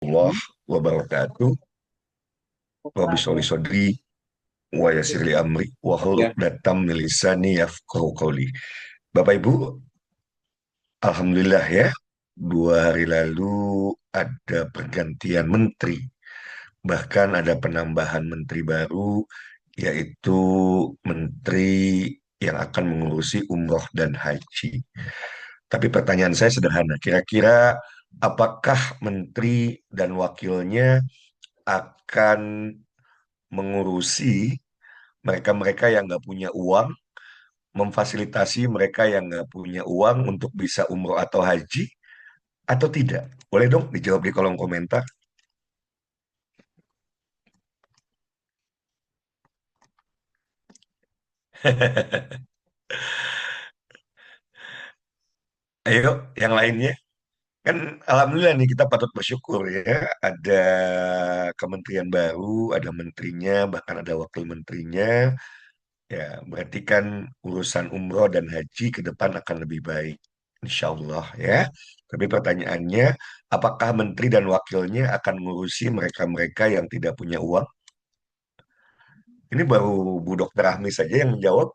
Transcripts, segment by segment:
warahmatullahi wabarakatuh. Rabbi sholli sodri wa yassirli amri wa hlul Ya, 'uqdatam min lisani yafqahu qawli. Bapak Ibu, alhamdulillah ya, 2 hari lalu ada pergantian menteri, bahkan ada penambahan menteri baru, yaitu menteri yang akan mengurusi umroh dan haji. Tapi pertanyaan saya sederhana, kira-kira apakah menteri dan wakilnya akan mengurusi mereka-mereka yang nggak punya uang, memfasilitasi mereka yang nggak punya uang untuk bisa umroh atau haji, atau tidak? Boleh dong dijawab di kolom komentar. Ayo, yang lainnya. Kan alhamdulillah nih kita patut bersyukur ya. Ada kementerian baru, ada menterinya, bahkan ada wakil menterinya. Ya, berarti kan urusan umroh dan haji ke depan akan lebih baik. Insya Allah ya. Tapi pertanyaannya, apakah menteri dan wakilnya akan ngurusi mereka-mereka yang tidak punya uang? Ini baru Bu Dokter Ahmi saja yang menjawab.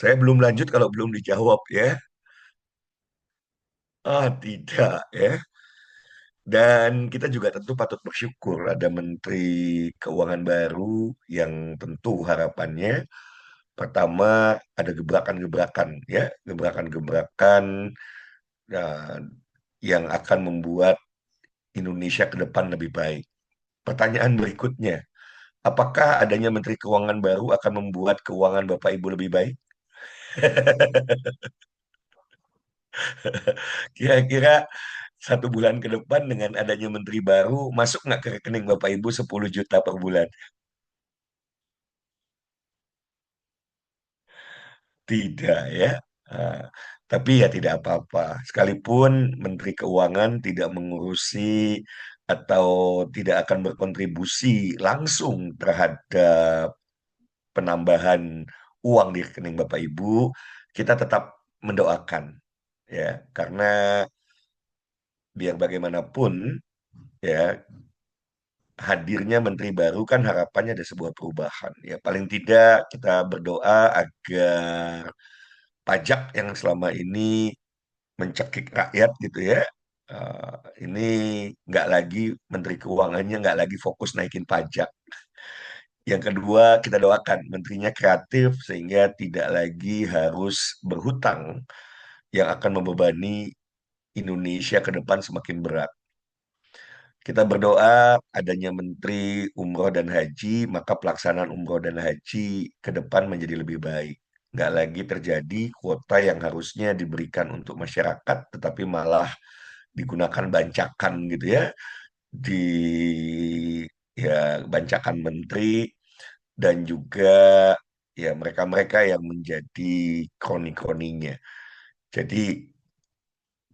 Saya belum lanjut kalau belum dijawab ya. Ah, tidak ya. Dan kita juga tentu patut bersyukur ada Menteri Keuangan baru yang tentu harapannya pertama ada gebrakan-gebrakan ya, gebrakan-gebrakan eh, yang akan membuat Indonesia ke depan lebih baik. Pertanyaan berikutnya, apakah adanya Menteri Keuangan baru akan membuat keuangan Bapak Ibu lebih baik? Kira-kira 1 bulan ke depan dengan adanya menteri baru, masuk nggak ke rekening Bapak Ibu 10 juta per bulan? Tidak ya. Ah, tapi ya tidak apa-apa. Sekalipun Menteri Keuangan tidak mengurusi atau tidak akan berkontribusi langsung terhadap penambahan uang di rekening Bapak Ibu, kita tetap mendoakan ya, karena biar bagaimanapun ya hadirnya menteri baru kan harapannya ada sebuah perubahan ya, paling tidak kita berdoa agar pajak yang selama ini mencekik rakyat gitu ya. Eh, ini nggak lagi menteri keuangannya nggak lagi fokus naikin pajak. Yang kedua, kita doakan menterinya kreatif sehingga tidak lagi harus berhutang yang akan membebani Indonesia ke depan semakin berat. Kita berdoa adanya Menteri Umroh dan Haji, maka pelaksanaan Umroh dan Haji ke depan menjadi lebih baik. Nggak lagi terjadi kuota yang harusnya diberikan untuk masyarakat, tetapi malah digunakan bancakan gitu ya, di ya bancakan menteri dan juga ya mereka-mereka yang menjadi kroni-kroninya. Jadi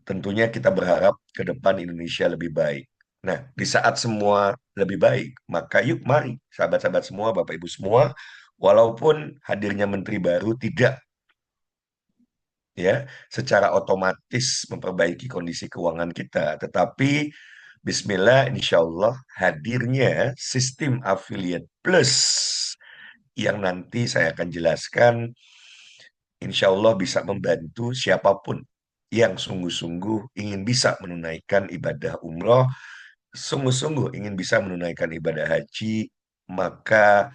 tentunya kita berharap ke depan Indonesia lebih baik. Nah, di saat semua lebih baik, maka yuk mari sahabat-sahabat semua, Bapak Ibu semua, walaupun hadirnya menteri baru tidak ya secara otomatis memperbaiki kondisi keuangan kita, tetapi Bismillah, insya Allah hadirnya sistem affiliate plus yang nanti saya akan jelaskan, insya Allah bisa membantu siapapun yang sungguh-sungguh ingin bisa menunaikan ibadah umroh, sungguh-sungguh ingin bisa menunaikan ibadah haji, maka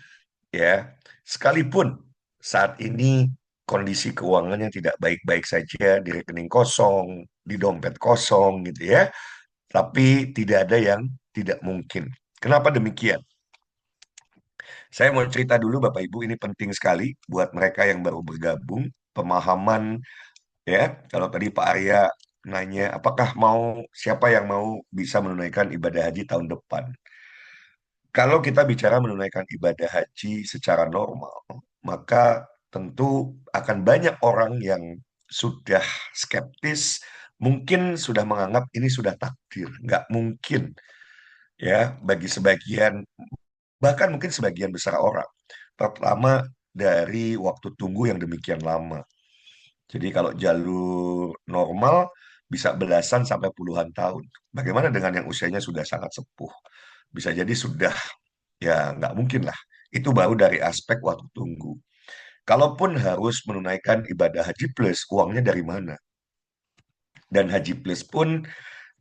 ya sekalipun saat ini kondisi keuangannya tidak baik-baik saja, di rekening kosong, di dompet kosong gitu ya, tapi tidak ada yang tidak mungkin. Kenapa demikian? Saya mau cerita dulu Bapak Ibu, ini penting sekali buat mereka yang baru bergabung, pemahaman ya. Kalau tadi Pak Arya nanya, apakah mau siapa yang mau bisa menunaikan ibadah haji tahun depan? Kalau kita bicara menunaikan ibadah haji secara normal, maka tentu akan banyak orang yang sudah skeptis, mungkin sudah menganggap ini sudah takdir, nggak mungkin ya bagi sebagian, bahkan mungkin sebagian besar orang. Pertama, dari waktu tunggu yang demikian lama. Jadi kalau jalur normal bisa belasan sampai puluhan tahun. Bagaimana dengan yang usianya sudah sangat sepuh? Bisa jadi sudah, ya nggak mungkin lah. Itu baru dari aspek waktu tunggu. Kalaupun harus menunaikan ibadah haji plus, uangnya dari mana? Dan haji plus pun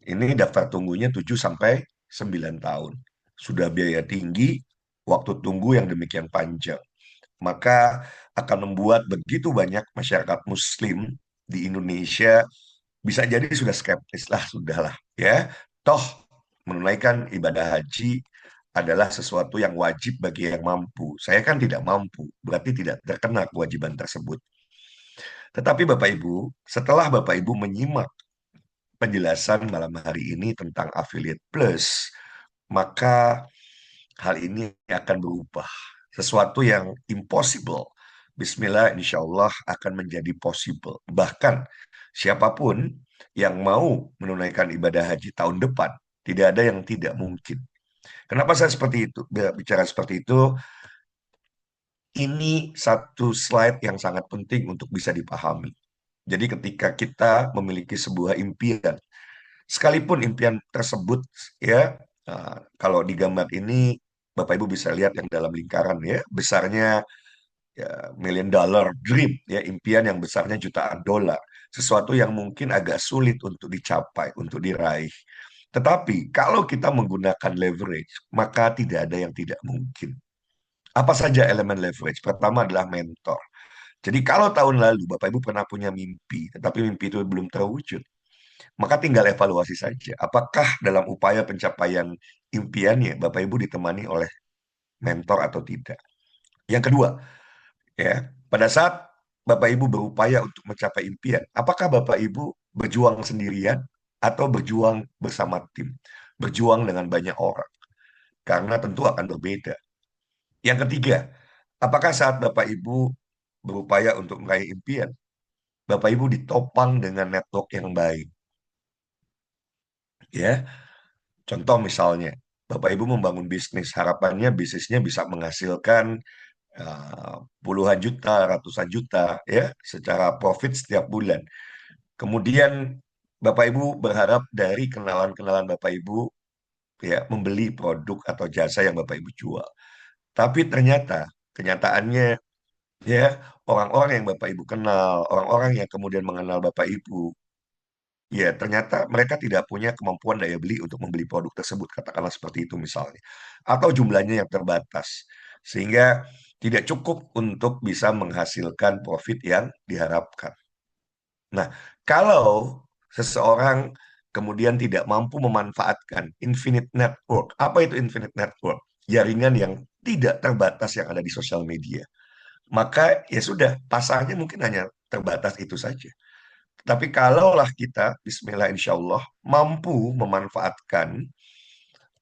ini daftar tunggunya 7 sampai 9 tahun. Sudah biaya tinggi, waktu tunggu yang demikian panjang. Maka akan membuat begitu banyak masyarakat muslim di Indonesia bisa jadi sudah skeptis lah, sudahlah ya. Toh menunaikan ibadah haji adalah sesuatu yang wajib bagi yang mampu. Saya kan tidak mampu, berarti tidak terkena kewajiban tersebut. Tetapi Bapak Ibu, setelah Bapak Ibu menyimak penjelasan malam hari ini tentang affiliate plus, maka hal ini akan berubah. Sesuatu yang impossible, Bismillah, insya Allah akan menjadi possible. Bahkan siapapun yang mau menunaikan ibadah haji tahun depan, tidak ada yang tidak mungkin. Kenapa saya seperti itu? Bicara seperti itu, ini satu slide yang sangat penting untuk bisa dipahami. Jadi ketika kita memiliki sebuah impian, sekalipun impian tersebut ya, kalau di gambar ini Bapak Ibu bisa lihat yang dalam lingkaran ya, besarnya ya, million dollar dream ya, impian yang besarnya jutaan dolar, sesuatu yang mungkin agak sulit untuk dicapai, untuk diraih. Tetapi kalau kita menggunakan leverage, maka tidak ada yang tidak mungkin. Apa saja elemen leverage? Pertama adalah mentor. Jadi kalau tahun lalu Bapak Ibu pernah punya mimpi, tetapi mimpi itu belum terwujud, maka tinggal evaluasi saja. Apakah dalam upaya pencapaian impiannya Bapak Ibu ditemani oleh mentor atau tidak? Yang kedua, ya, pada saat Bapak Ibu berupaya untuk mencapai impian, apakah Bapak Ibu berjuang sendirian atau berjuang bersama tim? Berjuang dengan banyak orang, karena tentu akan berbeda. Yang ketiga, apakah saat Bapak Ibu berupaya untuk meraih impian, Bapak Ibu ditopang dengan network yang baik? Ya, contoh misalnya, Bapak Ibu membangun bisnis, harapannya bisnisnya bisa menghasilkan eh, puluhan juta, ratusan juta, ya, secara profit setiap bulan. Kemudian Bapak Ibu berharap dari kenalan-kenalan Bapak Ibu ya membeli produk atau jasa yang Bapak Ibu jual. Tapi ternyata kenyataannya ya, orang-orang yang Bapak Ibu kenal, orang-orang yang kemudian mengenal Bapak Ibu, ya ternyata mereka tidak punya kemampuan daya beli untuk membeli produk tersebut, katakanlah seperti itu misalnya. Atau jumlahnya yang terbatas. Sehingga tidak cukup untuk bisa menghasilkan profit yang diharapkan. Nah, kalau seseorang kemudian tidak mampu memanfaatkan infinite network, apa itu infinite network? Jaringan yang tidak terbatas yang ada di sosial media. Maka ya sudah, pasarnya mungkin hanya terbatas itu saja. Tapi kalaulah kita, Bismillah insya Allah, mampu memanfaatkan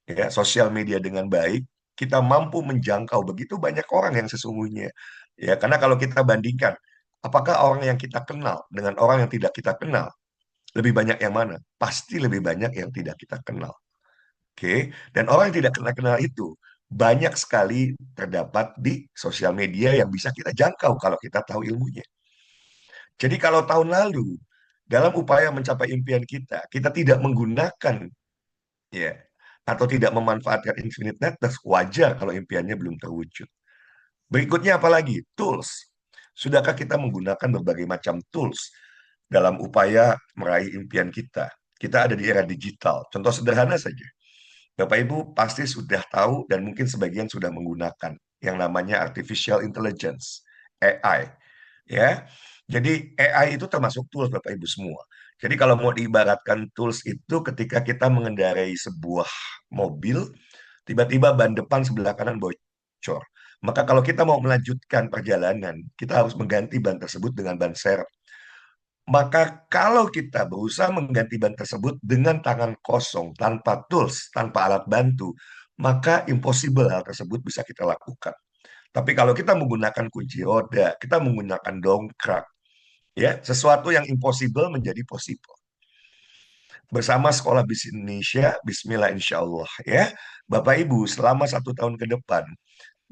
ya sosial media dengan baik, kita mampu menjangkau begitu banyak orang yang sesungguhnya. Ya, karena kalau kita bandingkan, apakah orang yang kita kenal dengan orang yang tidak kita kenal, lebih banyak yang mana? Pasti lebih banyak yang tidak kita kenal. Oke, dan orang yang tidak kenal kenal itu banyak sekali terdapat di sosial media yang bisa kita jangkau kalau kita tahu ilmunya. Jadi kalau tahun lalu dalam upaya mencapai impian kita, kita tidak menggunakan ya atau tidak memanfaatkan infinite networks, wajar kalau impiannya belum terwujud. Berikutnya apalagi? Tools. Sudahkah kita menggunakan berbagai macam tools dalam upaya meraih impian kita? Kita ada di era digital. Contoh sederhana saja. Bapak Ibu pasti sudah tahu dan mungkin sebagian sudah menggunakan yang namanya artificial intelligence, AI. Ya. Jadi AI itu termasuk tools Bapak Ibu semua. Jadi kalau mau diibaratkan tools itu ketika kita mengendarai sebuah mobil, tiba-tiba ban depan sebelah kanan bocor. Maka kalau kita mau melanjutkan perjalanan, kita harus mengganti ban tersebut dengan ban serep. Maka kalau kita berusaha mengganti ban tersebut dengan tangan kosong, tanpa tools, tanpa alat bantu, maka impossible hal tersebut bisa kita lakukan. Tapi kalau kita menggunakan kunci roda, kita menggunakan dongkrak, ya, sesuatu yang impossible menjadi possible. Bersama Sekolah Bisnis Indonesia, Bismillah insya Allah ya, Bapak Ibu selama 1 tahun ke depan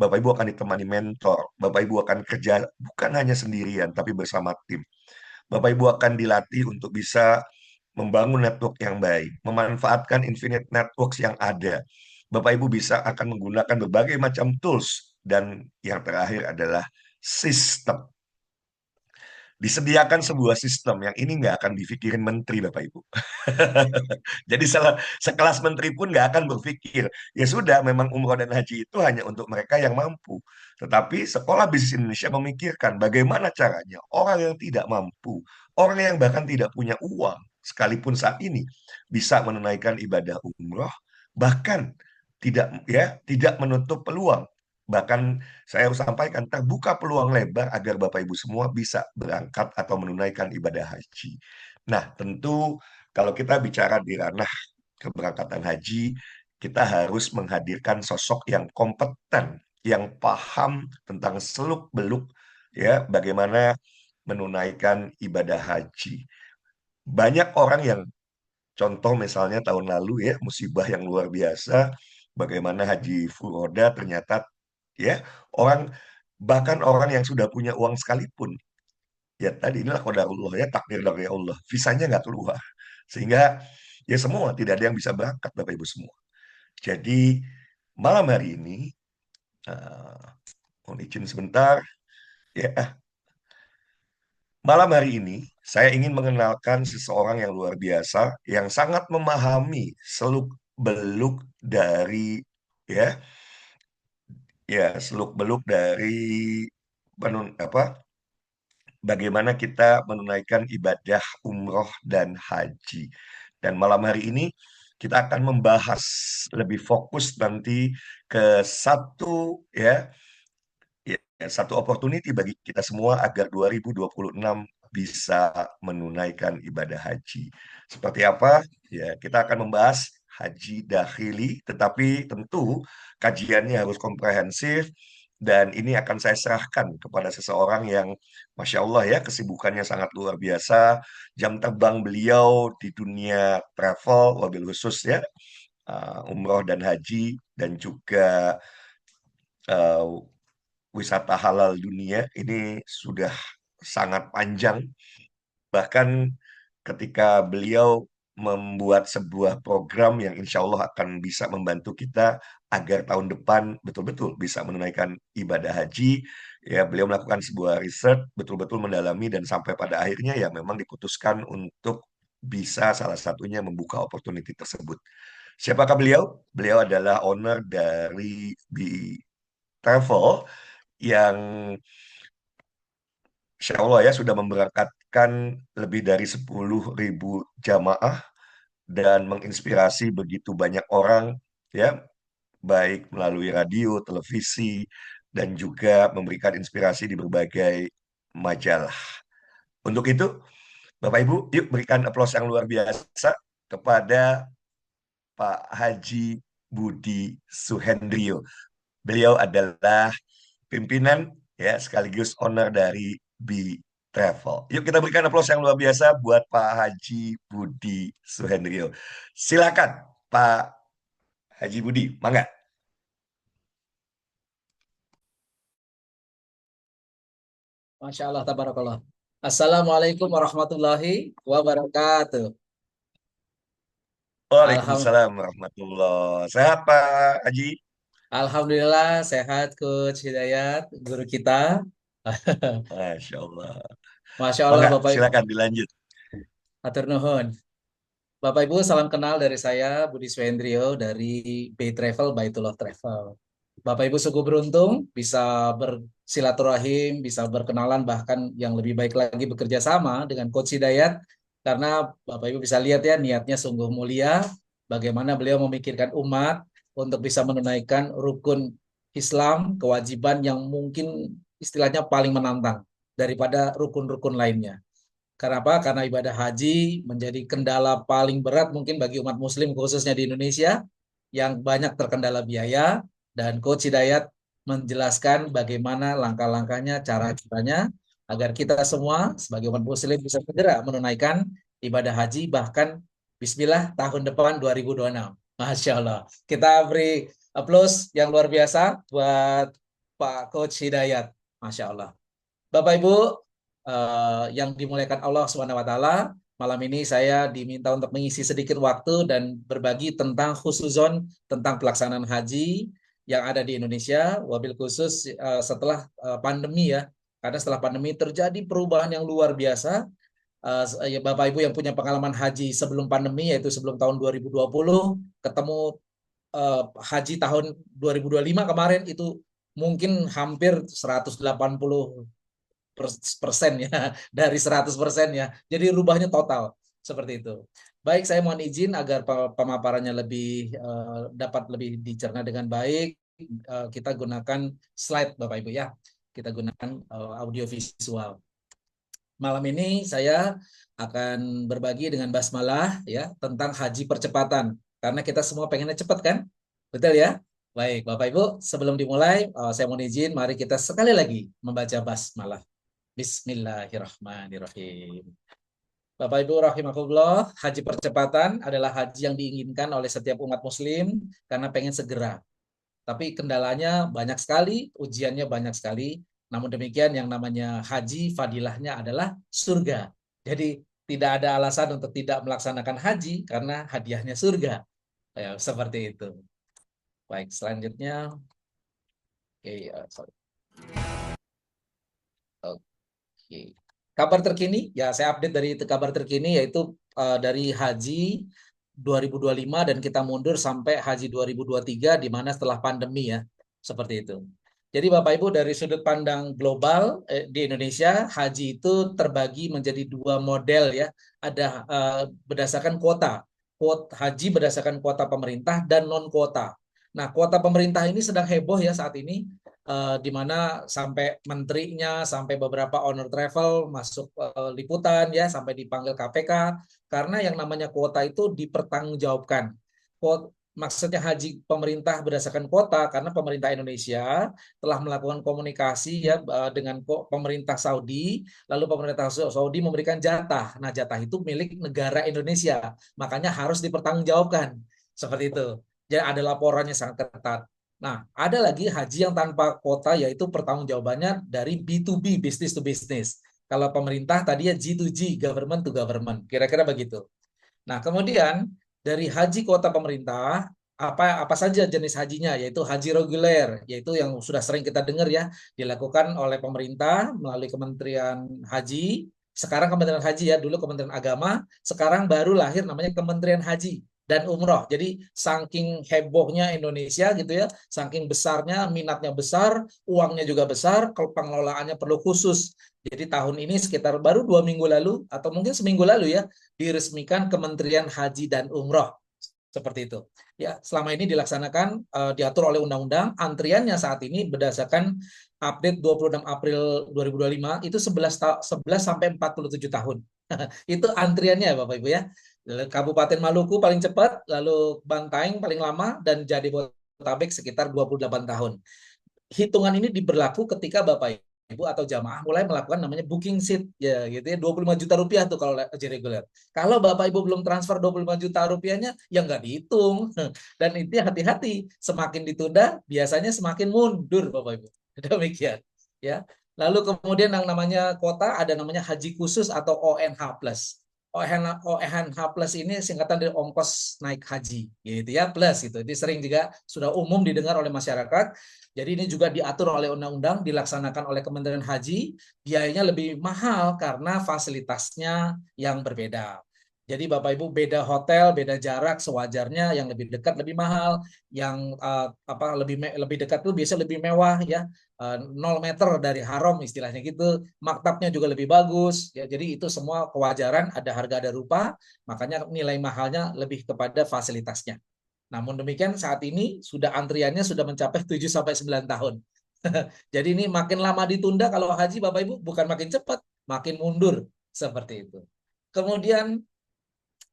Bapak Ibu akan ditemani mentor, Bapak Ibu akan kerja bukan hanya sendirian, tapi bersama tim. Bapak Ibu akan dilatih untuk bisa membangun network yang baik, memanfaatkan infinite networks yang ada. Bapak Ibu bisa akan menggunakan berbagai macam tools, dan yang terakhir adalah sistem. Disediakan sebuah sistem yang ini nggak akan dipikirin menteri, Bapak Ibu. Jadi sekelas menteri pun nggak akan berpikir, ya sudah, memang umroh dan haji itu hanya untuk mereka yang mampu. Tetapi Sekolah Bisnis Indonesia memikirkan bagaimana caranya orang yang tidak mampu, orang yang bahkan tidak punya uang, sekalipun saat ini, bisa menunaikan ibadah umroh, bahkan tidak menutup peluang. Bahkan saya harus sampaikan, terbuka peluang lebar agar Bapak Ibu semua bisa berangkat atau menunaikan ibadah haji. Nah, tentu kalau kita bicara di ranah keberangkatan haji, kita harus menghadirkan sosok yang kompeten, yang paham tentang seluk-beluk ya bagaimana menunaikan ibadah haji. Banyak orang yang, contoh misalnya tahun lalu ya, musibah yang luar biasa, bagaimana Haji Furoda ternyata ya orang, bahkan orang yang sudah punya uang sekalipun, ya tadi inilah qadarullah ya, takdir dari Allah, visanya nggak keluar, sehingga ya semua tidak ada yang bisa berangkat, Bapak Ibu semua. Jadi malam hari ini, uh, mohon izin sebentar ya, malam hari ini saya ingin mengenalkan seseorang yang luar biasa, yang sangat memahami seluk-beluk dari ya seluk-beluk dari apa, bagaimana kita menunaikan ibadah umroh dan haji. Dan malam hari ini kita akan membahas lebih fokus nanti ke satu opportunity bagi kita semua agar 2026 bisa menunaikan ibadah haji. Seperti apa? Ya, kita akan membahas haji dahili, tetapi tentu kajiannya harus komprehensif, dan ini akan saya serahkan kepada seseorang yang Masya Allah ya, kesibukannya sangat luar biasa. Jam terbang beliau di dunia travel, wabil khusus ya, umroh dan haji, dan juga uh, wisata halal dunia ini sudah sangat panjang. Bahkan ketika beliau membuat sebuah program yang insya Allah akan bisa membantu kita agar tahun depan betul-betul bisa menunaikan ibadah haji, ya beliau melakukan sebuah riset, betul-betul mendalami, dan sampai pada akhirnya ya memang diputuskan untuk bisa salah satunya membuka opportunity tersebut. Siapakah beliau? Beliau adalah owner dari Travel yang Insya Allah ya sudah memberangkatkan lebih dari 10.000 jamaah dan menginspirasi begitu banyak orang ya, baik melalui radio, televisi, dan juga memberikan inspirasi di berbagai majalah. Untuk itu, Bapak Ibu, yuk berikan aplaus yang luar biasa kepada Pak Haji Budi Suhendrio. Beliau adalah pimpinan ya sekaligus owner dari B Travel. Yuk kita berikan aplaus yang luar biasa buat Pak Haji Budi Suhendrio. Silakan Pak Haji Budi, mangga. Masya Allah, tabarakallah. Assalamualaikum warahmatullahi wabarakatuh. Waalaikumsalam warahmatullah. Sehat Pak Haji? Alhamdulillah sehat Coach Hidayat, guru kita. Masya Allah. Masya Allah Mangga, Bapak Ibu. silakan dilanjut. Atur nuhun. Bapak Ibu, salam kenal dari saya Budi Swendrio dari Bay Travel Baitullah Travel. Bapak Ibu sungguh beruntung bisa bersilaturahim, bisa berkenalan, bahkan yang lebih baik lagi bekerja sama dengan Coach Hidayat, karena Bapak Ibu bisa lihat ya, niatnya sungguh mulia, bagaimana beliau memikirkan umat untuk bisa menunaikan rukun Islam, kewajiban yang mungkin istilahnya paling menantang daripada rukun-rukun lainnya. Kenapa? Karena ibadah haji menjadi kendala paling berat mungkin bagi umat muslim khususnya di Indonesia yang banyak terkendala biaya, dan Coach Hidayat menjelaskan bagaimana langkah-langkahnya, cara-caranya agar kita semua sebagai umat muslim bisa segera menunaikan ibadah haji, bahkan bismillah tahun depan 2026. Masya Allah. Kita beri aplaus yang luar biasa buat Pak Coach Hidayat. Masya Allah. Bapak Ibu yang dimuliakan Allah Subhanahu wa taala, malam ini saya diminta untuk mengisi sedikit waktu dan berbagi tentang khususon tentang pelaksanaan haji yang ada di Indonesia, wabil khusus setelah pandemi ya. Karena setelah pandemi terjadi perubahan yang luar biasa. Ya, Bapak Ibu yang punya pengalaman haji sebelum pandemi, yaitu sebelum tahun 2020, ketemu haji tahun 2025 kemarin itu mungkin hampir 180% ya dari 100% ya. Jadi rubahnya total seperti itu. Baik, saya mohon izin agar pemaparannya lebih dapat lebih dicerna dengan baik. Kita gunakan slide Bapak Ibu ya. Kita gunakan audio visual. Malam ini saya akan berbagi dengan basmalah ya tentang haji percepatan karena kita semua pengennya cepat kan? Betul ya? Baik, Bapak Ibu, sebelum dimulai saya mohon izin mari kita sekali lagi membaca basmalah. Bismillahirrahmanirrahim. Bapak Ibu rahimakumullah, haji percepatan adalah haji yang diinginkan oleh setiap umat muslim karena pengen segera. Tapi kendalanya banyak sekali, ujiannya banyak sekali. Namun demikian yang namanya haji, fadilahnya adalah surga. Jadi tidak ada alasan untuk tidak melaksanakan haji karena hadiahnya surga. Ya, seperti itu. Baik, selanjutnya. Oke, sorry. Oke. Kabar terkini, ya saya update dari kabar terkini yaitu dari haji 2025 dan kita mundur sampai haji 2023 di mana setelah pandemi ya. Seperti itu. Jadi Bapak Ibu dari sudut pandang global di Indonesia haji itu terbagi menjadi dua model ya. Ada berdasarkan kuota. Haji berdasarkan kuota pemerintah dan non kuota. Nah, kuota pemerintah ini sedang heboh ya saat ini di mana sampai menterinya, sampai beberapa owner travel masuk liputan ya, sampai dipanggil KPK karena yang namanya kuota itu dipertanggungjawabkan. Maksudnya haji pemerintah berdasarkan kuota karena pemerintah Indonesia telah melakukan komunikasi ya dengan pemerintah Saudi, lalu pemerintah Saudi memberikan jatah. Nah, jatah itu milik negara Indonesia, makanya harus dipertanggungjawabkan. Seperti itu. Jadi ada laporannya sangat ketat. Nah, ada lagi haji yang tanpa kuota yaitu pertanggungjawabannya dari B2B, business to business. Kalau pemerintah tadi ya G2G, government to government. Kira-kira begitu. Nah, kemudian dari haji kuota pemerintah, apa saja jenis hajinya, yaitu haji reguler, yaitu yang sudah sering kita dengar ya, dilakukan oleh pemerintah melalui Kementerian Haji. Sekarang Kementerian Haji ya, dulu Kementerian Agama, sekarang baru lahir namanya Kementerian Haji dan Umroh. Jadi saking hebohnya Indonesia gitu ya, saking besarnya, minatnya besar, uangnya juga besar, kalau pengelolaannya perlu khusus. Jadi tahun ini sekitar baru 2 minggu lalu atau mungkin seminggu lalu ya diresmikan Kementerian Haji dan Umroh seperti itu. Ya, selama ini dilaksanakan diatur oleh undang-undang. Antriannya saat ini berdasarkan update 26 April 2025 itu 11 sampai 47 tahun. Itu antriannya Bapak Ibu ya. Kabupaten Maluku paling cepat, lalu Bantaeng paling lama dan Jabodetabek sekitar 28 tahun. Hitungan ini diberlaku ketika Bapak Ibu atau jamaah mulai melakukan namanya booking seat ya gitu ya 25 juta rupiah tuh kalau haji reguler. Kalau Bapak Ibu belum transfer 25 juta rupiahnya ya nggak dihitung. Dan itu hati-hati, semakin ditunda biasanya semakin mundur Bapak Ibu. Demikian ya. Lalu kemudian yang namanya kota ada namanya haji khusus atau ONH plus. ONH plus ini singkatan dari ongkos naik haji gitu ya plus gitu. Ini sering juga sudah umum didengar oleh masyarakat. Jadi ini juga diatur oleh undang-undang, dilaksanakan oleh Kementerian Haji, biayanya lebih mahal karena fasilitasnya yang berbeda. Jadi Bapak Ibu beda hotel, beda jarak, sewajarnya yang lebih dekat lebih mahal, yang lebih dekat itu biasanya lebih mewah ya, 0 meter dari haram istilahnya gitu, maktabnya juga lebih bagus. Ya, jadi itu semua kewajaran, ada harga ada rupa, makanya nilai mahalnya lebih kepada fasilitasnya. Namun demikian saat ini sudah antriannya sudah mencapai 7 sampai 9 tahun. Jadi ini makin lama ditunda kalau haji Bapak Ibu bukan makin cepat, makin mundur seperti itu. Kemudian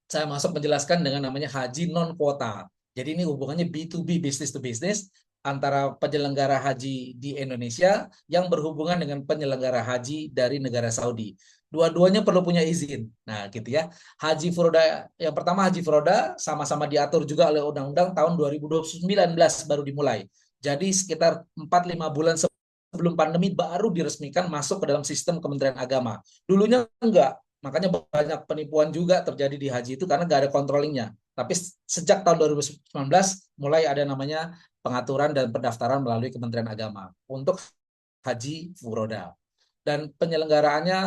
saya masuk menjelaskan dengan namanya haji non kuota. Jadi ini hubungannya B2B, business to business antara penyelenggara haji di Indonesia yang berhubungan dengan penyelenggara haji dari negara Saudi. Dua-duanya perlu punya izin. Nah, gitu ya. Haji Furoda yang pertama haji Furoda sama-sama diatur juga oleh undang-undang tahun 2019 baru dimulai. Jadi sekitar 4-5 bulan sebelum pandemi baru diresmikan masuk ke dalam sistem Kementerian Agama. Dulunya enggak, makanya banyak penipuan juga terjadi di haji itu karena nggak ada controllingnya. Tapi sejak tahun 2019 mulai ada namanya pengaturan dan pendaftaran melalui Kementerian Agama untuk haji furoda. Dan penyelenggaraannya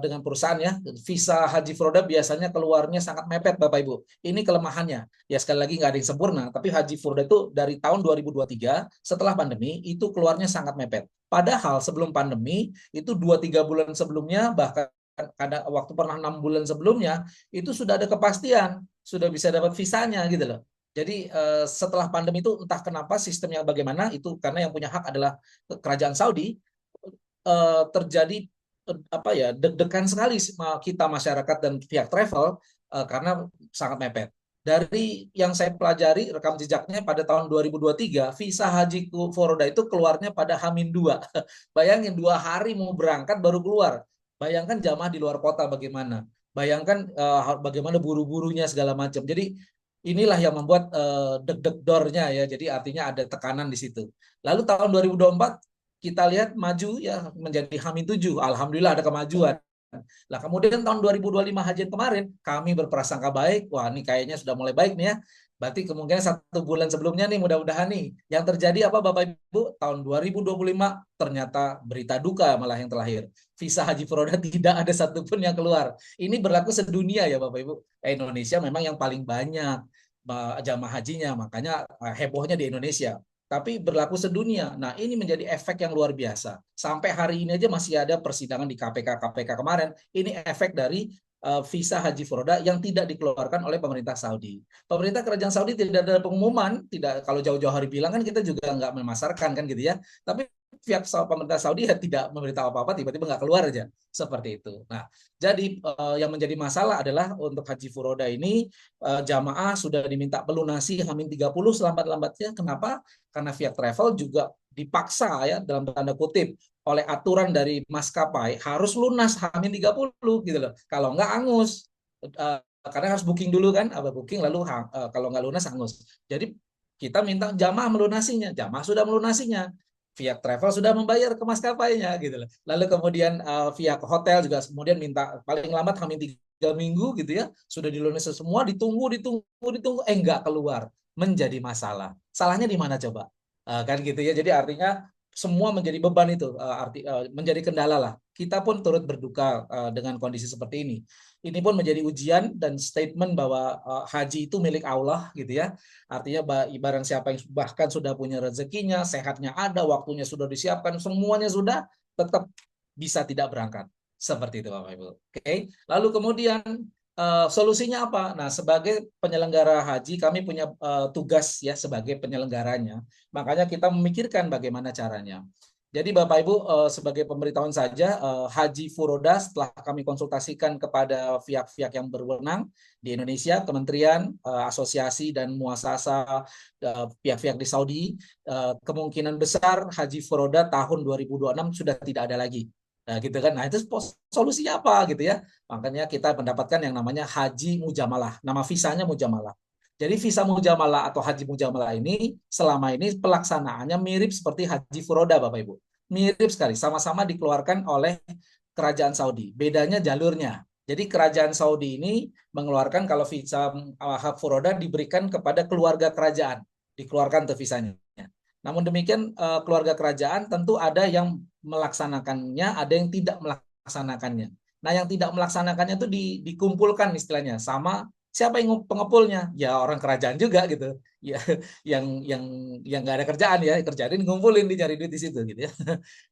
dengan perusahaan ya, visa haji furoda biasanya keluarnya sangat mepet Bapak Ibu. Ini kelemahannya. Ya sekali lagi nggak ada yang sempurna, tapi haji furoda itu dari tahun 2023 setelah pandemi itu keluarnya sangat mepet. Padahal sebelum pandemi itu 2-3 bulan sebelumnya bahkan ada waktu pernah 6 bulan sebelumnya itu sudah ada kepastian sudah bisa dapat visanya gitu loh. Jadi setelah pandemi itu entah kenapa sistemnya bagaimana itu karena yang punya hak adalah kerajaan Saudi terjadi apa ya deg-degan sekali kita masyarakat dan pihak travel karena sangat mepet. Dari yang saya pelajari rekam jejaknya pada tahun 2023 visa haji Foroda itu keluarnya pada H-2. Bayangin 2 hari mau berangkat baru keluar. Bayangkan jamaah di luar kota bagaimana. Bayangkan bagaimana buru-burunya segala macam. Jadi inilah yang membuat deg-deg dornya ya. Jadi artinya ada tekanan di situ. Lalu tahun 2024 kita lihat maju ya menjadi H-7. Alhamdulillah ada kemajuan. Nah, kemudian tahun 2025 haji kemarin kami berprasangka baik. Wah, ini kayaknya sudah mulai baik nih ya. Berarti kemungkinan 1 bulan sebelumnya nih mudah-mudahan nih. Yang terjadi apa Bapak Ibu? Tahun 2025 ternyata berita duka malah yang terakhir. Visa haji furoda tidak ada satupun yang keluar. Ini berlaku sedunia ya Bapak Ibu. Indonesia memang yang paling banyak jamaah hajinya, makanya hebohnya di Indonesia tapi berlaku sedunia. Nah, ini menjadi efek yang luar biasa. Sampai hari ini aja masih ada persidangan di KPK kemarin. Ini efek dari visa haji furoda yang tidak dikeluarkan oleh pemerintah Saudi. Pemerintah kerajaan Saudi tidak ada pengumuman, tidak kalau jauh-jauh hari bilang kan kita juga nggak memasarkan kan gitu ya. Tapi pihak pemerintah Saudi ya tidak memberitahu apa-apa, tiba-tiba nggak keluar aja seperti itu. Nah, jadi yang menjadi masalah adalah untuk haji furoda ini jamaah sudah diminta pelunasi H-30 selambat-lambatnya. Kenapa? Karena pihak travel juga dipaksa ya dalam tanda kutip oleh aturan dari maskapai harus lunas H-30 gitu loh. Kalau nggak angus. Karena harus booking dulu kan, apa booking lalu kalau nggak lunas angus. Jadi kita minta jamaah melunasinya. Jamaah sudah melunasinya. Pihak travel sudah membayar ke maskapainya gitu loh. Lalu kemudian pihak hotel juga kemudian minta paling lambat H-3 minggu gitu ya. Sudah dilunasi semua, ditunggu, enggak keluar. Menjadi masalah. Salahnya di mana coba? Kan gitu ya. Jadi artinya semua menjadi beban itu, menjadi kendala lah. Kita pun turut berduka dengan kondisi seperti ini. Ini pun menjadi ujian dan statement bahwa haji itu milik Allah gitu ya. Artinya barang siapa yang bahkan sudah punya rezekinya, sehatnya ada, waktunya sudah disiapkan, semuanya sudah tetap bisa tidak berangkat. Seperti itu Bapak Ibu. Oke. Lalu kemudian solusinya apa? Nah, sebagai penyelenggara haji kami punya tugas ya sebagai penyelenggaranya. Makanya kita memikirkan bagaimana caranya. Jadi Bapak Ibu sebagai pemberitahuan saja haji furoda setelah kami konsultasikan kepada pihak-pihak yang berwenang di Indonesia, kementerian, asosiasi dan muasasa pihak-pihak di Saudi, kemungkinan besar haji furoda tahun 2026 sudah tidak ada lagi. Nah, gitu kan. Nah, itu solusinya apa gitu ya? Makanya kita mendapatkan yang namanya haji mujamalah. Nama visanya mujamalah. Jadi visa mujamalah atau haji mujamalah ini selama ini pelaksanaannya mirip seperti haji furoda Bapak Ibu. Mirip sekali, sama-sama dikeluarkan oleh kerajaan Saudi. Bedanya jalurnya. Jadi kerajaan Saudi ini mengeluarkan kalau visa furoda diberikan kepada keluarga kerajaan. Dikeluarkan tuh visanya. Namun demikian keluarga kerajaan tentu ada yang melaksanakannya, ada yang tidak melaksanakannya. Nah, yang tidak melaksanakannya itu dikumpulkan istilahnya sama siapa yang pengepulnya? Ya orang kerajaan juga gitu. Ya yang nggak ada kerjaan ya, kerjaan ini ngumpulin di nyari duit di situ gitu ya.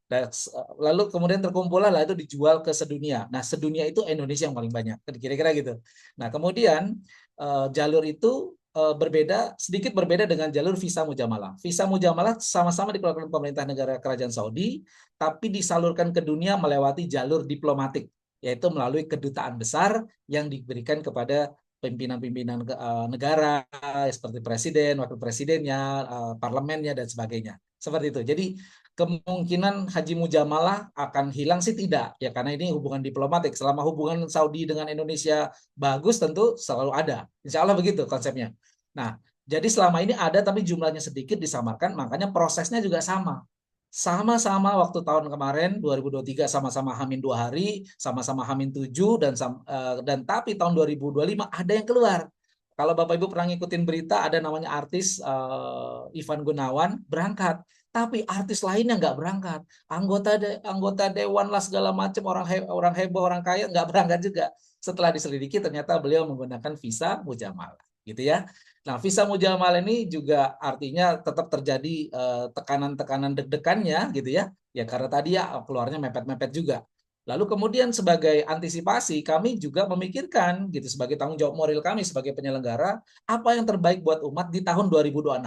Dan, lalu kemudian terkumpul lah itu dijual ke sedunia. Nah, sedunia itu Indonesia yang paling banyak, kira-kira gitu. Nah, kemudian jalur itu sedikit berbeda dengan jalur visa mujamalah. Visa mujamalah sama-sama dikeluarkan pemerintah negara kerajaan Saudi, tapi disalurkan ke dunia melewati jalur diplomatik, yaitu melalui kedutaan besar yang diberikan kepada pimpinan-pimpinan negara seperti presiden, wakil presidennya, parlemennya dan sebagainya. Seperti itu. Jadi kemungkinan haji mujamalah akan hilang sih tidak ya karena ini hubungan diplomatik. Selama hubungan Saudi dengan Indonesia bagus tentu selalu ada. Insya Allah begitu konsepnya. Nah, jadi selama ini ada tapi jumlahnya sedikit disamarkan, makanya prosesnya juga sama. Sama-sama waktu tahun kemarin 2023 sama-sama Hamin 2 hari, sama-sama Hamin 7 dan tapi tahun 2025 ada yang keluar. Kalau Bapak Ibu pernah ngikutin berita ada namanya artis Ivan Gunawan berangkat, tapi artis lainnya nggak berangkat. Anggota dewan lah segala macam orang heboh orang kaya nggak berangkat juga. Setelah diselidiki ternyata beliau menggunakan visa mujamalah, gitu ya. Nah, visa mujamal ini juga artinya tetap terjadi tekanan-tekanan deg-degannya gitu ya. Ya karena tadi ya keluarnya mepet-mepet juga. Lalu kemudian sebagai antisipasi kami juga memikirkan gitu sebagai tanggung jawab moral kami sebagai penyelenggara apa yang terbaik buat umat di tahun 2026.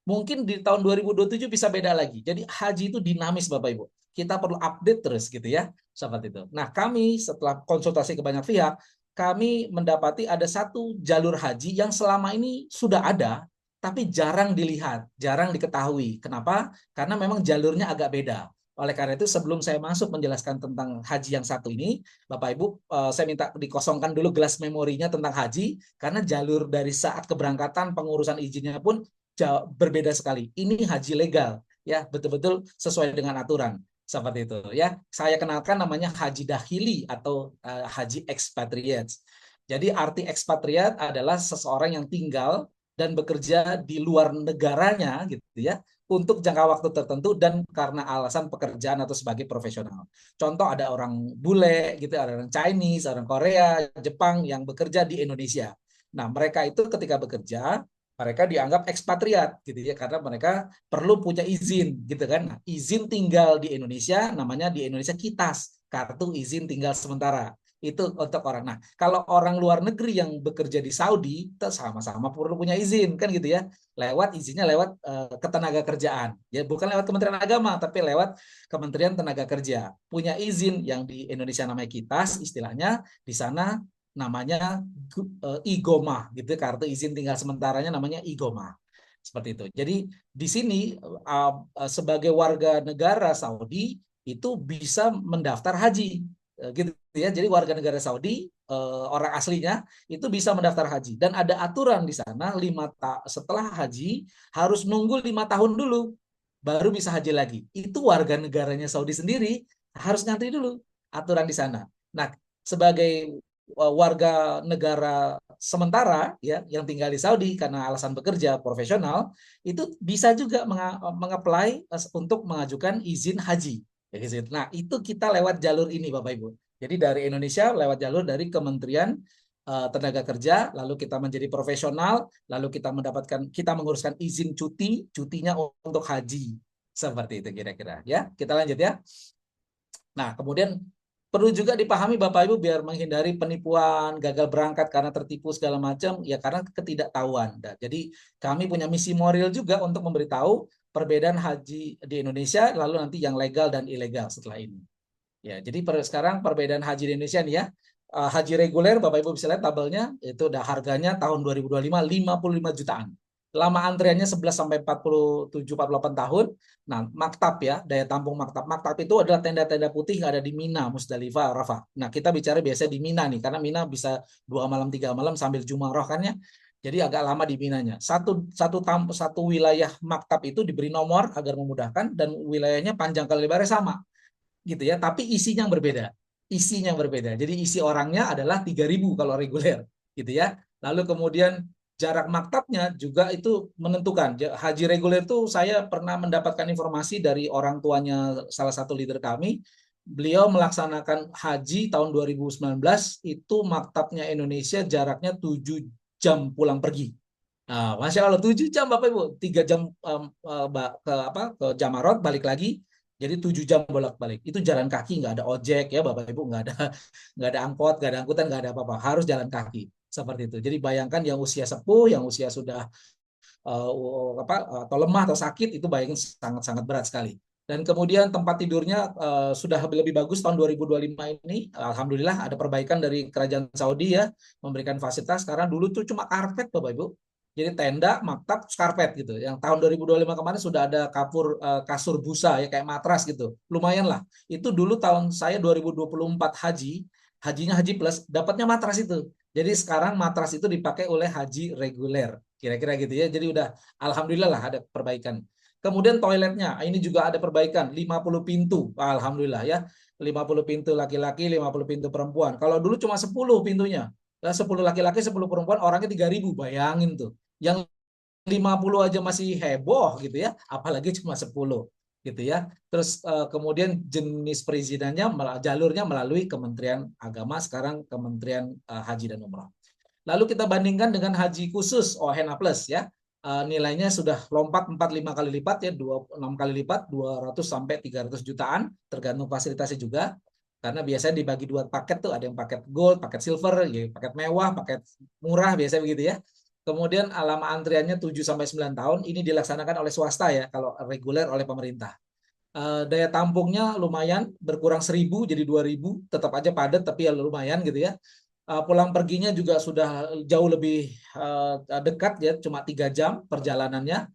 Mungkin di tahun 2027 bisa beda lagi. Jadi haji itu dinamis Bapak Ibu. Kita perlu update terus gitu ya. Seperti itu. Nah, kami setelah konsultasi ke banyak pihak kami mendapati ada satu jalur haji yang selama ini sudah ada, tapi jarang dilihat, jarang diketahui. Kenapa? Karena memang jalurnya agak beda. Oleh karena itu, sebelum saya masuk menjelaskan tentang haji yang satu ini, Bapak Ibu, saya minta dikosongkan dulu gelas memorinya tentang haji, karena jalur dari saat keberangkatan, pengurusan izinnya pun berbeda sekali. Ini haji legal, ya betul-betul sesuai dengan aturan. Seperti itu ya. Saya kenalkan namanya haji dahili atau haji expatriate. Jadi arti ekspatriat adalah seseorang yang tinggal dan bekerja di luar negaranya gitu ya untuk jangka waktu tertentu dan karena alasan pekerjaan atau sebagai profesional. Contoh ada orang bule gitu, ada orang Chinese, orang Korea, Jepang yang bekerja di Indonesia. Nah, mereka itu ketika bekerja mereka dianggap ekspatriat gitu ya karena mereka perlu punya izin gitu kan. Nah, izin tinggal di Indonesia namanya di Indonesia KITAS, kartu izin tinggal sementara. Itu untuk orang. Nah, kalau orang luar negeri yang bekerja di Saudi, itu sama-sama perlu punya izin kan gitu ya. Lewat izinnya lewat ketenaga kerjaan. Ya bukan lewat Kementerian Agama tapi lewat Kementerian Tenaga Kerja. Punya izin yang di Indonesia namanya KITAS istilahnya, di sana namanya IGOMA gitu, kartu izin tinggal sementaranya namanya IGOMA. Seperti itu. Jadi di sini sebagai warga negara Saudi itu bisa mendaftar haji. Gitu ya. Jadi warga negara Saudi orang aslinya itu bisa mendaftar haji dan ada aturan di sana setelah haji harus nunggu 5 tahun dulu baru bisa haji lagi. Itu warga negaranya Saudi sendiri harus ngantri dulu aturan di sana. Nah, sebagai warga negara sementara ya yang tinggal di Saudi karena alasan bekerja profesional itu bisa juga mengapply untuk mengajukan izin haji ya gitu. Nah, itu kita lewat jalur ini Bapak Ibu. Jadi dari Indonesia lewat jalur dari Kementerian Tenaga Kerja, lalu kita menjadi profesional, lalu kita menguruskan izin cutinya untuk haji. Seperti itu kira-kira ya. Kita lanjut ya. Nah, kemudian perlu juga dipahami Bapak Ibu biar menghindari penipuan, gagal berangkat karena tertipu segala macam, ya karena ketidaktahuan. Nah, jadi kami punya misi moral juga untuk memberitahu perbedaan haji di Indonesia, lalu nanti yang legal dan ilegal setelah ini. Ya, jadi sekarang perbedaan haji di Indonesia nih ya. Haji reguler Bapak Ibu bisa lihat tabelnya itu udah harganya tahun 2025 55 jutaan. Lama antriannya 11 sampai 47 48 tahun. Nah, maktab ya, daya tampung maktab. Maktab itu adalah tenda-tenda putih yang ada di Mina, Musdalifah, Arafah. Nah, kita bicara biasa di Mina nih karena Mina bisa 2 malam 3 malam sambil Jumaroh kan ya. Jadi agak lama di Minanya. Satu wilayah maktab itu diberi nomor agar memudahkan dan wilayahnya panjang kali lebarnya sama gitu ya, tapi isinya yang berbeda. Isinya yang berbeda. Jadi isi orangnya adalah 3.000 kalau reguler gitu ya. Lalu kemudian jarak maktabnya juga itu menentukan. Haji reguler itu saya pernah mendapatkan informasi dari orang tuanya salah satu leader kami. Beliau melaksanakan haji tahun 2019 itu maktabnya Indonesia jaraknya 7 jam pulang pergi. Nah, Masya Allah 7 jam Bapak Ibu, 3 jam ke Jamarot balik lagi. Jadi 7 jam bolak-balik. Itu jalan kaki, nggak ada ojek ya Bapak Ibu, nggak ada angkot, nggak ada angkutan, nggak ada apa-apa. Harus jalan kaki seperti itu. Jadi bayangkan yang usia sepuh, yang usia sudah atau lemah atau sakit itu bayangin sangat-sangat berat sekali. Dan kemudian tempat tidurnya sudah lebih bagus tahun 2025 ini. Alhamdulillah ada perbaikan dari kerajaan Saudi ya, memberikan fasilitas karena dulu tuh cuma karpet Bapak Ibu. Jadi tenda, maktab, karpet gitu. Yang tahun 2025 kemarin sudah ada kasur busa ya kayak matras gitu. Lumayan lah. Itu dulu tahun saya 2024 hajinya haji plus dapatnya matras itu. Jadi sekarang matras itu dipakai oleh haji reguler. Kira-kira gitu ya. Jadi udah alhamdulillah lah ada perbaikan. Kemudian toiletnya, ini juga ada perbaikan, 50 pintu. Alhamdulillah ya. 50 pintu laki-laki, 50 pintu perempuan. Kalau dulu cuma 10 pintunya. Lah 10 laki-laki, 10 perempuan, orangnya 3.000. Bayangin tuh. Yang 50 aja masih heboh gitu ya, apalagi cuma 10 gitu ya. Terus kemudian jenis perizinannya, jalurnya melalui Kementerian Agama, sekarang Kementerian Haji dan Umroh. Lalu kita bandingkan dengan haji khusus OHNA Plus ya. Nilainya sudah lompat 4-5 kali lipat ya, 6 kali lipat, 200 sampai 300 jutaan, tergantung fasilitasnya juga. Karena biasanya dibagi dua paket tuh, ada yang paket gold, paket silver, ya, paket mewah, paket murah, biasanya begitu ya. Kemudian lama antriannya 7 sampai 9 tahun, ini dilaksanakan oleh swasta ya, kalau reguler oleh pemerintah. Daya tampungnya lumayan, berkurang 1.000 jadi 2.000, tetap aja padat tapi ya lumayan gitu ya. Pulang perginya juga sudah jauh lebih dekat ya, cuma 3 jam perjalanannya.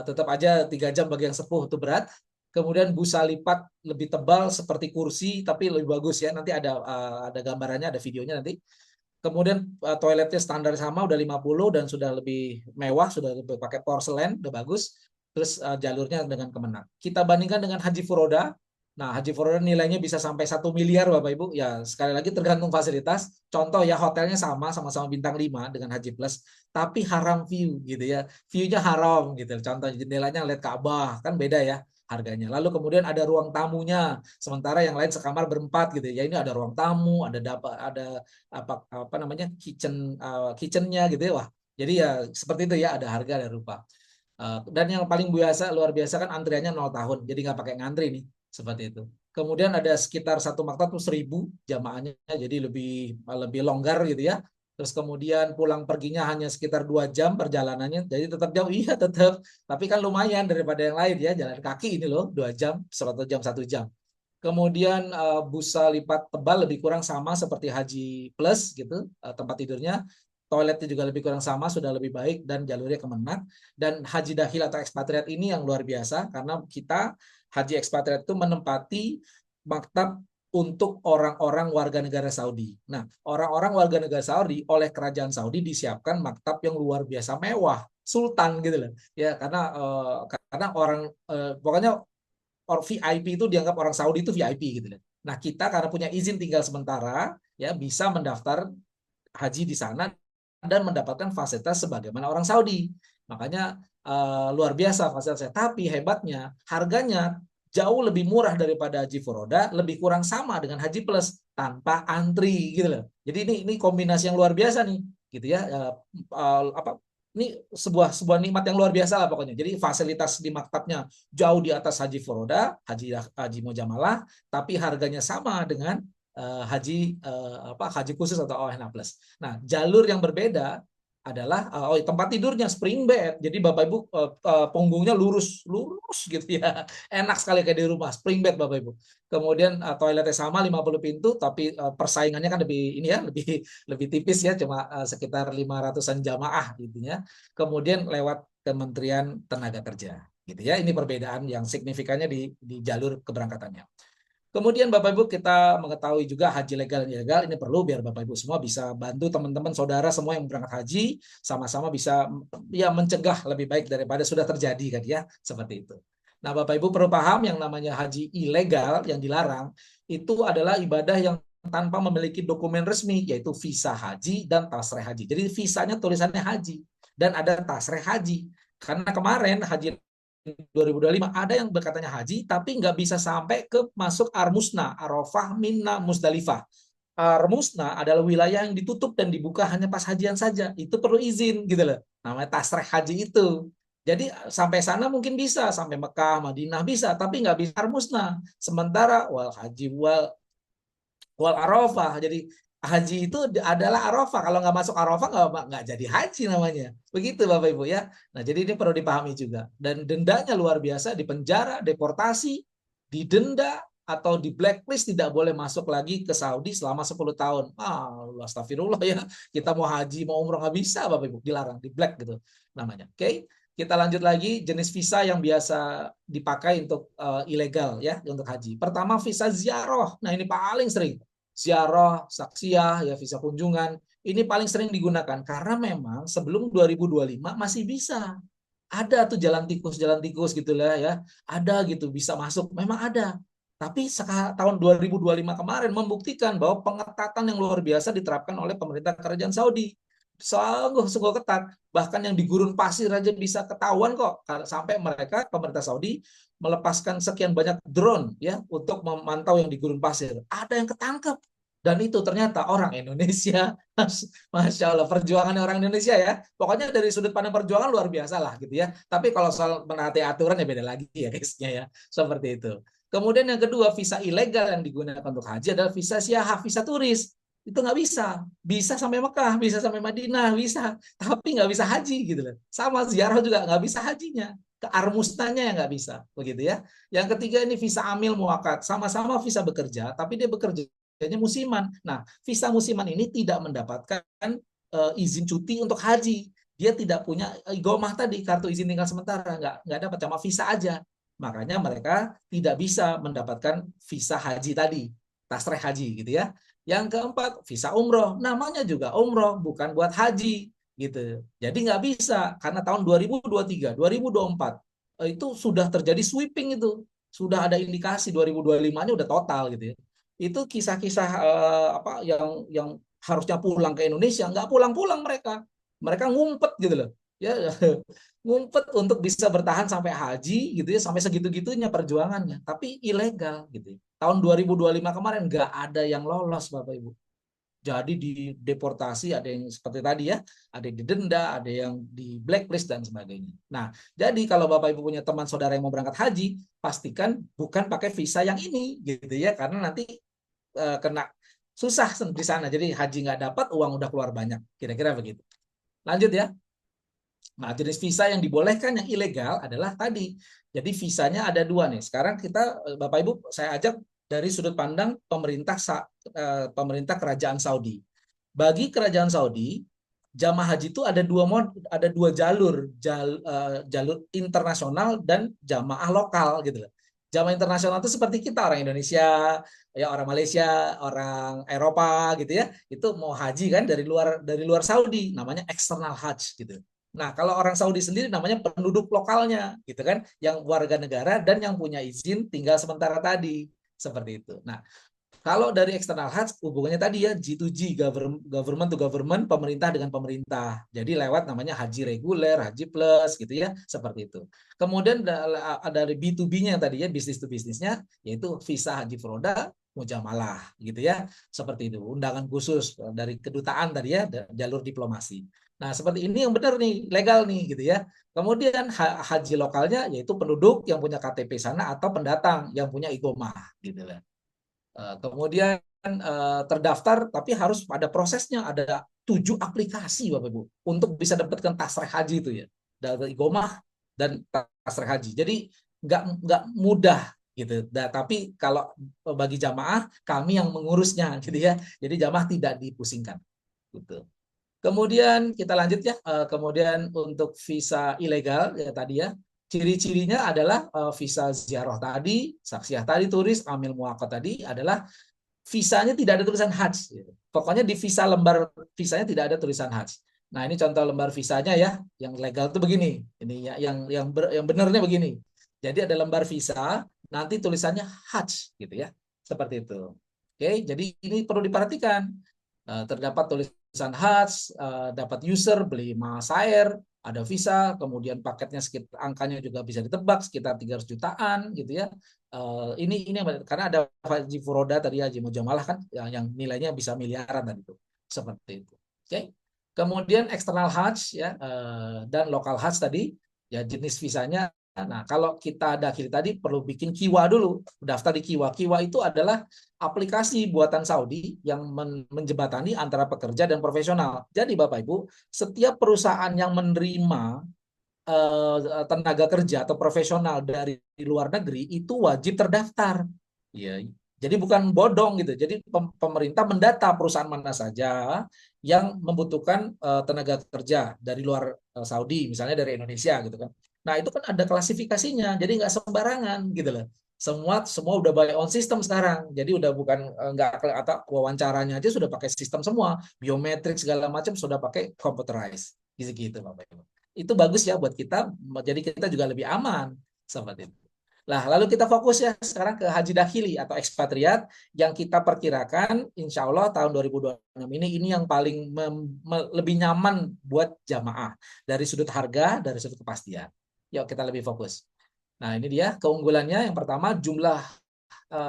Tetap aja 3 jam bagi yang sepuh itu berat. Kemudian busa lipat lebih tebal seperti kursi tapi lebih bagus ya. Nanti ada gambarannya, ada videonya nanti. Kemudian toiletnya standar sama udah 50 dan sudah lebih mewah, sudah lebih pakai porselen, udah bagus. Terus jalurnya dengan Kemenang. Kita bandingkan dengan Haji Furoda. Nah, Haji Furoda nilainya bisa sampai 1 miliar Bapak Ibu. Ya, sekali lagi tergantung fasilitas. Contoh ya, hotelnya sama-sama bintang 5 dengan Haji Plus, tapi haram view gitu ya. View-nya haram gitu. Contoh jendelanya lihat Ka'bah, kan beda ya harganya. Lalu kemudian ada ruang tamunya, sementara yang lain sekamar berempat gitu ya. Ini ada ruang tamu, ada apa namanya kitchennya gitu ya. Wah, jadi ya seperti itu ya, ada harga ada rupa. Dan yang paling biasa luar biasa kan antriannya 0 tahun, jadi nggak pakai ngantri nih seperti itu. Kemudian ada sekitar satu maktab tuh 1.000 jamaahnya, jadi lebih lebih longgar gitu ya. Terus kemudian pulang perginya hanya sekitar 2 jam perjalanannya, jadi tetap jauh iya tetap, tapi kan lumayan daripada yang lain ya, jalan kaki ini loh 2 jam, 1 jam 1 jam. Kemudian busa lipat tebal lebih kurang sama seperti Haji Plus gitu, tempat tidurnya, toiletnya juga lebih kurang sama, sudah lebih baik dan jalurnya Kemenak. Dan Haji Dahil atau ekspatriat ini yang luar biasa karena kita Haji ekspatriat itu menempati maktab untuk orang-orang warga negara Saudi. Nah, orang-orang warga negara Saudi oleh kerajaan Saudi disiapkan maktab yang luar biasa mewah, sultan gitu loh. Ya, karena orang pokoknya VIP itu dianggap orang Saudi itu VIP gitu. Nah, kita karena punya izin tinggal sementara ya bisa mendaftar haji di sana dan mendapatkan fasilitas sebagaimana orang Saudi. Makanya luar biasa fasilitasnya. Tapi hebatnya harganya jauh lebih murah daripada Haji Furoda, lebih kurang sama dengan Haji Plus tanpa antri gitu loh. Jadi ini kombinasi yang luar biasa nih, gitu ya. Apa ini sebuah nikmat yang luar biasa lah pokoknya. Jadi fasilitas di maktabnya jauh di atas Haji Furoda, Haji Mujamalah, tapi harganya sama dengan haji khusus atau ONH plus. Nah, jalur yang berbeda adalah tempat tidurnya spring bed. Jadi Bapak Ibu punggungnya lurus lurus gitu ya. Enak sekali kayak di rumah, spring bed Bapak Ibu. Kemudian toiletnya sama 50 pintu tapi persaingannya kan lebih ini ya, lebih lebih tipis ya, cuma sekitar 500-an jamaah gitu ya. Kemudian lewat Kementerian Tenaga Kerja gitu ya. Ini perbedaan yang signifikannya di jalur keberangkatannya. Kemudian Bapak Ibu kita mengetahui juga haji legal dan ilegal, ini perlu biar Bapak Ibu semua bisa bantu teman-teman saudara semua yang berangkat haji sama-sama bisa ya mencegah lebih baik daripada sudah terjadi kan ya, seperti itu. Nah, Bapak Ibu perlu paham yang namanya haji ilegal yang dilarang itu adalah ibadah yang tanpa memiliki dokumen resmi yaitu visa haji dan tasreh haji. Jadi visanya tulisannya haji dan ada tasreh haji. Karena kemarin haji 2025 ada yang berkatanya haji tapi nggak bisa sampai ke masuk Armusna, Arafah, Mina, Musdalifah. Armusna adalah wilayah yang ditutup dan dibuka hanya pas hajian saja. Itu perlu izin gitu loh. Namanya tasreh haji itu. Jadi sampai sana mungkin bisa, sampai Mekah, Madinah bisa, tapi nggak bisa Armusna. Sementara wal haji wal Arafah. Jadi haji itu adalah Arafah. Kalau nggak masuk Arafah nggak jadi haji namanya. Begitu Bapak Ibu ya. Nah, jadi ini perlu dipahami juga. Dan dendanya luar biasa, di penjara, deportasi, didenda atau di blacklist, tidak boleh masuk lagi ke Saudi selama 10 tahun. Astagfirullah ya. Kita mau haji, mau umroh nggak bisa Bapak Ibu, dilarang, di black gitu namanya. Oke. Kita lanjut lagi jenis visa yang biasa dipakai untuk ilegal ya untuk haji. Pertama visa ziarah. Nah, ini paling sering ziarah, saksiyah, ya visa kunjungan. Ini paling sering digunakan karena memang sebelum 2025 masih bisa. Ada tuh jalan tikus gitulah ya. Ada gitu bisa masuk, memang ada. Tapi tahun 2025 kemarin membuktikan bahwa pengetatan yang luar biasa diterapkan oleh pemerintah kerajaan Saudi. Sungguh ketat. Bahkan yang di gurun pasir aja bisa ketahuan kok. Sampai mereka, pemerintah Saudi, melepaskan sekian banyak drone ya untuk memantau yang di gurun pasir. Ada yang ketangkep. Dan itu ternyata orang Indonesia. Masya Allah, perjuangan orang Indonesia ya. Pokoknya dari sudut pandang perjuangan luar biasa lah gitu ya. Tapi kalau soal menaati aturan ya beda lagi ya guysnya ya. Seperti itu. Kemudian yang kedua, visa ilegal yang digunakan untuk haji adalah visa siahah, visa turis. Itu nggak bisa. Bisa sampai Mekah, bisa sampai Madinah, bisa. Tapi nggak bisa haji gitu loh. Sama ziarah juga nggak bisa hajinya. Ke Armusnanya yang nggak bisa. Begitu ya. Yang ketiga ini visa amil muakat. Sama-sama visa bekerja, tapi dia bekerjanya musiman. Nah, visa musiman ini tidak mendapatkan izin cuti untuk haji. Dia tidak punya igomah tadi, kartu izin tinggal sementara. Nggak dapat, cuma visa aja. Makanya mereka tidak bisa mendapatkan visa haji tadi, tasreh haji gitu ya. Yang keempat, visa umroh. Namanya juga umroh, bukan buat haji gitu. Jadi nggak bisa karena tahun 2023, 2024 itu sudah terjadi sweeping itu. Sudah ada indikasi 2025-nya udah total gitu ya. Itu kisah-kisah apa yang harusnya pulang ke Indonesia, nggak pulang-pulang mereka. Mereka ngumpet gitu loh. Ya, ngumpet untuk bisa bertahan sampai haji gitu ya, sampai segitu-gitunya perjuangannya, tapi ilegal gitu. Tahun 2025 kemarin nggak ada yang lolos Bapak Ibu. Jadi dideportasi, ada yang seperti tadi ya, ada yang didenda, ada yang di blacklist dan sebagainya. Nah, jadi kalau Bapak Ibu punya teman saudara yang mau berangkat haji, pastikan bukan pakai visa yang ini gitu ya, karena nanti kena susah di sana. Jadi haji nggak dapat, uang udah keluar banyak. Kira-kira begitu. Lanjut ya. Nah, jenis visa yang dibolehkan yang ilegal adalah tadi. Jadi visanya ada dua nih. Sekarang kita, Bapak Ibu, saya ajak dari sudut pandang pemerintah kerajaan Saudi. Bagi kerajaan Saudi, jamaah haji itu ada dua jalur, jalur internasional dan jamaah lokal gitu loh. Jamaah internasional itu seperti kita orang Indonesia, ya orang Malaysia, orang Eropa gitu ya. Itu mau haji kan dari luar Saudi, namanya external hajj gitu. Nah, kalau orang Saudi sendiri namanya penduduk lokalnya, gitu kan, yang warga negara dan yang punya izin tinggal sementara tadi, seperti itu. Nah, kalau dari eksternal hajj hubungannya tadi ya G2G, government to government, pemerintah dengan pemerintah. Jadi lewat namanya haji reguler, haji plus gitu ya, seperti itu. Kemudian dari B2B-nya tadi ya, bisnis to bisnisnya, yaitu visa haji furoda, mujamalah gitu ya, seperti itu. Undangan khusus dari kedutaan tadi ya, jalur diplomasi. Nah, seperti ini yang benar nih, legal nih gitu ya. Kemudian haji lokalnya yaitu penduduk yang punya KTP sana atau pendatang yang punya igomah gitu lah. Kemudian terdaftar, tapi harus ada prosesnya, ada 7 aplikasi Bapak Ibu untuk bisa dapatkan tasreh haji itu ya, dari Igomah dan tasreh haji. Jadi nggak mudah gitu. Tapi kalau bagi jamaah kami yang mengurusnya gitu ya. Jadi jamaah tidak dipusingkan gitu. Kemudian kita lanjut ya. Kemudian untuk visa ilegal ya tadi ya. Ciri-cirinya adalah visa ziarah tadi, saksiyah tadi, turis, amil muaqqat tadi adalah visanya tidak ada tulisan Hajj. Gitu. Pokoknya di lembar visanya tidak ada tulisan Hajj. Nah ini contoh lembar visanya ya, yang legal itu begini. Ini ya, yang benarnya begini. Jadi ada lembar visa, nanti tulisannya Hajj gitu ya, seperti itu. Oke, jadi ini perlu diperhatikan. Terdapat tulisan Hajj, dapat user beli Masair, ada visa, kemudian paketnya sekitar angkanya juga bisa ditebak sekitar 300 jutaan gitu ya. Ini karena ada haji furoda tadi haji mujamalah kan yang nilainya bisa miliaran tadi itu. Seperti itu. Oke. Kemudian eksternal hajj ya dan lokal hajj tadi ya jenis visanya. Nah, kalau kita akhir tadi perlu bikin Kiwa dulu, daftar di Kiwa. Kiwa itu adalah aplikasi buatan Saudi yang menjembatani antara pekerja dan profesional. Jadi Bapak Ibu, setiap perusahaan yang menerima tenaga kerja atau profesional dari luar negeri itu wajib terdaftar. Ya, jadi bukan bodong gitu. Jadi pemerintah mendata perusahaan mana saja yang membutuhkan tenaga kerja dari luar Saudi, misalnya dari Indonesia gitu kan. Nah itu kan ada klasifikasinya, jadi nggak sembarangan gitu loh. Semua udah by on system sekarang. Jadi udah bukan nggak atau wawancaranya aja sudah pakai sistem semua, biometrik segala macam sudah pakai computerized gitu Bapak Ibu. itu bagus ya buat kita, jadi kita juga lebih aman seperti itu. Nah, lalu kita fokus ya sekarang ke haji dakhili atau ekspatriat yang kita perkirakan insya Allah tahun 2026 ini yang paling lebih nyaman buat jamaah dari sudut harga, dari sudut kepastian. Yuk kita lebih fokus. Nah, ini dia keunggulannya. Yang pertama, jumlah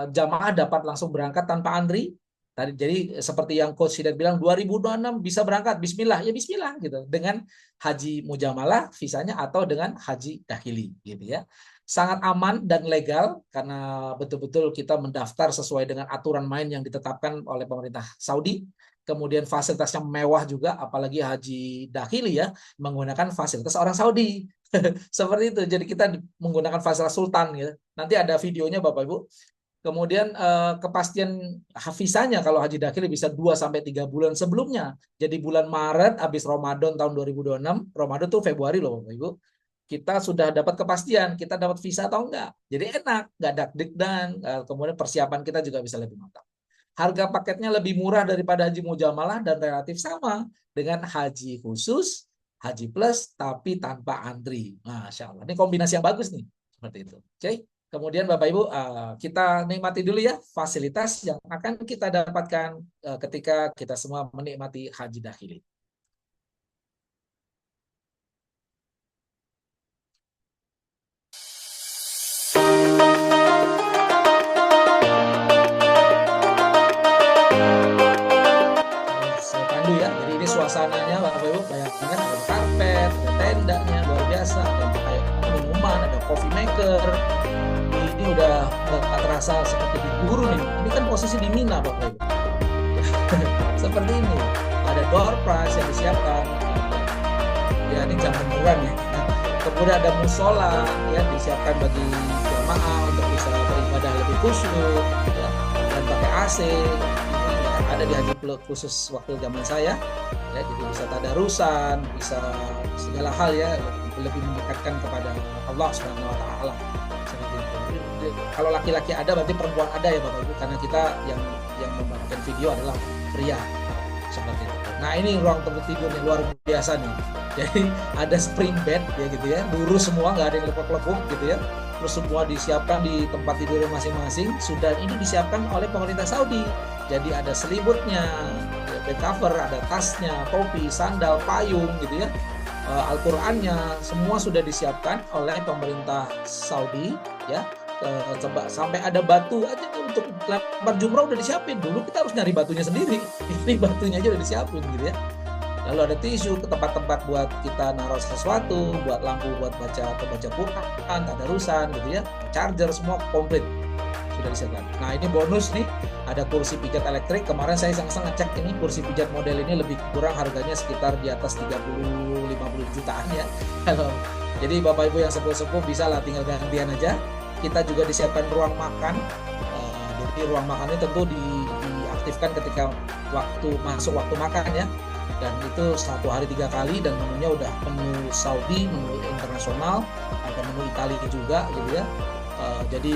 jamaah dapat langsung berangkat tanpa antri. Tadi jadi seperti yang Coach Hidat bilang 2026 bisa berangkat, Bismillah ya Bismillah gitu dengan haji mujamalah visanya atau dengan haji dakhili gitu ya. Sangat aman dan legal karena betul-betul kita mendaftar sesuai dengan aturan main yang ditetapkan oleh pemerintah Saudi. Kemudian fasilitasnya mewah juga, apalagi haji dakhili ya menggunakan fasilitas orang Saudi. Seperti itu. Jadi kita menggunakan fasilitas sultan ya. Nanti ada videonya Bapak Ibu. Kemudian kepastian hafizanya kalau haji dakhili bisa 2 sampai 3 bulan sebelumnya. Jadi bulan Maret habis Ramadan tahun 2026, Ramadan tuh Februari loh Bapak Ibu. Kita sudah dapat kepastian, kita dapat visa atau enggak. Jadi enak, enggak dak-dikdan, kemudian persiapan kita juga bisa lebih matang. Harga paketnya lebih murah daripada haji mujamalah dan relatif sama dengan haji khusus, haji plus tapi tanpa antri. Masya Allah. Ini kombinasi yang bagus nih. Seperti itu. Oke. Kemudian Bapak Ibu, kita nikmati dulu ya fasilitas yang akan kita dapatkan ketika kita semua menikmati haji dakhili. Saya pandu ya, jadi ini suasananya Bapak Ibu, bayangkan ada karpet, ada tendanya, luar biasa, ada kayak minuman, ada coffee maker. Ini udah nggak terasa seperti di guru nih. Ini kan posisi di Mina Bapak Ibu. Seperti ini. Ada door prize yang disiapkan. Ya ini jam beneran ya. Kemudian ada musola ya disiapkan bagi jamaah untuk bisa beribadah lebih khusyuk ya. Dan pakai AC. Ini ada di haji khusus waktu zaman saya. Ya jadi bisa tadarusan, bisa segala hal ya lebih mendekatkan kepada Allah Subhanahu wa taala. Kalau laki-laki ada berarti perempuan ada ya Bapak Ibu, karena kita yang membagikan video adalah pria seperti itu. Nah ini ruang tempat tidurnya luar biasa nih. Jadi ada spring bed ya gitu ya, lurus semua nggak ada yang lepuk-lepuk gitu ya. Terus semua disiapkan di tempat tidurnya masing-masing. Sudah ini disiapkan oleh pemerintah Saudi. Jadi ada selimutnya, bed cover, ada tasnya, topi, sandal, payung gitu ya. Al-Qur'annya semua sudah disiapkan oleh pemerintah Saudi ya. Coba sampai ada batu aja untuk lempar jumrah udah disiapin. Dulu kita harus nyari batunya sendiri. Ini batunya aja udah disiapin gitu ya. Lalu ada tisu ke tempat-tempat buat kita naruh sesuatu, buat lampu buat baca atau baca Quran, tadarusan gitu ya. Charger semua komplit sudah disiapkan. Nah, ini bonus nih, ada kursi pijat elektrik. Kemarin saya iseng-iseng ngecek ini kursi pijat model ini lebih kurang harganya sekitar di atas 30-50 jutaan ya. Jadi Bapak Ibu yang sepuh-sepuh bisa lah tinggal gantian aja. Kita juga disiapkan ruang makan. Jadi ruang makan ini tentu diaktifkan ketika masuk waktu makan ya. Dan itu 1 hari 3 kali dan menunya udah menu Saudi, menu internasional, ada menu Italia juga gitu ya. Jadi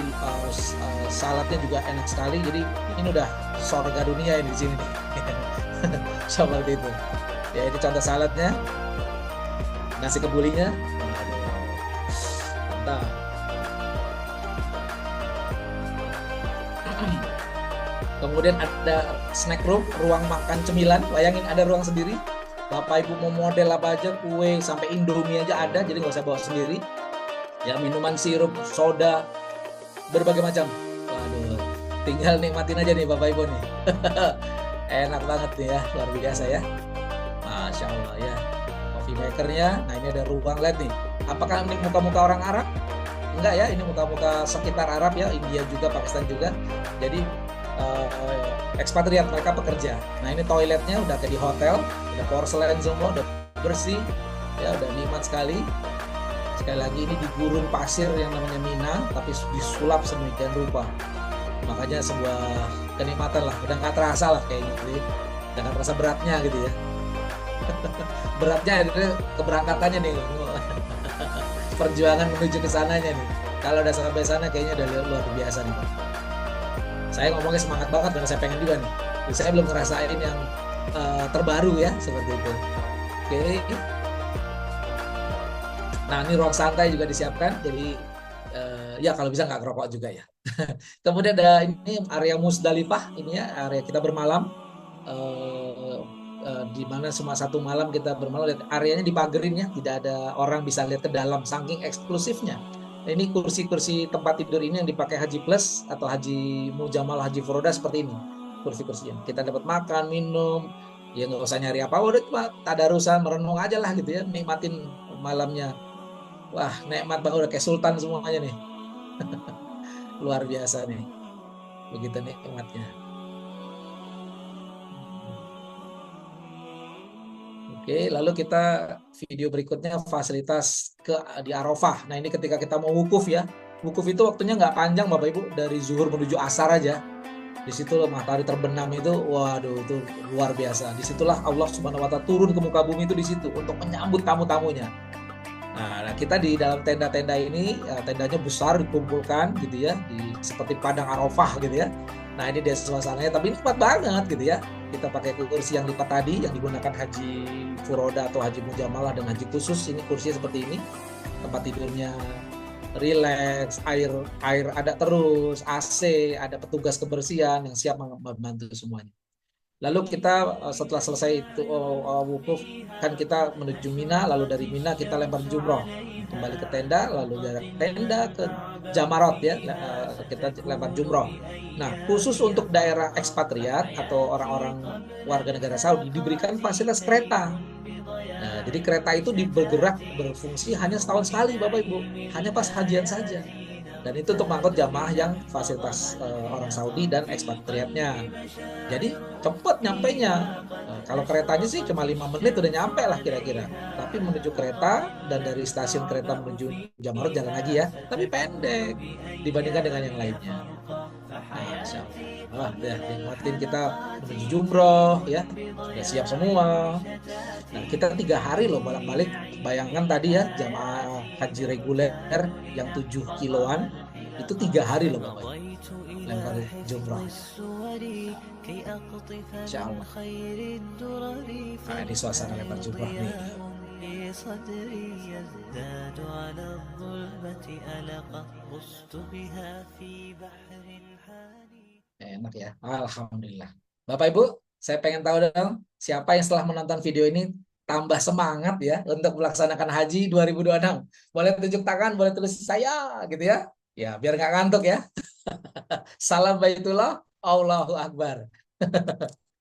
saladnya juga enak sekali. Jadi ini udah surga dunia ini di sini nih. Seperti itu. Ya ini contoh saladnya. Nasi kebulinya. Mantap. Kemudian ada snack room, ruang makan cemilan. Bayangin ada ruang sendiri. Bapak Ibu mau model apa aja, kue sampai Indomie aja ada, jadi nggak usah bawa sendiri. Ya minuman sirup, soda, berbagai macam. Waduh, tinggal nikmatin aja nih Bapak Ibu nih. Enak banget nih ya, luar biasa ya. Masya Allah ya. Coffee makernya, nah ini ada ruang LED nih. Apakah ini muka-muka orang Arab? Enggak ya, ini muka-muka sekitar Arab ya, India juga, Pakistan juga. Jadi ekspatriat mereka pekerja. Nah ini toiletnya udah kayak di hotel, udah porselen semua, udah bersih, ya udah nikmat sekali. Sekali lagi ini di gurun pasir yang namanya Mina, tapi disulap sedemikian rupa. Makanya sebuah kenikmatan lah, udah nggak terasa lah kayaknya, udah nggak terasa beratnya gitu ya. Beratnya itu keberangkatannya nih, perjuangan menuju ke sananya nih. Kalau udah sampai sana kayaknya udah luar biasa nih Pak. Saya ngomongnya semangat banget karena saya pengen juga nih. Saya belum ngerasain yang terbaru ya seperti itu. Oke. Nah, ini ruang santai juga disiapkan, jadi ya kalau bisa nggak ngerokok juga ya. Kemudian ada ini area Musdalifah, ini ya area kita bermalam, eh, di mana semua satu malam kita bermalam. Lihat areanya dipagerin ya, tidak ada orang bisa lihat ke dalam, saking eksklusifnya. Nah, ini kursi-kursi tempat tidur ini yang dipakai Haji Plus atau Haji Mujamal Haji Furoda seperti ini kursi-kursinya. Kita dapat makan, minum, ya nggak usah nyari apa, udah cuma tadarusan merenung aja lah gitu ya, nikmatin malamnya. Wah, nikmat banget, udah kayak sultan semuanya nih. Luar biasa nih. Begitu nikmatnya. Oke, lalu kita video berikutnya fasilitas di Arafah. Nah, ini ketika kita mau wukuf ya. Wukuf itu waktunya nggak panjang Bapak Ibu, dari zuhur menuju asar aja. Di situ matahari terbenam itu, waduh itu luar biasa. Disitulah Allah Subhanahu wa Ta'ala turun ke muka bumi itu di situ untuk menyambut tamu-tamunya. Nah, kita di dalam tenda-tenda ini, tendanya besar dikumpulkan gitu ya, seperti padang Arafah gitu ya. Nah, ini dia suasananya, tapi nikmat banget gitu ya. Kita pakai kursi yang lipat tadi, yang digunakan Haji Furoda atau Haji Mujamalah dan Haji khusus. Ini kursinya seperti ini, tempat tidurnya relax, air ada terus, AC, ada petugas kebersihan yang siap membantu semuanya. Lalu kita setelah selesai itu wukuf, kan kita menuju Mina, lalu dari Mina kita lempar jumroh kembali ke tenda, lalu dari tenda ke Jamarot ya, kita lempar jumroh. Nah, khusus untuk daerah ekspatriat atau orang-orang warga negara Saudi diberikan fasilitas kereta. Nah, jadi kereta itu bergerak berfungsi hanya setahun sekali Bapak Ibu, hanya pas hajian saja. Dan itu untuk mengangkut jamaah yang fasilitas orang Saudi dan ekspatriatnya. Jadi cepet nyampainya. Nah, kalau keretanya sih cuma 5 menit udah nyampe lah kira-kira. Tapi menuju kereta dan dari stasiun kereta menuju Jamarot jalan lagi ya. Tapi pendek dibandingkan dengan yang lainnya. Nah, Insya Allah ya, nikmatin kita menuju jumroh ya. Sudah siap semua. Nah, kita 3 hari loh bolak-balik. Bayangkan tadi ya jamaah haji reguler yang 7 kiloan itu 3 hari loh Bapak Ibu. Lempar jumroh. Insya Allah. Nah, ini suasana lempar jumroh nih. صدري يزداد على الظلمة ألقا غصت بها في بحر الحاني. Enak ya, Alhamdulillah. Bapak Ibu, saya pengen tahu dong, siapa yang setelah menonton video ini tambah semangat ya untuk melaksanakan haji 2026. Boleh tunjuk tangan, boleh tulis saya gitu ya. Ya, biar nggak ngantuk ya. Salam Baitullah, Allahu Akbar.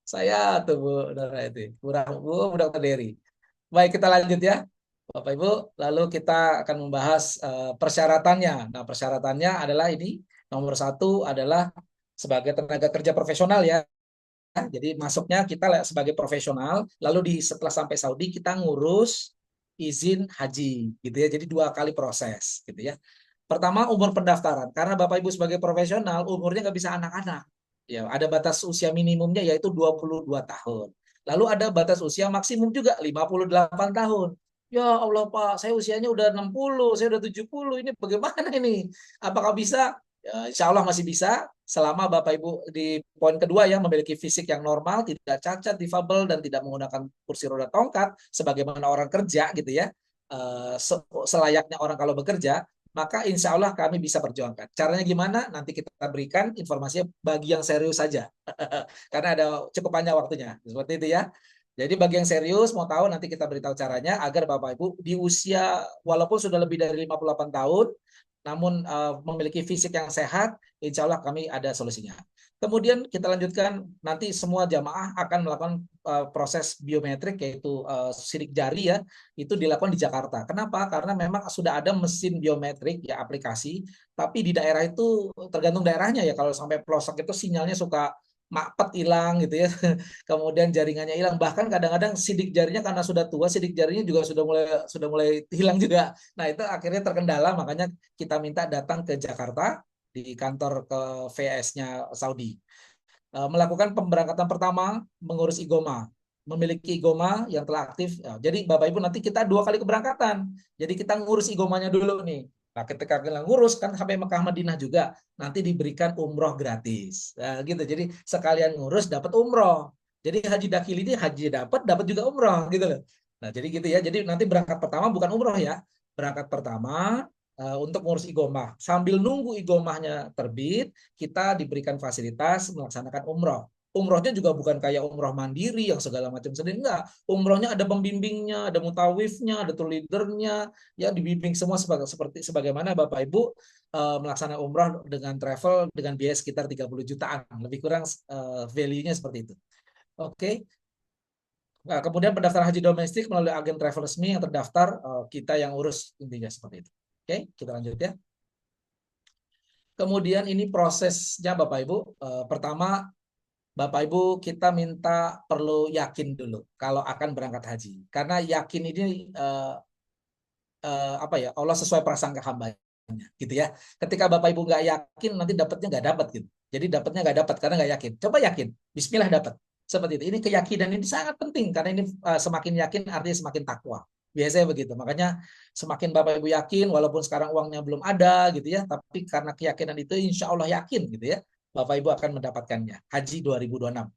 Saya tuh Bu Nuraiti, kurang Bu Budak Terdiri. Baik, kita lanjut ya. Bapak Ibu, lalu kita akan membahas persyaratannya. Nah, persyaratannya adalah ini. Nomor 1 adalah sebagai tenaga kerja profesional ya. Jadi masuknya kita sebagai profesional, lalu setelah sampai Saudi kita ngurus izin haji gitu ya. Jadi 2 kali proses gitu ya. Pertama, umur pendaftaran. Karena Bapak Ibu sebagai profesional umurnya nggak bisa anak-anak. Ya, ada batas usia minimumnya yaitu 22 tahun. Lalu ada batas usia maksimum juga 58 tahun. Ya Allah Pak, saya usianya udah 60, saya udah 70, ini bagaimana ini? Apakah bisa? Ya, insya Allah masih bisa selama Bapak Ibu di poin kedua ya memiliki fisik yang normal, tidak cacat, difabel dan tidak menggunakan kursi roda tongkat sebagaimana orang kerja gitu ya. Selayaknya orang kalau bekerja, maka insya Allah kami bisa perjuangkan. Caranya gimana? Nanti kita berikan informasinya bagi yang serius saja. Karena ada cukup panjang waktunya. Seperti itu ya. Jadi bagi yang serius mau tahu nanti kita beritahu caranya agar Bapak Ibu di usia walaupun sudah lebih dari 58 tahun namun memiliki fisik yang sehat, insya Allah kami ada solusinya. Kemudian kita lanjutkan nanti semua jamaah akan melakukan proses biometrik yaitu sidik jari ya, itu dilakukan di Jakarta. Kenapa? Karena memang sudah ada mesin biometrik ya aplikasi, tapi di daerah itu tergantung daerahnya ya. Kalau sampai pelosok itu sinyalnya suka mapet hilang gitu ya. Kemudian jaringannya hilang. Bahkan kadang-kadang sidik jarinya karena sudah tua, sidik jarinya juga sudah mulai hilang juga. Nah, itu akhirnya terkendala, makanya kita minta datang ke Jakarta di kantor ke VS-nya Saudi. Melakukan pemberangkatan pertama, mengurus igoma, memiliki igoma yang telah aktif. Jadi Bapak Ibu nanti kita 2 kali keberangkatan. Jadi kita ngurus igomanya dulu nih. Nah, ketika kita ngurus kan sampai Mekah Madinah juga nanti diberikan umroh gratis. Nah, gitu. Jadi sekalian ngurus dapat umroh. Jadi haji dakil ini haji dapat juga umroh gitu loh. Nah, jadi gitu ya. Jadi nanti berangkat pertama bukan umroh ya. berangkat pertama untuk ngurus igomah. Sambil nunggu igomahnya terbit, kita diberikan fasilitas melaksanakan umroh. Umrohnya juga bukan kayak umroh mandiri yang segala macam sendiri, enggak. Umrohnya ada pembimbingnya, ada mutawifnya, ada tour leadernya, ya dibimbing semua seperti sebagaimana Bapak Ibu melaksanakan umroh dengan travel dengan biaya sekitar 30 jutaan, lebih kurang value-nya seperti itu. Oke. Nah, kemudian pendaftaran haji domestik melalui agen travel resmi yang terdaftar, kita yang urus intinya seperti itu. Oke, kita lanjut ya. Kemudian ini prosesnya Bapak Ibu. Pertama, Bapak Ibu kita minta perlu yakin dulu kalau akan berangkat haji. Karena yakin ini apa ya, Allah sesuai prasangka hambanya gitu ya. Ketika Bapak Ibu nggak yakin nanti dapatnya nggak dapat gitu. Jadi dapatnya nggak dapat karena nggak yakin. Coba yakin, Bismillah dapat. Seperti itu. Ini keyakinan ini sangat penting karena ini semakin yakin artinya semakin takwa. Biasanya begitu. Makanya semakin Bapak Ibu yakin, walaupun sekarang uangnya belum ada gitu ya, tapi karena keyakinan itu insya Allah yakin gitu ya, Bapak Ibu akan mendapatkannya. Haji 2026.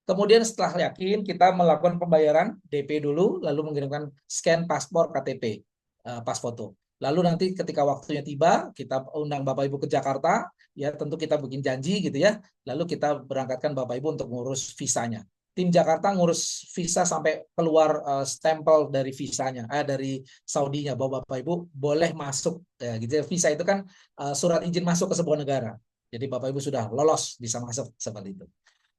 Kemudian setelah yakin, kita melakukan pembayaran DP dulu, lalu mengirimkan scan paspor KTP, pas foto. Lalu nanti ketika waktunya tiba, kita undang Bapak Ibu ke Jakarta, ya tentu kita bikin janji gitu ya. Lalu kita berangkatkan Bapak Ibu untuk ngurus visanya. Tim Jakarta ngurus visa sampai keluar stempel dari visanya, dari Saudinya bahwa Bapak Ibu boleh masuk. Ya, gitu ya. Visa itu kan surat izin masuk ke sebuah negara. Jadi Bapak Ibu sudah lolos bisa masuk seperti itu.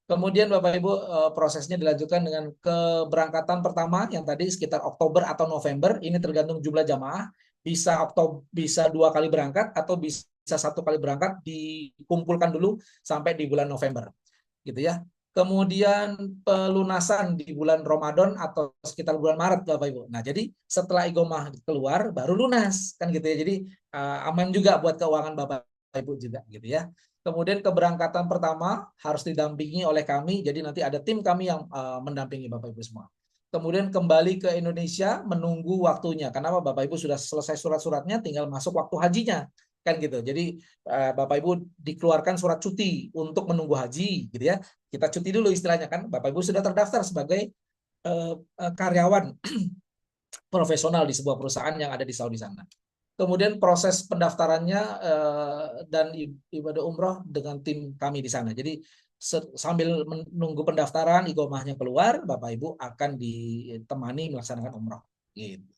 Kemudian Bapak Ibu prosesnya dilanjutkan dengan keberangkatan pertama yang tadi sekitar Oktober atau November. Ini tergantung jumlah jamaah. Bisa Oktober, bisa 2 kali berangkat atau bisa 1 kali berangkat dikumpulkan dulu sampai di bulan November, gitu ya. Kemudian pelunasan di bulan Ramadan atau sekitar bulan Maret Bapak Ibu. Nah, jadi setelah igomah keluar baru lunas kan gitu ya. Jadi aman juga buat keuangan Bapak Ibu juga gitu ya. Kemudian keberangkatan pertama harus didampingi oleh kami, jadi nanti ada tim kami yang mendampingi Bapak Ibu semua. Kemudian kembali ke Indonesia menunggu waktunya. Kenapa Bapak Ibu sudah selesai surat-suratnya, tinggal masuk waktu hajinya, kan gitu. Jadi Bapak Ibu dikeluarkan surat cuti untuk menunggu haji, gitu ya. Kita cuti dulu istilahnya kan. Bapak Ibu sudah terdaftar sebagai karyawan profesional di sebuah perusahaan yang ada di Saudi sana. Kemudian proses pendaftarannya dan ibadah umroh dengan tim kami di sana. Jadi sambil menunggu pendaftaran, igomahnya keluar, Bapak Ibu akan ditemani melaksanakan umroh. Gitu.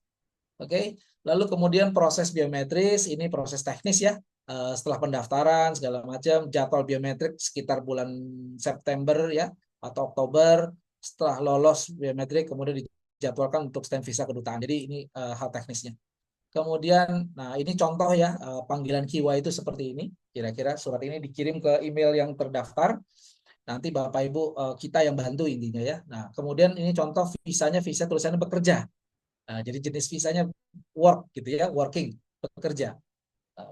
Oke. Lalu kemudian proses biometris, ini proses teknis ya. Setelah pendaftaran segala macam, jadwal biometrik sekitar bulan September ya atau Oktober. Setelah lolos biometrik, kemudian dijadwalkan untuk stand visa kedutaan. Jadi ini hal teknisnya. Kemudian, nah ini contoh ya, panggilan QA itu seperti ini. Kira-kira surat ini dikirim ke email yang terdaftar. Nanti Bapak Ibu kita yang bantu intinya ya. Nah, kemudian ini contoh visanya, visa tulisannya bekerja. Nah, jadi jenis visanya work gitu ya, working, bekerja.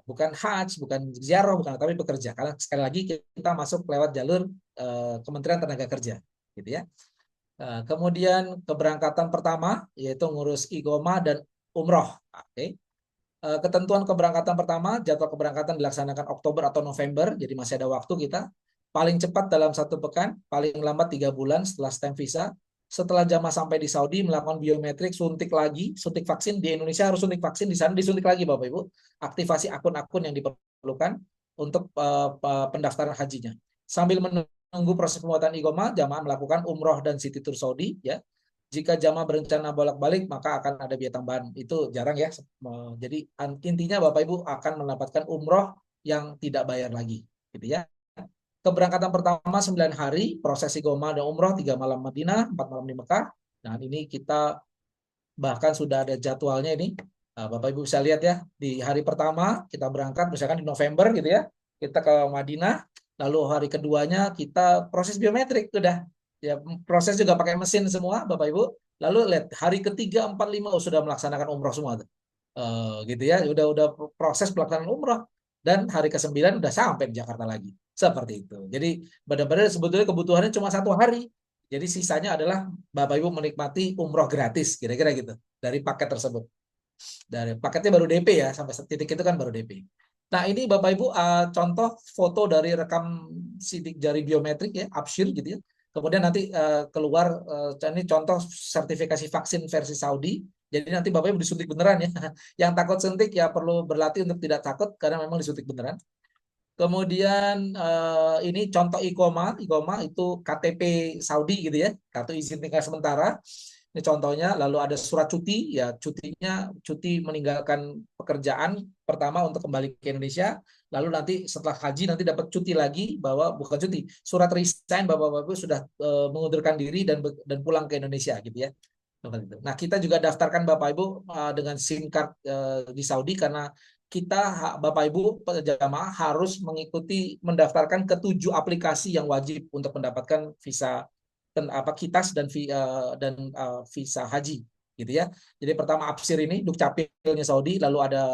Bukan hajj, bukan ziarah, bukan, tapi bekerja. Karena sekali lagi kita masuk lewat jalur Kementerian Tenaga Kerja, gitu ya. Kemudian keberangkatan pertama yaitu ngurus igoma dan umroh. Oke. Ketentuan keberangkatan pertama, jadwal keberangkatan dilaksanakan Oktober atau November, jadi masih ada waktu kita. Paling cepat dalam 1 pekan, paling lambat 3 bulan setelah stamp visa. Setelah jamaah sampai di Saudi, melakukan biometrik, suntik lagi, suntik vaksin di Indonesia harus suntik vaksin, di sana disuntik lagi Bapak Ibu. Aktivasi akun-akun yang diperlukan untuk pendaftaran hajinya. Sambil menunggu proses pembuatan igoma, jamaah melakukan umroh dan city tour Saudi, ya. Jika jamaah berencana bolak-balik, maka akan ada biaya tambahan. Itu jarang ya. Jadi intinya Bapak Ibu akan mendapatkan umroh yang tidak bayar lagi, gitu ya. Keberangkatan pertama 9 hari, proses igoma dan umroh 3 malam Madinah, 4 malam di Mekah. Nah, ini kita bahkan sudah ada jadwalnya ini. Bapak Ibu bisa lihat ya, di hari pertama kita berangkat, misalkan di November gitu ya, kita ke Madinah, lalu hari keduanya kita proses biometrik, udah. Ya, proses juga pakai mesin semua, Bapak Ibu. Lalu lihat, hari ketiga, 4, 5, sudah melaksanakan umroh semua. Gitu ya, udah proses pelaksanaan umroh. Dan hari ke-9 udah sampai di Jakarta lagi. Seperti itu. Jadi benar-benar sebetulnya kebutuhannya cuma 1 hari. Jadi sisanya adalah Bapak Ibu menikmati umroh gratis, kira-kira gitu dari paket tersebut. Dari paketnya baru DP ya, sampai titik itu kan baru DP. Nah ini Bapak Ibu contoh foto dari rekam sidik jari biometrik ya, Absyir gitu ya. Kemudian nanti keluar ini contoh sertifikasi vaksin versi Saudi. Jadi nanti Bapak Ibu disuntik beneran ya. Yang takut suntik ya perlu berlatih untuk tidak takut karena memang disuntik beneran. Kemudian ini contoh IQOMA, IQOMA itu KTP Saudi gitu ya, kartu izin tinggal sementara. Ini contohnya, lalu ada surat cuti, ya cutinya cuti meninggalkan pekerjaan pertama untuk kembali ke Indonesia, lalu nanti setelah haji nanti dapat cuti lagi bahwa bukan cuti, surat resign bahwa Bapak sudah mengundurkan diri dan pulang ke Indonesia gitu ya. Nah, kita juga daftarkan Bapak Ibu dengan SIM card di Saudi karena kita Bapak Ibu jamaah harus mengikuti mendaftarkan ketujuh aplikasi yang wajib untuk mendapatkan visa kitas dan visa haji gitu ya. Jadi pertama Absir ini Dukcapilnya Saudi, lalu ada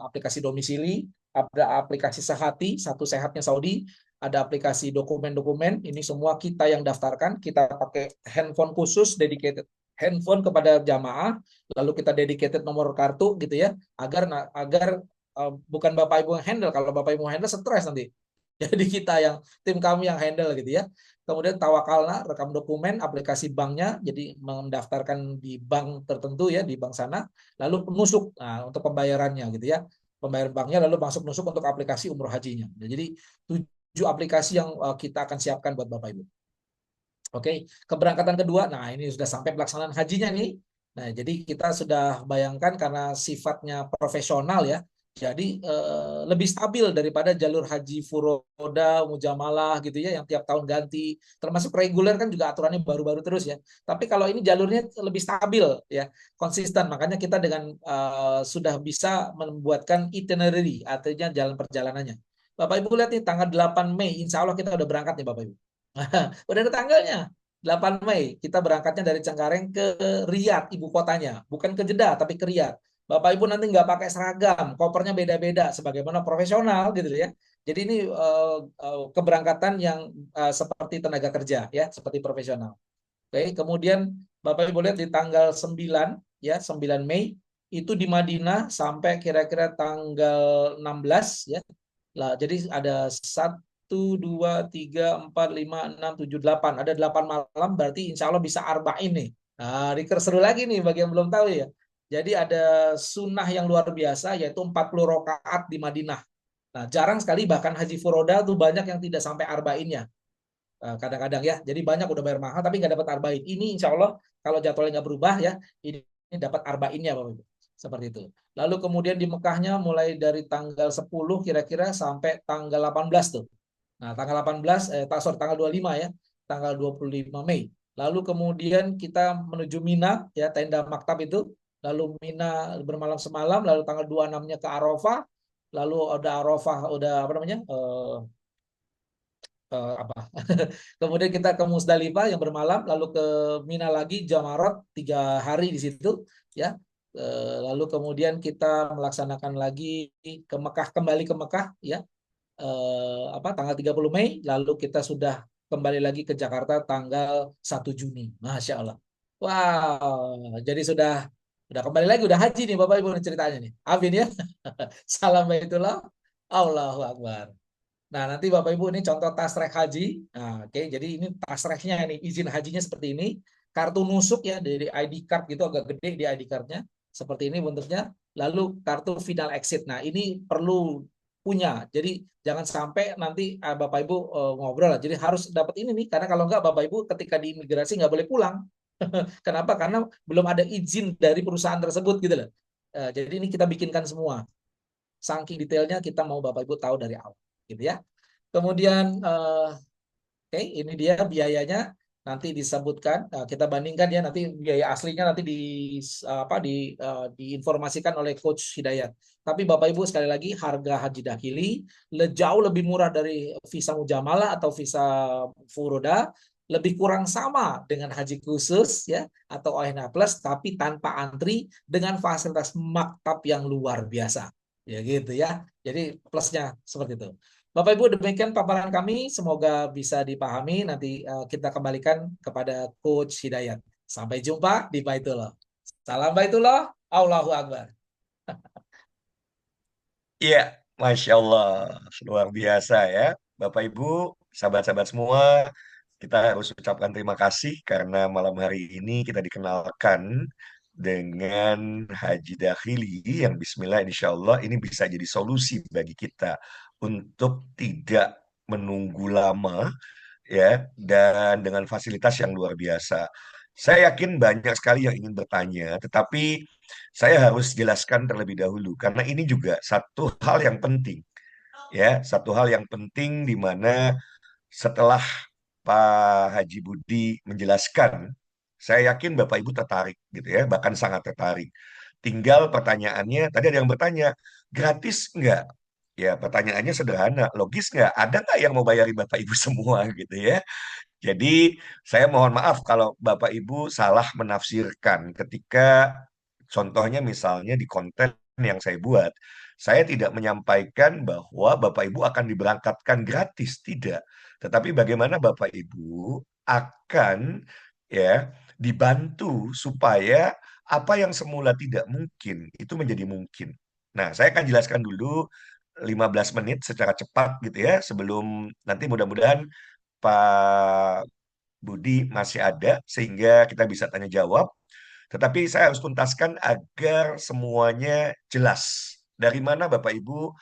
aplikasi domisili, ada aplikasi Sehati, satu sehatnya Saudi, ada aplikasi dokumen-dokumen, ini semua kita yang daftarkan, kita pakai handphone khusus dedicated handphone kepada jamaah, lalu kita dedicated nomor kartu gitu ya, agar bukan Bapak Ibu yang handle. Kalau Bapak Ibu handle stres nanti. Jadi kita yang tim kami yang handle gitu ya. Kemudian tawakalna, rekam dokumen, aplikasi banknya, jadi mendaftarkan di bank tertentu ya, di bank sana, lalu nusuk untuk pembayarannya gitu ya. Pembayaran banknya lalu masuk nusuk untuk aplikasi umroh hajinya. Jadi 7 aplikasi yang kita akan siapkan buat Bapak Ibu. Oke, keberangkatan kedua, nah ini sudah sampai pelaksanaan hajinya nih. Nah, jadi kita sudah bayangkan karena sifatnya profesional ya, jadi lebih stabil daripada jalur haji furoda, mujamalah gitu ya, yang tiap tahun ganti. Termasuk reguler kan juga aturannya baru-baru terus ya. Tapi kalau ini jalurnya lebih stabil ya, konsisten. Makanya kita dengan sudah bisa membuatkan itinerary, artinya jalan perjalanannya. Bapak Ibu lihat nih tanggal 8 Mei, insya Allah kita udah berangkat nih Bapak Ibu. Udah ada tanggalnya. 8 Mei kita berangkatnya dari Cengkareng ke Riyadh, ibu kotanya. Bukan ke Jeddah, tapi ke Riyadh. Bapak Ibu nanti nggak pakai seragam, kopernya beda-beda, sebagaimana profesional gitu ya. Jadi ini keberangkatan yang seperti tenaga kerja ya, seperti profesional. Oke, kemudian Bapak Ibu lihat di tanggal 9 ya, 9 Mei itu di Madinah sampai kira-kira tanggal 16 ya. Lah, jadi ada 1, 2, 3, 4, 5, 6, 7, 8. Ada 8 malam, berarti insya Allah bisa arba'in nih. Nah, seru lagi nih bagi yang belum tahu ya. Jadi ada sunnah yang luar biasa, yaitu 40 rakaat di Madinah. Nah, jarang sekali bahkan haji furoda tuh banyak yang tidak sampai arba'innya. Kadang-kadang ya, jadi banyak udah bayar mahal tapi nggak dapat arba'in. Ini insya Allah kalau jadwalnya nggak berubah ya, ini dapat arba'innya Bapak Ibu. Seperti itu. Lalu kemudian di Mekahnya mulai dari tanggal 10 kira-kira sampai tanggal 18 tuh. Nah, tanggal 18, sorry, tanggal 25 ya, tanggal 25 Mei. Lalu kemudian kita menuju Mina, ya tenda maktab itu. Lalu Mina bermalam semalam, lalu tanggal 26-nya ke Arafah. Lalu ada Arafah, udah apa namanya? Apa? Kemudian kita ke Musdalifah yang bermalam, lalu ke Mina lagi Jamarat 3 hari di situ, ya. Lalu kemudian kita melaksanakan lagi ke Mekah, kembali ke Mekah, ya. Tanggal 30 Mei, lalu kita sudah kembali lagi ke Jakarta tanggal 1 Juni. Masya Allah. Wow, jadi sudah kembali lagi, udah haji nih Bapak Ibu ceritanya nih. Amin ya. Salam baitullah. Allahu Akbar. Nah, nanti Bapak Ibu ini contoh tasrek haji. Nah, oke, jadi ini tasreknya ini, izin hajinya seperti ini. Kartu nusuk ya dari ID card gitu agak gede di ID cardnya. Seperti ini bentuknya. Lalu kartu final exit. Nah, ini perlu punya. Jadi jangan sampai nanti Bapak Ibu ngobrol lah. Jadi harus dapat ini nih. Karena kalau enggak Bapak Ibu ketika di imigrasi nggak boleh pulang. Kenapa? Karena belum ada izin dari perusahaan tersebut gitu loh. Jadi ini kita bikinkan semua. Saking detailnya kita mau Bapak Ibu tahu dari awal. Gitu ya. Kemudian oke, ini dia biayanya nanti disebutkan. Kita bandingkan ya nanti biaya aslinya nanti diinformasikan oleh Coach Hidayat. Tapi Bapak Ibu sekali lagi harga haji dakili jauh lebih murah dari visa mujamalah atau visa furoda, lebih kurang sama dengan haji khusus ya atau ONH plus tapi tanpa antri dengan fasilitas maktab yang luar biasa. Ya gitu ya. Jadi plusnya seperti itu. Bapak Ibu, demikian paparan kami. Semoga bisa dipahami. Nanti kita kembalikan kepada Coach Hidayat. Sampai jumpa di Baitullah. Salam Baitullah. Allahu Akbar. Iya, Masya Allah, luar biasa ya. Bapak Ibu, sahabat-sahabat semua, kita harus ucapkan terima kasih karena malam hari ini kita dikenalkan dengan Haji Dakhili yang Bismillah insya Allah ini bisa jadi solusi bagi kita untuk tidak menunggu lama ya dan dengan fasilitas yang luar biasa. Saya yakin banyak sekali yang ingin bertanya, tetapi saya harus jelaskan terlebih dahulu karena ini juga satu hal yang penting ya, satu hal yang penting di mana setelah Pak Haji Budi menjelaskan, saya yakin Bapak Ibu tertarik gitu ya, bahkan sangat tertarik. Tinggal pertanyaannya, tadi ada yang bertanya, gratis nggak? Ya pertanyaannya sederhana, logis nggak? Ada nggak yang mau bayarin Bapak Ibu semua gitu ya? Jadi saya mohon maaf kalau Bapak Ibu salah menafsirkan ketika contohnya misalnya di konten yang saya buat, saya tidak menyampaikan bahwa Bapak Ibu akan diberangkatkan gratis, tidak. Tetapi bagaimana Bapak Ibu akan ya dibantu supaya apa yang semula tidak mungkin itu menjadi mungkin. Nah, saya akan jelaskan dulu 15 menit secara cepat gitu ya sebelum nanti mudah-mudahan Pak Budi masih ada sehingga kita bisa tanya jawab. Tetapi saya harus tuntaskan agar semuanya jelas. Dari mana Bapak Ibu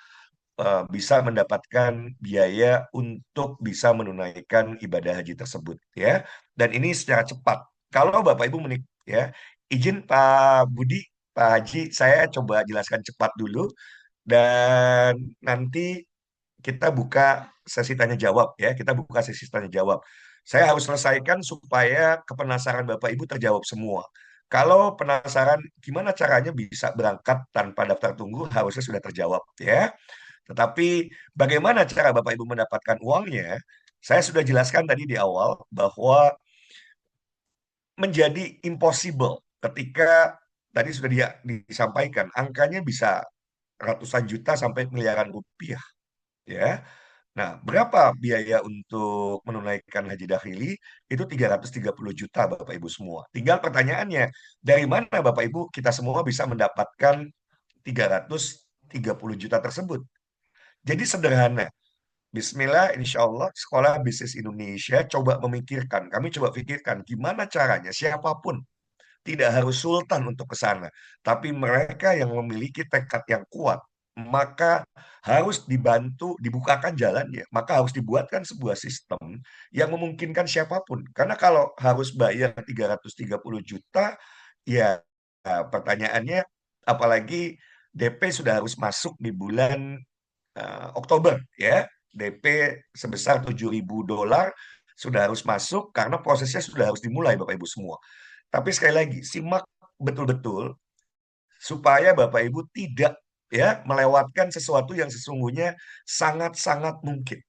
bisa mendapatkan biaya untuk bisa menunaikan ibadah haji tersebut ya. Dan ini secara cepat. Kalau Bapak Ibu menik ya, izin Pak Budi, Pak Haji, saya coba jelaskan cepat dulu dan nanti kita buka sesi tanya jawab ya. Kita buka sesi tanya jawab. Saya harus selesaikan supaya kepenasaran Bapak Ibu terjawab semua. Kalau penasaran gimana caranya bisa berangkat tanpa daftar tunggu harusnya sudah terjawab ya. Tetapi bagaimana cara Bapak Ibu mendapatkan uangnya? Saya sudah jelaskan tadi di awal bahwa menjadi impossible ketika tadi sudah disampaikan angkanya bisa ratusan juta sampai miliaran rupiah ya. Nah, berapa biaya untuk menunaikan haji dakhili? Itu 330 juta Bapak Ibu semua. Tinggal pertanyaannya, dari mana Bapak Ibu kita semua bisa mendapatkan 330 juta tersebut? Jadi sederhana. Bismillah, insya Allah, Sekolah Bisnis Indonesia coba memikirkan, kami coba pikirkan gimana caranya siapapun tidak harus sultan untuk ke sana, tapi mereka yang memiliki tekad yang kuat, maka harus dibantu, dibukakan jalannya, maka harus dibuatkan sebuah sistem yang memungkinkan siapapun. Karena kalau harus bayar 330 juta, ya pertanyaannya, apalagi DP sudah harus masuk di bulan Oktober, ya. DP sebesar $7.000 sudah harus masuk karena prosesnya sudah harus dimulai, Bapak Ibu semua. Tapi sekali lagi, simak betul-betul supaya Bapak Ibu tidak ya melewatkan sesuatu yang sesungguhnya sangat-sangat mungkin.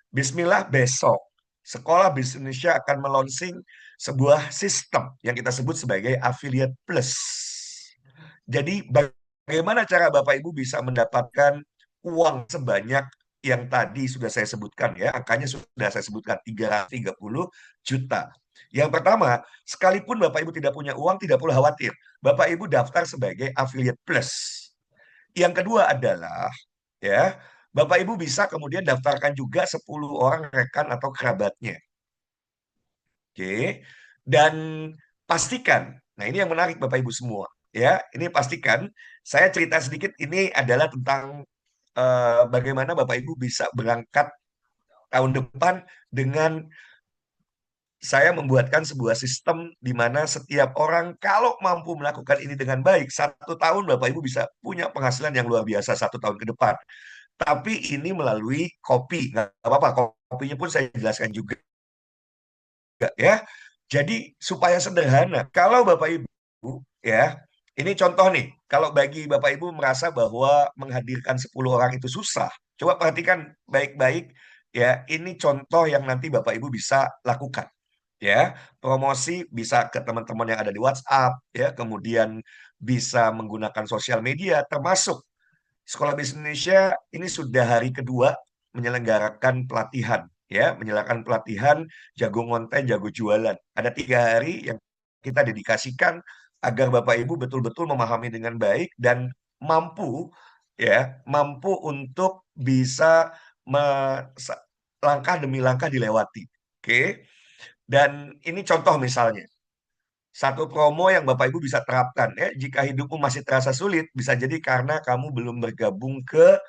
Bismillah besok Sekolah Bisnis Indonesia akan melonsing sebuah sistem yang kita sebut sebagai Affiliate Plus. Jadi bagaimana cara Bapak Ibu bisa mendapatkan uang sebanyak yang tadi sudah saya sebutkan ya, angkanya sudah saya sebutkan 330 juta. Yang pertama, sekalipun Bapak Ibu tidak punya uang, tidak perlu khawatir. Bapak Ibu daftar sebagai affiliate plus. Yang kedua adalah, ya, Bapak Ibu bisa kemudian daftarkan juga 10 orang rekan atau kerabatnya. Oke. Dan pastikan, nah ini yang menarik Bapak Ibu semua, ya. Ini pastikan, saya cerita sedikit ini adalah tentang bagaimana Bapak Ibu bisa berangkat tahun depan dengan saya membuatkan sebuah sistem di mana setiap orang kalau mampu melakukan ini dengan baik, 1 tahun Bapak Ibu bisa punya penghasilan yang luar biasa 1 tahun ke depan. Tapi ini melalui kopi, nggak apa-apa, kopinya pun saya jelaskan juga ya. Jadi supaya sederhana, kalau Bapak Ibu ya, ini contoh nih, kalau bagi Bapak Ibu merasa bahwa menghadirkan 10 orang itu susah, coba perhatikan baik-baik ya, ini contoh yang nanti Bapak Ibu bisa lakukan ya. Promosi bisa ke teman-teman yang ada di WhatsApp ya, kemudian bisa menggunakan sosial media termasuk Sekolah Bisnis Indonesia ini sudah hari kedua menyelenggarakan pelatihan ya, menyelenggarakan pelatihan jago ngonten, jago jualan. Ada 3 hari yang kita dedikasikan agar Bapak Ibu betul-betul memahami dengan baik dan mampu ya, mampu untuk bisa langkah demi langkah dilewati. Oke. Dan ini contoh misalnya, satu promo yang Bapak Ibu bisa terapkan ya, jika hidupmu masih terasa sulit, bisa jadi karena kamu belum bergabung ke.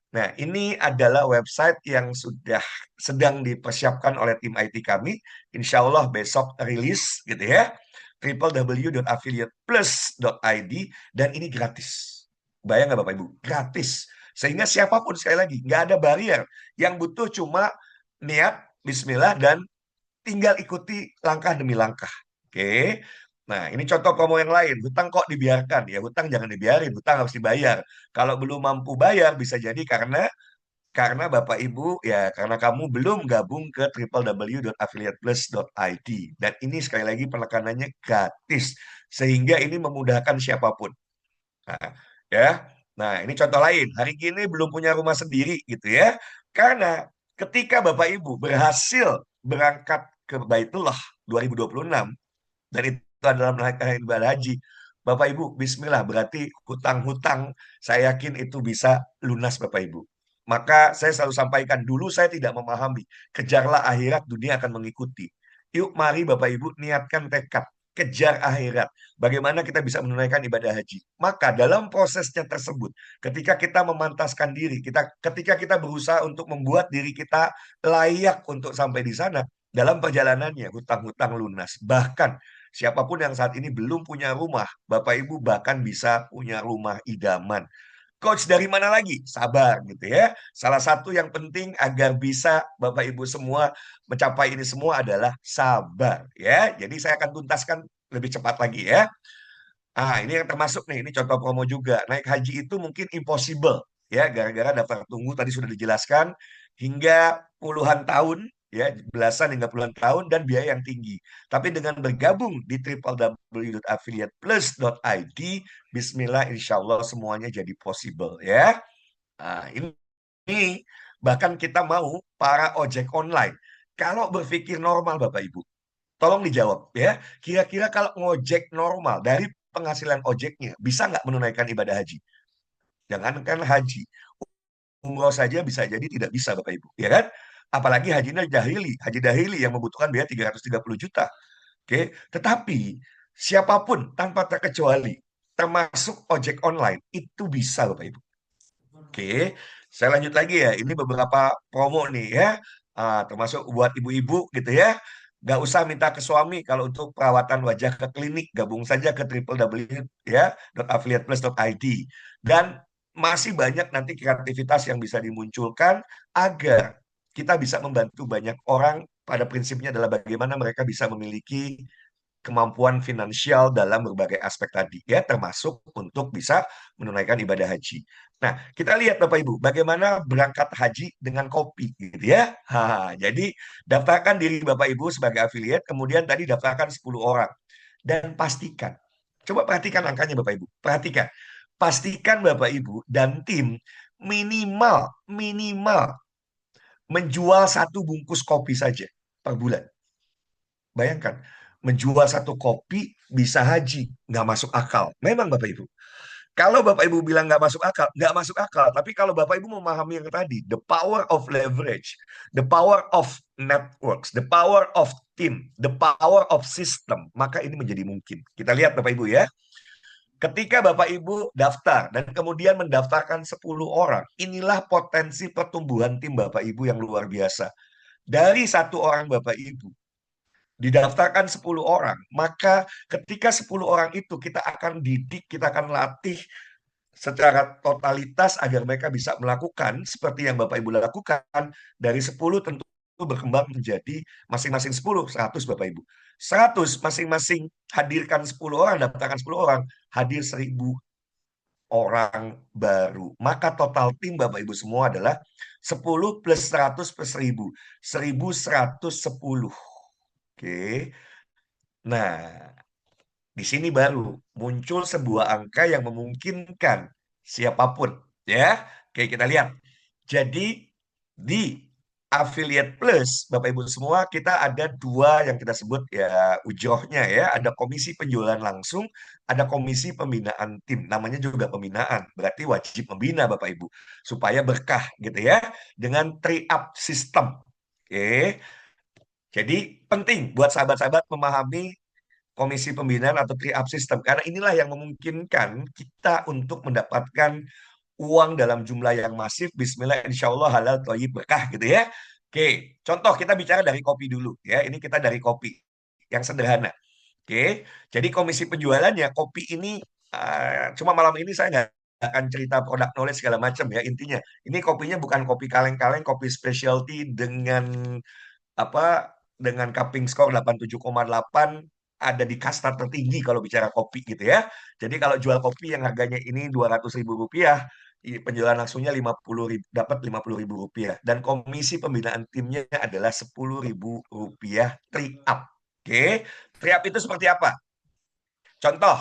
Nah, ini adalah website yang sudah sedang dipersiapkan oleh tim IT kami. Insya Allah besok rilis gitu ya. www.affiliateplus.id, dan ini gratis. Bayang nggak Bapak Ibu? Gratis. Sehingga siapapun, sekali lagi, nggak ada barrier. Yang butuh cuma niat, bismillah, dan tinggal ikuti langkah demi langkah. Oke. Nah, ini contoh promo yang lain. Hutang kok dibiarkan? Ya, hutang jangan dibiarin. Hutang harus dibayar. Kalau belum mampu bayar, bisa jadi karena Bapak Ibu, ya karena kamu belum gabung ke www.affiliateplus.id. Dan ini sekali lagi penekanannya gratis. Sehingga ini memudahkan siapapun. Nah, ya. Nah, ini contoh lain. Hari ini belum punya rumah sendiri gitu ya. Karena ketika Bapak Ibu berhasil berangkat ke Baitullah 2026, dan itu adalah melakukan ibadah haji, Bapak Ibu, bismillah, berarti hutang-hutang saya yakin itu bisa lunas Bapak Ibu. Maka saya selalu sampaikan, dulu saya tidak memahami, kejarlah akhirat, dunia akan mengikuti. Yuk mari Bapak Ibu niatkan tekad, kejar akhirat. Bagaimana kita bisa menunaikan ibadah haji? Maka dalam prosesnya tersebut, ketika kita memantaskan diri, ketika kita berusaha untuk membuat diri kita layak untuk sampai di sana, dalam perjalanannya hutang-hutang lunas. Bahkan siapapun yang saat ini belum punya rumah, Bapak Ibu bahkan bisa punya rumah idaman. Coach dari mana lagi? Sabar gitu ya. Salah satu yang penting agar bisa Bapak Ibu semua mencapai ini semua adalah sabar ya. Jadi saya akan tuntaskan lebih cepat lagi ya. Ini yang termasuk nih, ini contoh promo juga. Naik haji itu mungkin impossible ya, gara-gara daftar tunggu tadi sudah dijelaskan hingga puluhan tahun ya, belasan hingga puluhan tahun dan biaya yang tinggi. Tapi dengan bergabung di www.affiliateplus.id, bismillah insya Allah semuanya jadi possible ya. Ini bahkan kita mau para ojek online. Kalau berpikir normal Bapak Ibu, tolong dijawab ya. Kira-kira kalau ngojek normal dari penghasilan ojeknya bisa nggak menunaikan ibadah haji? Jangankan haji, umroh saja bisa jadi tidak bisa Bapak Ibu, ya kan? Apalagi haji dahili yang membutuhkan biaya 330 juta. Oke, tetapi siapapun tanpa terkecuali, termasuk ojek online, itu bisa Bapak Ibu. Oke, saya lanjut lagi ya. Ini beberapa promo nih ya. Termasuk buat ibu-ibu gitu ya. Nggak usah minta ke suami kalau untuk perawatan wajah ke klinik. Gabung saja ke www ya .affiliateplus.id. Dan masih banyak nanti kreativitas yang bisa dimunculkan agar kita bisa membantu banyak orang. Pada prinsipnya adalah bagaimana mereka bisa memiliki kemampuan finansial dalam berbagai aspek tadi ya, termasuk untuk bisa menunaikan ibadah haji. Nah, kita lihat Bapak Ibu bagaimana berangkat haji dengan kopi gitu ya. Jadi daftarkan diri Bapak Ibu sebagai afiliat, kemudian tadi daftarkan 10 orang dan pastikan, coba perhatikan angkanya Bapak Ibu. Perhatikan. Pastikan Bapak Ibu dan tim minimal minimal menjual satu bungkus kopi saja per bulan. Bayangkan, menjual satu kopi bisa haji, nggak masuk akal. Memang Bapak Ibu. Kalau Bapak Ibu bilang nggak masuk akal, nggak masuk akal. Tapi kalau Bapak Ibu memahami yang tadi, the power of leverage, the power of networks, the power of team, the power of system, maka ini menjadi mungkin. Kita lihat Bapak Ibu ya. Ketika Bapak Ibu daftar dan kemudian mendaftarkan 10 orang, inilah potensi pertumbuhan tim Bapak Ibu yang luar biasa. Dari satu orang Bapak Ibu, didaftarkan 10 orang, maka ketika 10 orang itu kita akan didik, kita akan latih secara totalitas agar mereka bisa melakukan seperti yang Bapak Ibu lakukan. Dari 10 tentu berkembang menjadi masing-masing 10, 100 Bapak Ibu. 100 masing-masing hadirkan 10 orang, daftarkan 10 orang, hadir 1.000 orang baru. Maka total tim Bapak Ibu semua adalah 10 plus 100 plus 1.000. 1.110. Oke. Nah, di sini baru muncul sebuah angka yang memungkinkan siapapun, ya. Oke, kita lihat. Jadi di Affiliate Plus, Bapak Ibu semua, kita ada dua yang kita sebut ya ujohnya ya. Ada komisi penjualan langsung, ada komisi pembinaan tim. Namanya juga pembinaan, berarti wajib membina Bapak Ibu supaya berkah gitu ya. Dengan 3-up system. Oke. Jadi penting buat sahabat-sahabat memahami komisi pembinaan atau tri-up system karena inilah yang memungkinkan kita untuk mendapatkan uang dalam jumlah yang masif. Bismillah, insya Allah halal thayyib berkah gitu ya. Oke, contoh kita bicara dari kopi dulu ya. Ini kita dari kopi yang sederhana. Oke, jadi komisi penjualannya kopi ini cuma malam ini saya nggak akan cerita produk knowledge segala macam ya. Intinya ini kopinya bukan kopi kaleng-kaleng, kopi specialty dengan apa dengan cupping score 87,8, ada di kasta tertinggi kalau bicara kopi gitu ya. Jadi kalau jual kopi yang harganya ini 200 ribu rupiah, penjualan langsungnya 50 ribu, dapat 50 ribu rupiah. Dan komisi pembinaan timnya adalah 10 ribu rupiah tri up. Oke, tri up itu seperti apa? Contoh,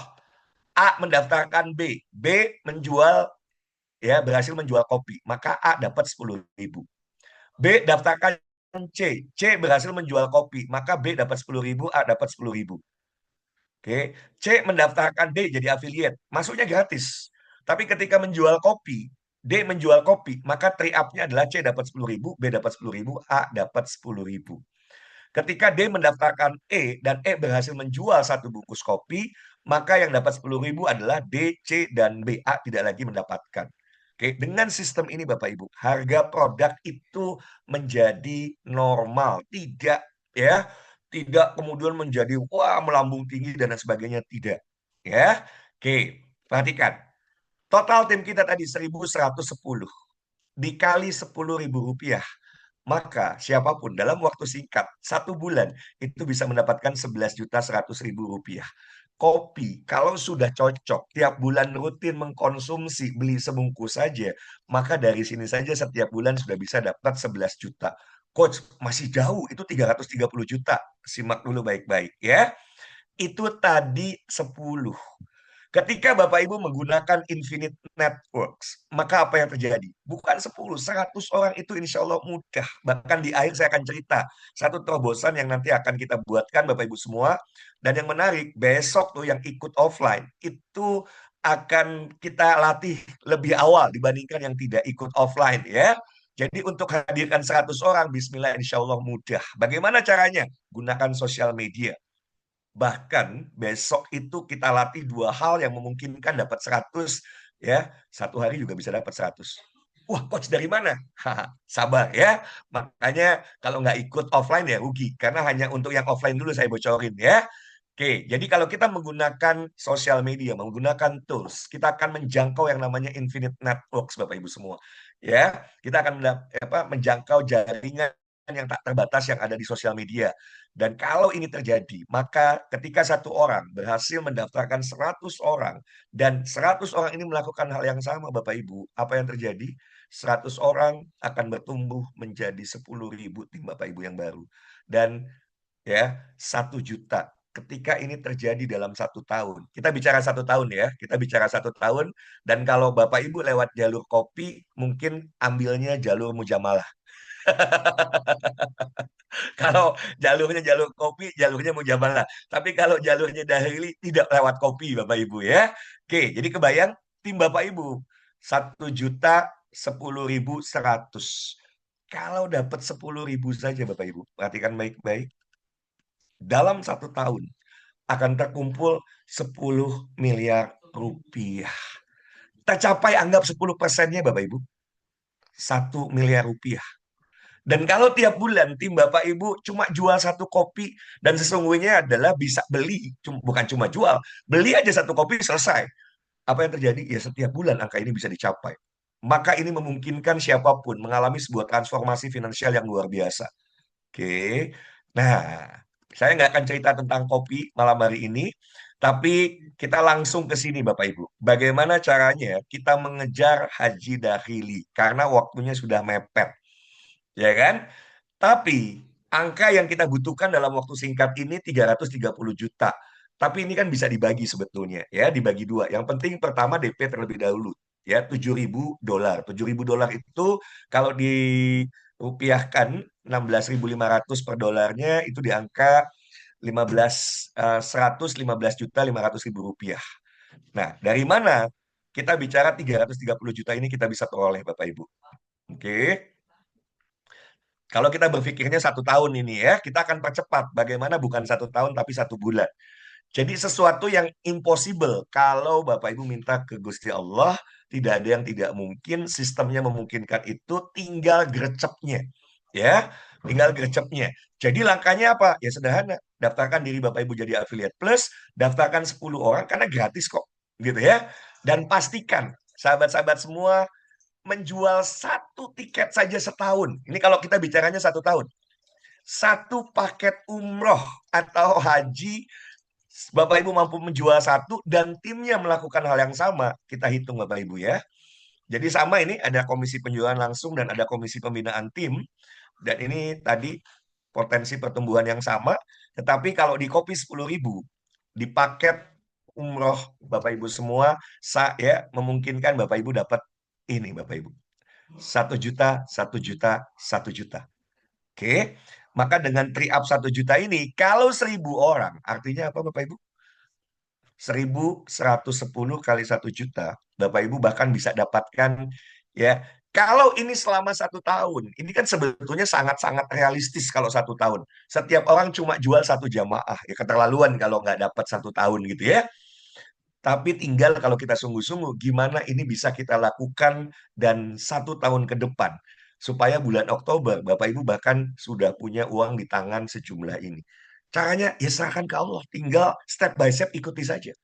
A mendaftarkan B menjual ya berhasil menjual kopi, maka A dapat 10 ribu. B daftarkan C berhasil menjual kopi, maka B dapat 10 ribu, A dapat 10 ribu. Oke, C mendaftarkan D jadi afiliat, masuknya gratis. Tapi ketika menjual kopi, D menjual kopi, maka trade up-nya adalah C dapat 10 ribu, B dapat 10 ribu, A dapat 10 ribu. Ketika D mendaftarkan E dan E berhasil menjual satu bungkus kopi, maka yang dapat 10 ribu adalah D, C, dan B. A tidak lagi mendapatkan. Oke, dengan sistem ini Bapak Ibu, harga produk itu menjadi normal, tidak ya, tidak kemudian menjadi wah melambung tinggi dan lain sebagainya, tidak. Ya. Oke, perhatikan. Total tim kita tadi 1.110 dikali 10 ribu rupiah, maka siapapun dalam waktu singkat, 1 bulan, itu bisa mendapatkan 11.100.000 rupiah. Kopi, kalau sudah cocok, tiap bulan rutin mengkonsumsi, beli sebungkus saja, maka dari sini saja setiap bulan sudah bisa dapat 11 juta. Coach, masih jauh, itu 330 juta. Simak dulu baik-baik ya. Itu tadi 10. Ketika Bapak Ibu menggunakan Infinite Networks, maka apa yang terjadi? Bukan 10, 100 orang itu insya Allah mudah. Bahkan di akhir saya akan cerita satu terobosan yang nanti akan kita buatkan Bapak Ibu semua. Dan yang menarik, besok tuh yang ikut offline, itu akan kita latih lebih awal dibandingkan yang tidak ikut offline ya. Jadi untuk hadirkan 100 orang, Bismillah insya Allah mudah. Bagaimana caranya? Gunakan sosial media. Bahkan besok itu kita latih dua hal yang memungkinkan dapat 100 ya. Satu hari juga bisa dapat 100. Wah, coach dari mana? Haha, sabar ya. Makanya kalau nggak ikut offline ya rugi. Karena hanya untuk yang offline dulu saya bocorin ya. Oke, jadi kalau kita menggunakan sosial media, menggunakan tools, kita akan menjangkau yang namanya infinite networks, Bapak Ibu semua. Ya, kita akan menjangkau jaringan yang tak terbatas yang ada di sosial media. Dan kalau ini terjadi, maka ketika satu orang berhasil mendaftarkan 100 orang, dan 100 orang ini melakukan hal yang sama, Bapak Ibu, apa yang terjadi? 100 orang akan bertumbuh menjadi 10 ribu tim Bapak Ibu yang baru. Dan ya 1 juta. Ketika ini terjadi dalam 1 tahun, kita bicara 1 tahun ya, kita bicara 1 tahun, dan kalau Bapak Ibu lewat jalur kopi, mungkin ambilnya jalur mujamalah. Kalau jalurnya jalur kopi, jalurnya mujamalah. Tapi kalau jalurnya dahili, tidak lewat kopi, Bapak Ibu ya. Oke, jadi kebayang tim Bapak Ibu 1.010.100. Kalau dapat 10 ribu saja, Bapak Ibu, perhatikan baik-baik. Dalam 1 tahun akan terkumpul 10 miliar rupiah. Tercapai anggap 10%-nya Bapak Ibu. 1 miliar rupiah. Dan kalau tiap bulan tim Bapak Ibu cuma jual satu kopi dan sesungguhnya adalah bisa beli, bukan cuma jual, beli aja satu kopi selesai. Apa yang terjadi? Ya setiap bulan angka ini bisa dicapai. Maka ini memungkinkan siapapun mengalami sebuah transformasi finansial yang luar biasa. Oke, nah saya nggak akan cerita tentang kopi malam hari ini, tapi kita langsung ke sini Bapak Ibu. Bagaimana caranya kita mengejar haji dahili karena waktunya sudah mepet, ya kan? Tapi angka yang kita butuhkan dalam waktu singkat ini 330 juta. Tapi ini kan bisa dibagi sebetulnya, ya, dibagi dua. Yang penting pertama DP terlebih dahulu, ya, 7.000 dolar. 7.000 dolar itu kalau dirupiahkan 16.500 per dolarnya itu di angka 115.500.000 rupiah. Nah, dari mana kita bicara 330 juta ini kita bisa peroleh Bapak Ibu? Oke. Kalau kita berpikirnya 1 tahun ini ya, kita akan percepat. Bagaimana bukan 1 tahun tapi 1 bulan. Jadi sesuatu yang impossible. Kalau Bapak Ibu minta ke Gusti Allah, tidak ada yang tidak mungkin. Sistemnya memungkinkan itu, tinggal gercepnya. Ya, tinggal gercepnya. Jadi langkahnya apa? Ya sederhana. Daftarkan diri Bapak Ibu jadi affiliate plus, daftarkan 10 orang karena gratis kok. Gitu ya. Dan pastikan sahabat-sahabat semua menjual 1 tiket saja setahun. Ini kalau kita bicaranya 1 tahun. 1 paket umroh atau haji, Bapak Ibu mampu menjual satu dan timnya melakukan hal yang sama, kita hitung Bapak Ibu ya. Jadi sama, ini ada komisi penjualan langsung dan ada komisi pembinaan tim. Dan ini tadi potensi pertumbuhan yang sama. Tetapi kalau di kopi 10.000, di paket umroh Bapak Ibu semua, saya memungkinkan Bapak Ibu dapat ini Bapak Ibu. 1 juta, 1 juta, 1 juta. Oke, maka dengan tri up 1 juta ini, kalau 1.000 orang, artinya apa Bapak Ibu? 1.110 kali 1 juta, Bapak Ibu bahkan bisa dapatkan ya. Kalau ini selama 1 tahun, ini kan sebetulnya sangat-sangat realistis kalau 1 tahun. Setiap orang cuma jual 1 jamaah, ya keterlaluan kalau nggak dapat 1 tahun gitu ya. Tapi tinggal kalau kita sungguh-sungguh, gimana ini bisa kita lakukan dan 1 tahun ke depan. Supaya bulan Oktober, Bapak Ibu bahkan sudah punya uang di tangan sejumlah ini. Caranya, ya serahkan ke Allah. Tinggal step by step ikuti saja.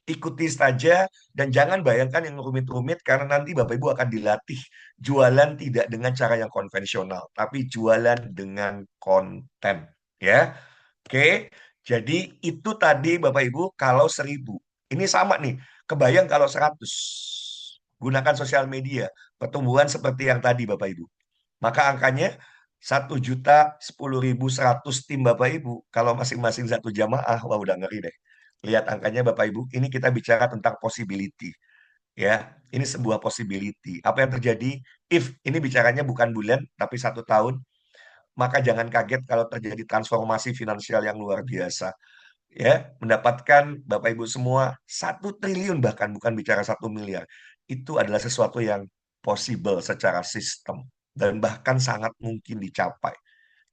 Ikuti saja dan jangan bayangkan yang rumit-rumit karena nanti Bapak Ibu akan dilatih jualan tidak dengan cara yang konvensional, tapi jualan dengan konten. Ya, oke. Jadi itu tadi Bapak Ibu kalau 1.000. Ini sama nih, kebayang kalau 100. Gunakan sosial media, pertumbuhan seperti yang tadi Bapak Ibu. Maka angkanya 1 juta, 10.000, 100 tim Bapak Ibu. Kalau masing-masing 1 jamaah, wah udah ngeri deh. Lihat angkanya Bapak Ibu, ini kita bicara tentang possibility. Ya, ini sebuah possibility. Apa yang terjadi? If ini bicaranya bukan bulan, tapi 1 tahun, maka jangan kaget kalau terjadi transformasi finansial yang luar biasa. Ya, mendapatkan Bapak Ibu semua 1 triliun, bahkan bukan bicara 1 miliar. Itu adalah sesuatu yang possible secara sistem dan bahkan sangat mungkin dicapai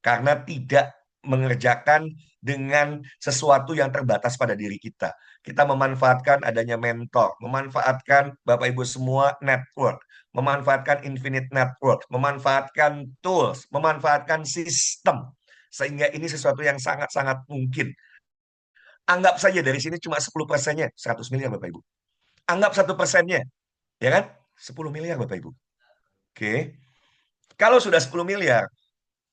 karena tidak mengerjakan dengan sesuatu yang terbatas pada diri kita. Kita memanfaatkan adanya mentor, memanfaatkan Bapak Ibu semua network, memanfaatkan infinite network, memanfaatkan tools, memanfaatkan sistem. Sehingga ini sesuatu yang sangat-sangat mungkin. Anggap saja dari sini cuma 10%-nya, 100 miliar Bapak Ibu. Anggap 1%-nya, ya kan? 10 miliar Bapak Ibu. Oke. Kalau sudah 10 miliar,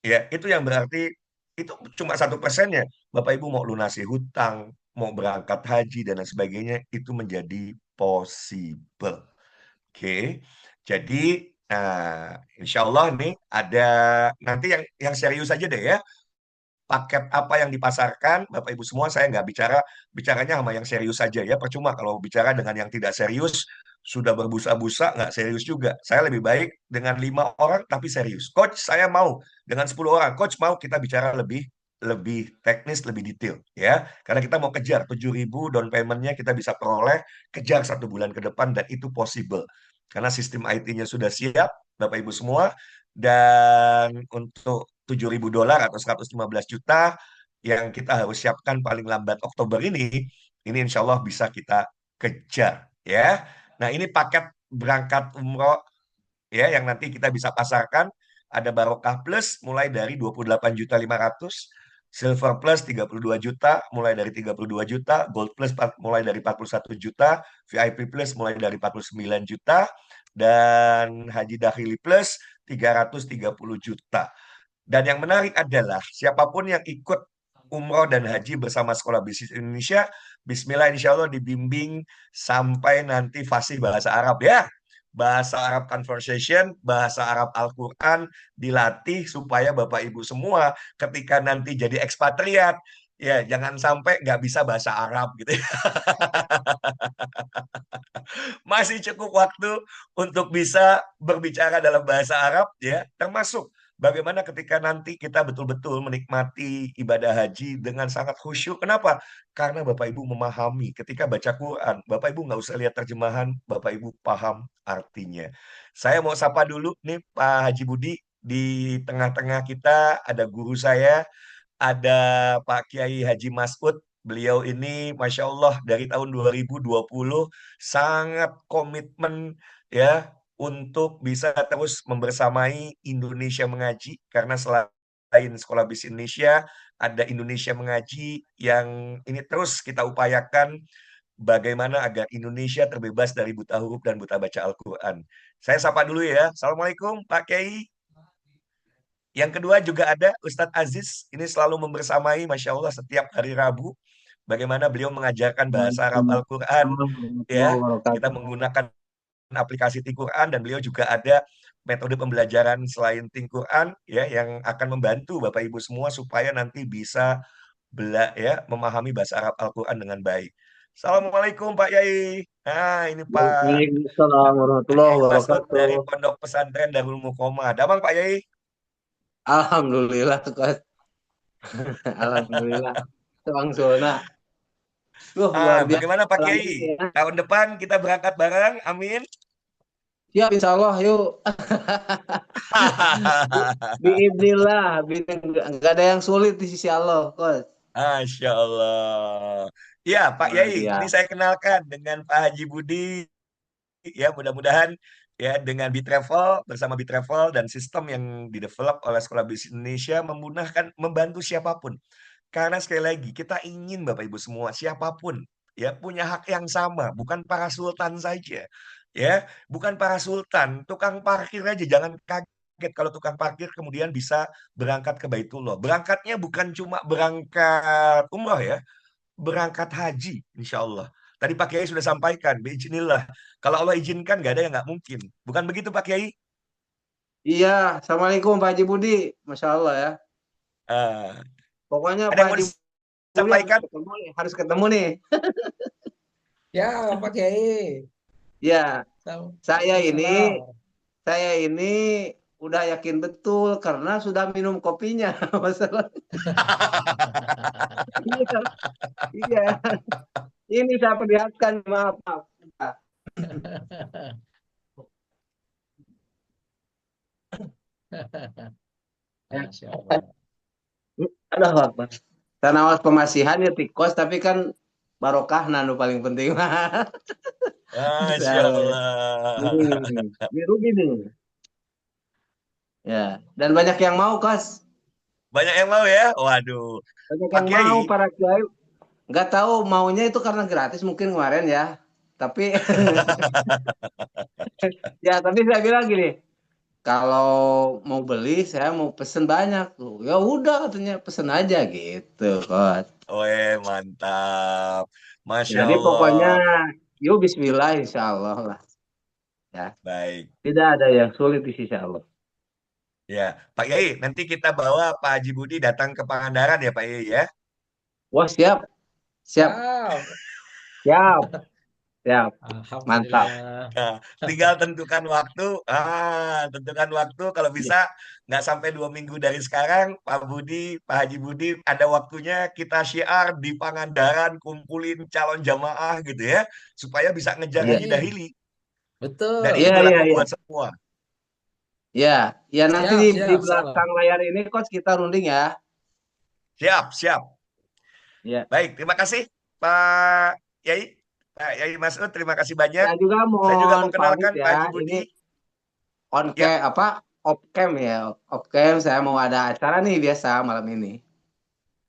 ya itu yang berarti itu cuma 1%-nya. Bapak Ibu mau lunasi hutang, mau berangkat haji dan lain sebagainya, itu menjadi possible. Oke, jadi insya Allah nih ada nanti yang serius aja deh ya. Paket apa yang dipasarkan, Bapak Ibu semua, saya nggak bicaranya sama yang serius saja ya. Percuma kalau bicara dengan yang tidak serius, sudah berbusa-busa, nggak serius juga. Saya lebih baik dengan 5 orang tapi serius. Coach, saya mau dengan 10 orang. Coach mau kita bicara lebih lebih teknis, lebih detail ya. Karena kita mau kejar 7.000 down payment-nya kita bisa peroleh, kejar 1 bulan ke depan dan itu possible. Karena sistem IT-nya sudah siap, Bapak Ibu semua. Dan untuk 7.000 dolar atau 115 juta yang kita harus siapkan paling lambat Oktober ini insya Allah bisa kita kejar ya. Nah ini paket berangkat umroh ya yang nanti kita bisa pasarkan. Ada Barokah Plus mulai dari 28.500.000, Silver Plus 32 juta mulai dari 32 juta, Gold Plus mulai dari 41 juta, VIP Plus mulai dari 49 juta, dan Haji Dakhili Plus 330 juta. Dan yang menarik adalah siapapun yang ikut umroh dan haji bersama Sekolah Bisnis Indonesia, Bismillah insya Allah dibimbing sampai nanti fasih bahasa Arab ya. Bahasa Arab conversation, bahasa Arab Al-Quran dilatih supaya Bapak Ibu semua ketika nanti jadi ekspatriat, ya jangan sampai nggak bisa bahasa Arab gitu. Masih cukup waktu untuk bisa berbicara dalam bahasa Arab ya, termasuk bagaimana ketika nanti kita betul-betul menikmati ibadah haji dengan sangat khusyuk. Kenapa? Karena Bapak Ibu memahami ketika baca Quran, Bapak Ibu nggak usah lihat terjemahan, Bapak Ibu paham artinya. Saya mau sapa dulu nih Pak Haji Budi. Di tengah-tengah kita ada guru saya, ada Pak Kiai Haji Masud. Beliau ini, Masya Allah, dari tahun 2020 sangat komitmen ya untuk bisa terus membersamai Indonesia Mengaji. Karena selain Sekolah Bisnis Indonesia, ada Indonesia Mengaji yang ini terus kita upayakan bagaimana agar Indonesia terbebas dari buta huruf dan buta baca Al-Quran. Saya sapa dulu ya. Assalamualaikum Pak Kiai. Yang kedua juga ada Ustadz Aziz, ini selalu membersamai, Masya Allah, setiap hari Rabu. Bagaimana beliau mengajarkan bahasa Arab Al-Quran, Waalaikumsalam ya. warahmatullahi Kita wabarakatuh. menggunakan aplikasi Ti-Quran, dan beliau juga ada metode pembelajaran selain Ti-Quran, ya, yang akan membantu Bapak Ibu semua supaya nanti bisa memahami bahasa Arab Al-Quran dengan baik. Assalamualaikum Pak Yai. Nah, ini Waalaikumsalam Pak warahmatullahi Yai Masud wabarakatuh. dari Pondok Pesantren Darul Muqomah. Damang Pak Yai. Alhamdulillah, Kos. Alhamdulillah. Tuang Zona. Luar biasa Bagaimana Pak malam Kiai? ini ya. Tahun depan kita berangkat bareng, amin. Siap, insya Allah, yuk. Biidnillah. Nggak ada yang sulit di sisi Allah, Kos. Masya Allah. Ya, Pak Luar Yai, ini biasa. saya kenalkan dengan Pak Haji Budi. Ya, mudah-mudahan ya dengan Bitravel, bersama Bitravel dan sistem yang didevelop oleh Sekolah Bisnis Indonesia memudahkan, membantu siapapun. Karena sekali lagi kita ingin Bapak Ibu semua siapapun ya punya hak yang sama, bukan para sultan saja. Ya, bukan para sultan, tukang parkir aja jangan kaget kalau tukang parkir kemudian bisa berangkat ke Baitullah. Berangkatnya bukan cuma berangkat umroh ya, berangkat haji insya Allah. Tadi Pak Kiai sudah sampaikan, biiznillah. Kalau Allah izinkan nggak ada yang nggak mungkin. Bukan begitu Pak Kiai? Iya, Assalamualaikum Pak Haji Budi. Masya Allah ya. Ah, Pokoknya ada Pak yang mau Haji Budi harus disampaikan? ketemu nih. Harus ketemu nih. Ya, Pak Kiai. Ya, saya ini Waalaikumsalam. Saya ini udah yakin betul karena sudah minum kopinya. Masalah. Iya, iya. Ini saya perlihatkan, maaf, maaf. Ya. Masya Allah. Aduh, Akbar. Tanawas pemasihan ya tikos, tapi kan barokah nanu paling penting. Masya Salah. Allah. Ini rugi nih. Ya, dan banyak yang mau, Kos. Banyak yang mau ya? Waduh. Banyak Pak yang mau Kiai, para kiai. Nggak tahu maunya itu karena gratis mungkin kemarin ya. Tapi ya, tapi saya bilang gini, kalau mau beli saya mau pesen banyak tuh. Ya udah katanya pesen aja gitu, Kos. mantap. Masya Jadi pokoknya Allah. yuk bismillah insya Allah lah. Ya, Baik. tidak ada yang sulit di sisi Allah. Ya, Pak Kiai, nanti kita bawa Pak Haji Budi datang ke Pangandaran ya Pak Kiai ya. Wah, siap, siap, Siap. siap, siap. Mantap. Alhamdulillah. Nah, tinggal tentukan waktu. Tentukan waktu. Kalau bisa nggak sampai 2 minggu dari sekarang, Pak Budi, Pak Haji Budi, ada waktunya kita syiar di Pangandaran, kumpulin calon jamaah gitu ya, supaya bisa ngejar Iya, Haji Amin. Dahili. Dan Betul. ini iya, iya, berlaku iya. buat semua. Ya, ya nanti Siap, di siap, salam. belakang layar ini Coach kita runding ya. Siap, siap. Ya. Baik, terima kasih Pak Yai. Pak Yai Masud, terima kasih banyak. Saya juga Saya juga mohon mau pamit kenalkan Pak ya. Haji Ini Budi. on Ya, cam apa? Off cam ya. Off cam saya mau ada acara nih biasa malam ini.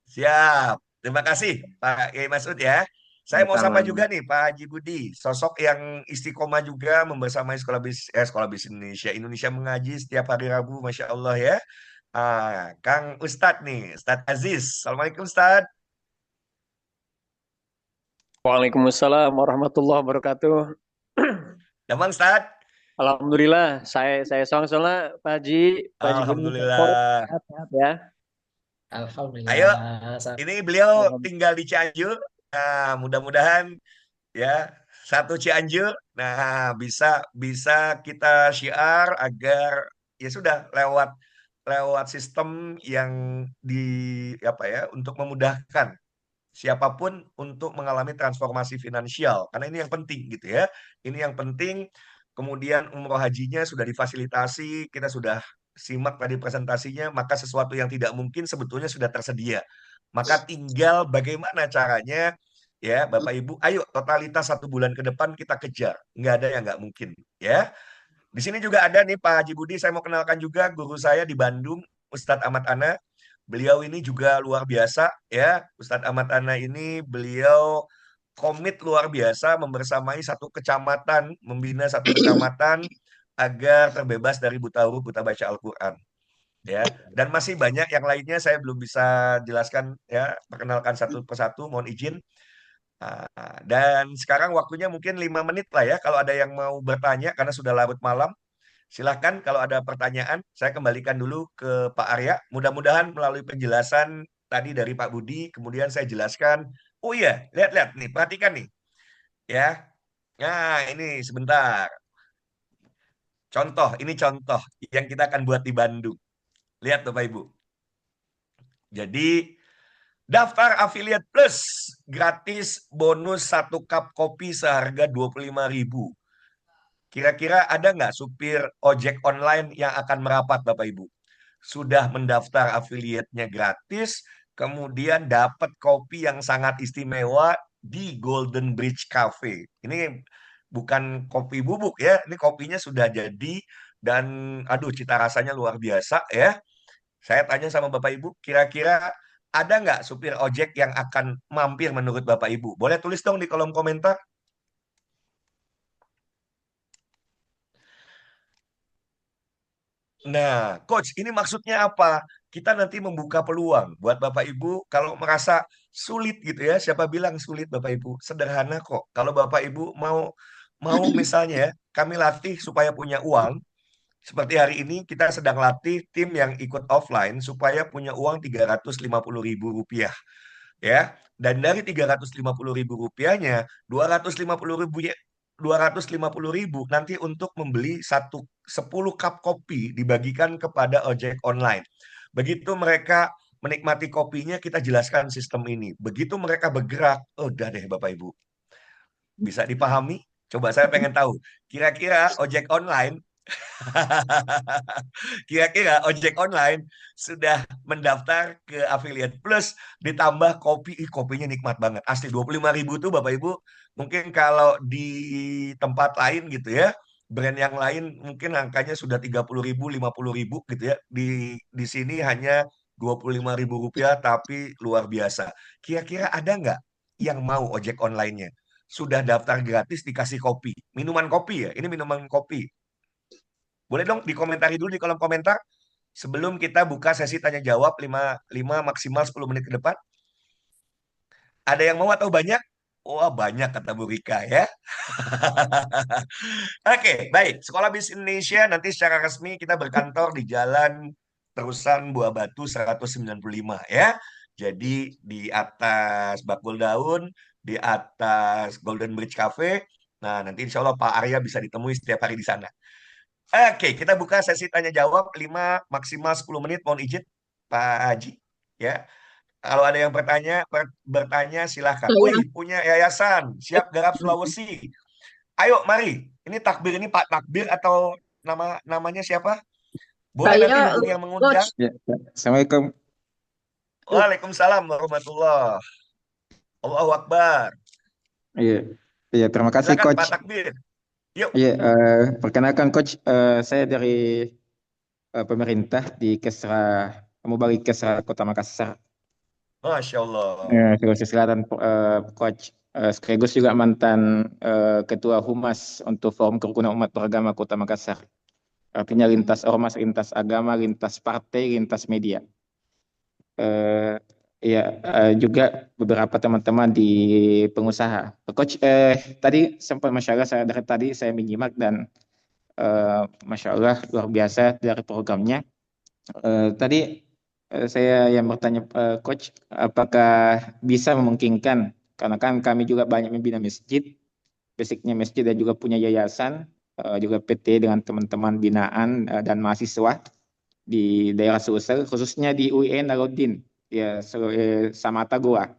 siap. Terima kasih Pak Yai Masud ya. Saya mau Sama-sama. sapa juga nih Pak Haji Budi, sosok yang istiqomah juga membersamai Sekolah Bisnis Indonesia. Indonesia mengaji setiap hari Rabu, Masya Allah ya. Kang Ustadz nih, Ustadz Aziz. Assalamualaikum Ustadz. Waalaikumsalam warahmatullahi wabarakatuh. Damang Ustadz. Alhamdulillah, saya soalnya Pak Haji Budi support Alhamdulillah. sehat ya. Ayo, Alhamdulillah. ini beliau Alhamdulillah. tinggal di Cianjur. Nah, mudah-mudahan ya satu Cianjur. Nah, bisa bisa kita syiar agar ya sudah lewat lewat sistem yang di apa ya untuk memudahkan siapapun untuk mengalami transformasi finansial. Karena ini yang penting gitu ya. Ini yang penting. Kemudian umroh hajinya sudah difasilitasi, kita sudah simak tadi presentasinya, maka sesuatu yang tidak mungkin sebetulnya sudah tersedia. Maka tinggal bagaimana caranya, ya Bapak Ibu, ayo totalitas 1 bulan ke depan kita kejar. Nggak ada yang nggak mungkin, ya. Di sini juga ada nih Pak Haji Budi, saya mau kenalkan juga guru saya di Bandung, Ustadz Ahmad Ana. Beliau ini juga luar biasa, ya. Ustadz Ahmad Ana ini beliau komit luar biasa membersamai satu kecamatan, membina satu kecamatan agar terbebas dari buta huruf, buta baca Al-Quran. Ya, dan masih banyak yang lainnya saya belum bisa jelaskan, ya, perkenalkan satu persatu, mohon izin. Dan sekarang waktunya mungkin 5 menit lah ya, kalau ada yang mau bertanya karena sudah larut malam. Silahkan kalau ada pertanyaan, saya kembalikan dulu ke Pak Arya. Mudah-mudahan melalui penjelasan tadi dari Pak Budi, kemudian saya jelaskan. Oh iya, lihat-lihat nih, perhatikan nih. Ya, nah ini sebentar. Ini contoh yang kita akan buat di Bandung. Lihat Bapak Ibu. Jadi, daftar affiliate plus, gratis bonus 1 cup kopi seharga 25.000. Kira-kira ada nggak supir ojek online yang akan merapat Bapak Ibu? Sudah mendaftar affiliate-nya gratis, kemudian dapat kopi yang sangat istimewa di Golden Bridge Cafe. Ini bukan kopi bubuk ya, ini kopinya sudah jadi dan aduh cita rasanya luar biasa ya. Saya tanya sama Bapak Ibu, kira-kira ada nggak supir ojek yang akan mampir menurut Bapak Ibu? Boleh tulis dong di kolom komentar. Nah, Coach, ini maksudnya apa? Kita nanti membuka peluang buat Bapak Ibu kalau merasa sulit gitu ya. Siapa bilang sulit Bapak Ibu? Sederhana kok. Kalau Bapak Ibu mau mau misalnya ya, kami latih supaya punya uang. Seperti hari ini kita sedang latih tim yang ikut offline supaya punya uang 350.000 rupiah. Ya, dan dari 350.000 rupiahnya, 250.000 nanti untuk membeli 10 cup kopi dibagikan kepada ojek online. Begitu mereka menikmati kopinya, kita jelaskan sistem ini. Begitu mereka bergerak, oh, udah deh Bapak Ibu. Bisa dipahami? Coba saya pengen tahu. Kira-kira ojek online kira-kira ojek online sudah mendaftar ke Affiliate Plus ditambah kopi, kopinya nikmat banget. Asli 25.000 tuh Bapak Ibu, mungkin kalau di tempat lain gitu ya, brand yang lain mungkin angkanya sudah 30.000, 50.000 gitu ya. Di sini hanya 25.000 rupiah tapi luar biasa. Kira-kira ada nggak yang mau ojek online-nya? Sudah daftar gratis dikasih kopi. Minuman kopi ya, ini minuman kopi. Boleh dong dikomentari dulu di kolom komentar sebelum kita buka sesi tanya jawab 5 maksimal 10 menit ke depan. Ada yang mau atau banyak? Wah, banyak kata Bu Rika ya. Oke, baik. Sekolah Bisnis Indonesia nanti secara resmi kita berkantor di Jalan Terusan Buah Batu 195 ya. Jadi di atas Bakul Daun, di atas Golden Bridge Cafe. Nah, nanti insya Allah Pak Arya bisa ditemui setiap hari di sana. Oke, kita buka sesi tanya jawab 5 maksimal 10 menit. Mohon izin Pak Haji. Ya, kalau ada yang bertanya silahkan. Saya, Wih, punya yayasan siap garap Sulawesi. Ayo, mari. Ini takbir ini Pak Takbir atau namanya siapa? Boleh nanti saya hubungi yang mengundang. coach. Ya, ya. Assalamualaikum. Waalaikumsalam warahmatullah. Allahu Akbar. Iya, iya. Terima kasih, Silakan Coach. Pak Takbir. Yuk. Iya, perkenalkan, Coach. Saya dari pemerintah di Kesra, Mubalik Kesra Kota Makassar. Masya Allah. Sulawesi Selatan, Coach. Sekaligus juga mantan Ketua Humas untuk Forum Kerukunan Umat Beragama Kota Makassar. Artinya lintas ormas, lintas agama, lintas partai, lintas media. Ya, juga beberapa teman-teman di pengusaha. Coach, tadi sempat Masya Allah saya dari tadi saya menyimak dan Masya Allah luar biasa dari programnya. Tadi saya yang bertanya Coach, apakah bisa memungkinkan karena kan kami juga banyak membina masjid, basicnya masjid dan juga punya yayasan, juga PT dengan teman-teman binaan dan mahasiswa di daerah Sulsel, khususnya di UIN Narodin, ya Samata Goa.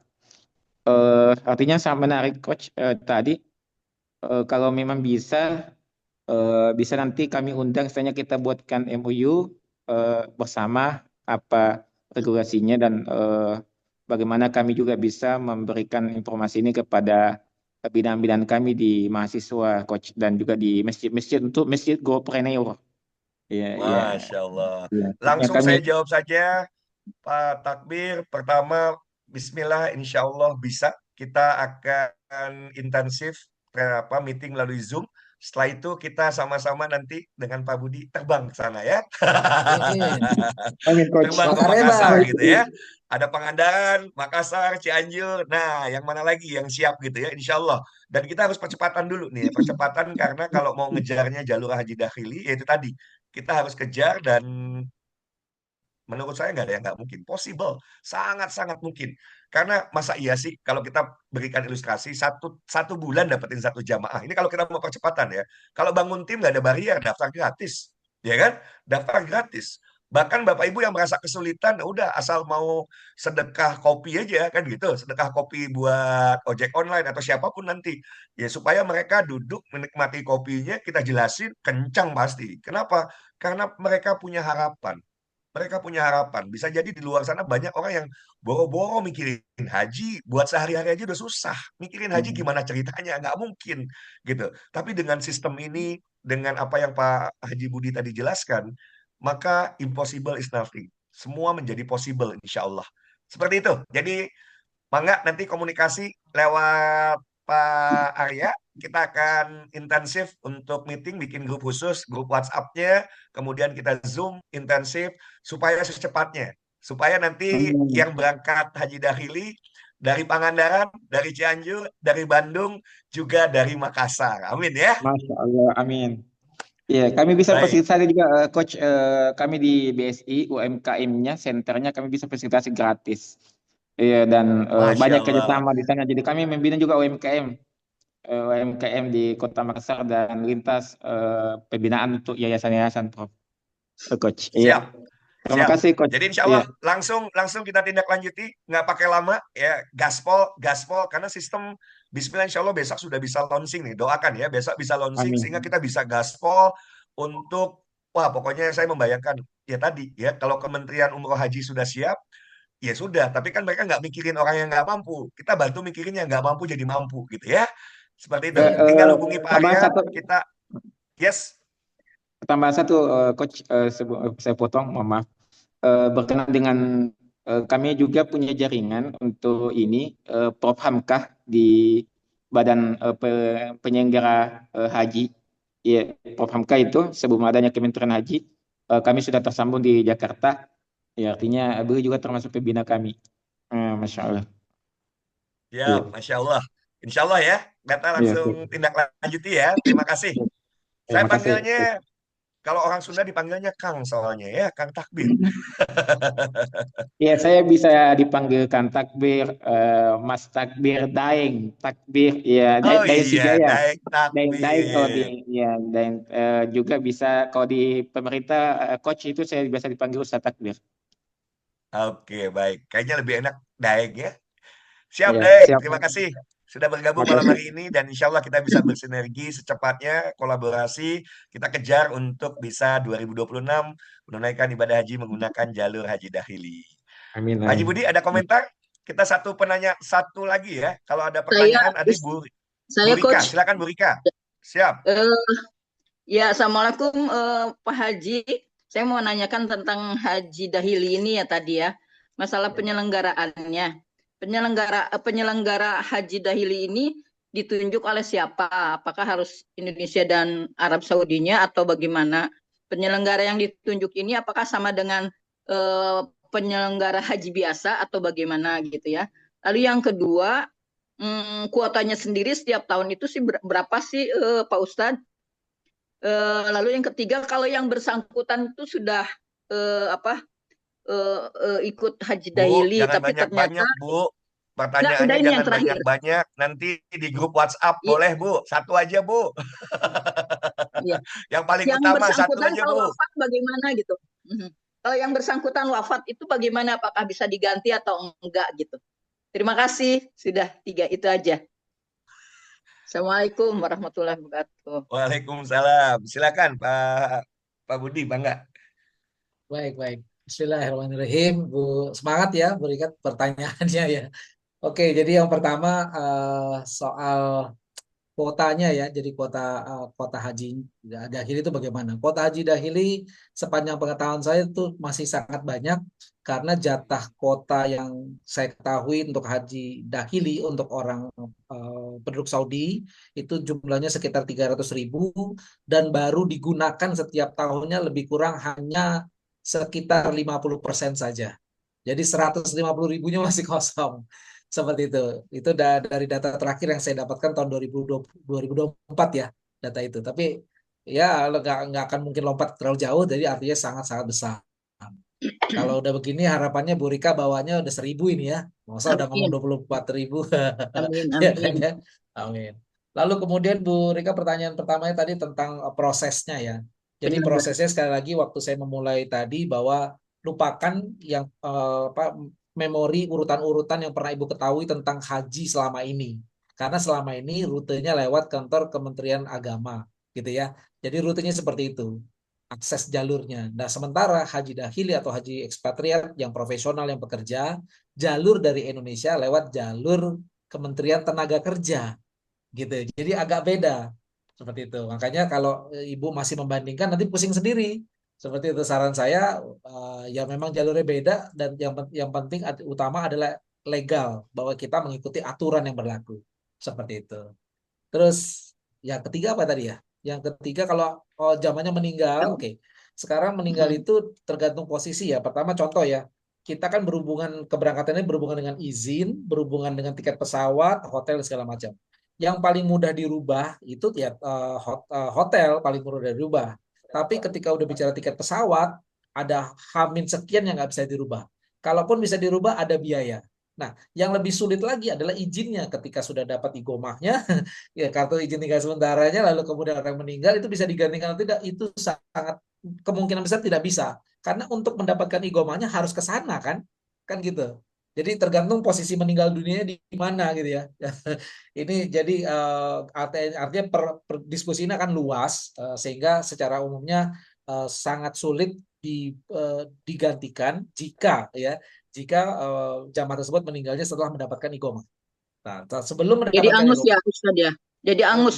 Artinya sangat menarik, Coach. Tadi kalau memang bisa nanti kami undang, misalnya kita buatkan MOU bersama apa regulasinya dan bagaimana kami juga bisa memberikan informasi ini kepada bidang-bidang kami di mahasiswa, coach, dan juga di masjid-masjid untuk masjid gopreneur. Ya, ya, Masya Allah. ya. Yang Langsung kami saya jawab saja, Pak Takbir. Pertama, Bismillah, insya Allah bisa. Kita akan intensif meeting melalui Zoom. Setelah itu kita sama-sama nanti dengan Pak Budi terbang ke sana ya. Amin. Amin, coach. Terbang ke Makassar Makareban. gitu ya. Ada Pangandaran, Makassar, Cianjur. Nah, yang mana lagi yang siap gitu ya, insya Allah. Dan kita harus percepatan dulu nih, percepatan karena kalau mau ngejarnya jalur haji dakhili, yaitu tadi kita harus kejar dan menurut saya nggak ada yang nggak mungkin. Possible. Sangat-sangat mungkin. Karena masa iya sih kalau kita berikan ilustrasi satu bulan dapetin satu jamaah. Ini kalau kita mau percepatan ya. Kalau bangun tim nggak ada barrier, daftar gratis. Ya kan? Daftar gratis. Bahkan Bapak Ibu yang merasa kesulitan, udah asal mau sedekah kopi aja kan gitu. Sedekah kopi buat ojek online atau siapapun nanti. Ya supaya mereka duduk menikmati kopinya, kita jelasin kencang pasti. Kenapa? Karena mereka punya harapan. Mereka punya harapan. Bisa jadi di luar sana banyak orang yang boro-boro mikirin haji, buat sehari-hari aja udah susah. Mikirin haji gimana ceritanya, nggak mungkin gitu. Tapi dengan sistem ini, dengan apa yang Pak Haji Budi tadi jelaskan, maka impossible is nothing. Semua menjadi possible, insya Allah. Seperti itu. Jadi Mangga nanti komunikasi lewat Pak Arya. Kita akan intensif untuk meeting, bikin grup khusus, grup WhatsApp-nya, kemudian kita Zoom intensif supaya secepatnya. Supaya nanti Amin. yang berangkat Haji Dahili dari Pangandaran, dari Cianjur, dari Bandung, juga dari Makassar. Amin ya. Masya Allah, amin. Ya, kami bisa Baik. fasilitasi juga, coach. Kami di BSI UMKM-nya, senternya kami bisa fasilitasi gratis. Iya, dan Masya banyak Allah. kerjasama di sana. Jadi kami membina juga UMKM di Kota Makassar dan lintas pembinaan untuk yayasan-yayasan, Prof. Coach. Siap. Iya, terima Siap. kasih, coach. Jadi insya Iya, Allah langsung kita tindak lanjuti, nggak pakai lama ya, gaspol, gaspol karena sistem Bismillah insya Allah besok sudah bisa launching nih, doakan ya besok bisa launching amin. sehingga kita bisa gaspol untuk wah pokoknya saya membayangkan ya tadi ya kalau Kementerian Umroh Haji sudah siap ya sudah, tapi kan mereka nggak mikirin orang yang nggak mampu, kita bantu mikirin yang nggak mampu jadi mampu gitu ya, seperti itu. Eh, Iya. eh, Tinggal hubungi Pak tambahan Arya, satu, kita yes. tambahan satu, coach. Saya potong, mohon maaf. Berkenan dengan kami juga punya jaringan untuk ini, Prof Hamkah di Badan Penyelenggara Haji. Ya, Prof Hamkah itu sebelum adanya Kementerian Haji, kami sudah tersambung di Jakarta. Ya, artinya beliau juga termasuk pembina kami. Masya Allah. Ya, Iya, Masya Allah. Insya Allah ya, data iya, langsung tindak lanjuti ya. Terima kasih. Saya terima kasih. panggilnya, kalau orang Sunda dipanggilnya Kang soalnya ya, Kang Takbir. Ya, saya bisa dipanggil Kang Takbir, Mas Takbir, Daeng Takbir, ya, Oh Daeng iya, Sijaya. Daeng Daeng kalau di, Takbir. ya, Daeng juga bisa kalau di pemerintah, coach itu saya biasa dipanggil Ustaz Takbir. Oke, baik. Kayaknya lebih enak Daeng ya. Siap, Ya, Daeng. siap. Terima kasih sudah bergabung Terima malam kasih. hari ini dan insya Allah kita bisa bersinergi secepatnya, kolaborasi, kita kejar untuk bisa 2026 menunaikan ibadah haji menggunakan jalur haji dahili. Amin, Pak Haji amin. Budi, ada komentar? Kita satu penanya satu lagi ya. Kalau ada Saya, pertanyaan, ada Bu saya Rika. coach. Silakan Bu Rika. Siap. Eh, ya, assalamualaikum Pak Haji. Saya mau menanyakan tentang haji dahili ini ya tadi ya, masalah penyelenggaraannya. Penyelenggara haji dahili ini ditunjuk oleh siapa? Apakah harus Indonesia dan Arab Saudinya atau bagaimana? Penyelenggara yang ditunjuk ini apakah sama dengan eh, penyelenggara haji biasa atau bagaimana gitu ya? Lalu yang kedua, kuotanya sendiri setiap tahun itu sih berapa sih Pak Ustadz? Lalu yang ketiga, kalau yang bersangkutan itu sudah apa ikut haji Bu, dahili, jangan tapi ternyata banyak-banyak, Bu. enggak, udah Pertanyaannya ini yang jangan terakhir. banyak-banyak. Nanti di grup WhatsApp Iya, boleh, Bu. Satu aja, Bu. iya. Yang paling Yang utama satu bersangkutan aja, kalau Bu. wafat bagaimana gitu? Mhm. Kalau yang bersangkutan wafat itu bagaimana? Apakah bisa diganti atau enggak gitu? Terima kasih, sudah tiga itu aja. Assalamualaikum warahmatullahi wabarakatuh. Waalaikumsalam. Silakan, Pak Budi, Bangga. Baik, baik. Bismillahirrahmanirrahim. Bu, semangat ya berikan pertanyaannya ya. Oke, jadi yang pertama soal kuotanya ya. Jadi kuota haji dahili itu bagaimana? Kuota haji dahili sepanjang pengetahuan saya itu masih sangat banyak karena jatah kuota yang saya ketahui untuk haji dahili untuk orang penduduk Saudi itu jumlahnya sekitar 300.000 dan baru digunakan setiap tahunnya lebih kurang hanya sekitar 50% saja. Jadi 150.000-nya masih kosong. Seperti itu. Itu dari data terakhir yang saya dapatkan tahun 2024 ya, data itu. Tapi ya nggak akan mungkin lompat terlalu jauh, jadi artinya sangat-sangat besar. Kalau udah begini harapannya Bu Rika bawanya udah 1.000 ini ya. Masa udah ngomong Amin. 24.000. Amin. Ya kan Amin. ya. Amin. Lalu kemudian Bu Rika pertanyaan pertamanya tadi tentang prosesnya ya. Jadi Penyelenggaraan. prosesnya sekali lagi waktu saya memulai tadi bahwa lupakan yang apa memori urutan-urutan yang pernah Ibu ketahui tentang haji selama ini. Karena selama ini rutenya lewat kantor Kementerian Agama gitu ya. Jadi rutenya seperti itu akses jalurnya. Nah, sementara haji dahili atau haji ekspatriat yang profesional yang bekerja, jalur dari Indonesia lewat jalur Kementerian Tenaga Kerja gitu. Jadi agak beda seperti itu. Makanya kalau Ibu masih membandingkan nanti pusing sendiri. Seperti itu saran saya ya memang jalurnya beda dan yang penting utama adalah legal bahwa kita mengikuti aturan yang berlaku. Seperti itu. Terus yang ketiga apa tadi ya? Yang ketiga kalau zamannya meninggal, oke. Sekarang meninggal Mm. itu tergantung posisi ya. Pertama contoh ya, kita kan berhubungan keberangkatannya berhubungan dengan izin, berhubungan dengan tiket pesawat, hotel segala macam. Yang paling mudah dirubah itu ya hotel paling mudah dirubah. Tapi ketika udah bicara tiket pesawat, ada hamin sekian yang nggak bisa dirubah. Kalaupun bisa dirubah ada biaya. Nah, yang lebih sulit lagi adalah izinnya ketika sudah dapat igomahnya ya kartu izin tinggal sementaranya lalu kemudian orang meninggal itu bisa digantikan atau tidak itu sangat kemungkinan besar tidak bisa karena untuk mendapatkan igomahnya harus ke sana kan gitu jadi tergantung posisi meninggal dunianya di mana gitu ya ini jadi artinya diskusi ini akan luas sehingga secara umumnya sangat sulit digantikan jika jamaah tersebut meninggalnya setelah mendapatkan igomah. Nah, sebelum Jadi mendapatkan angus igomah ya Ustaz ya. Jadi angus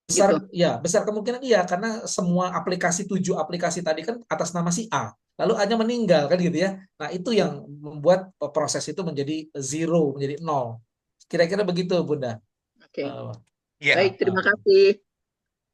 besar gitu. ya besar kemungkinan iya karena semua aplikasi 7 aplikasi tadi kan atas nama si A lalu A-nya meninggal kan gitu ya nah itu yang membuat proses itu menjadi zero menjadi nol kira-kira begitu Bunda. Oke. Eh, Iya, Baik, terima eh, kasih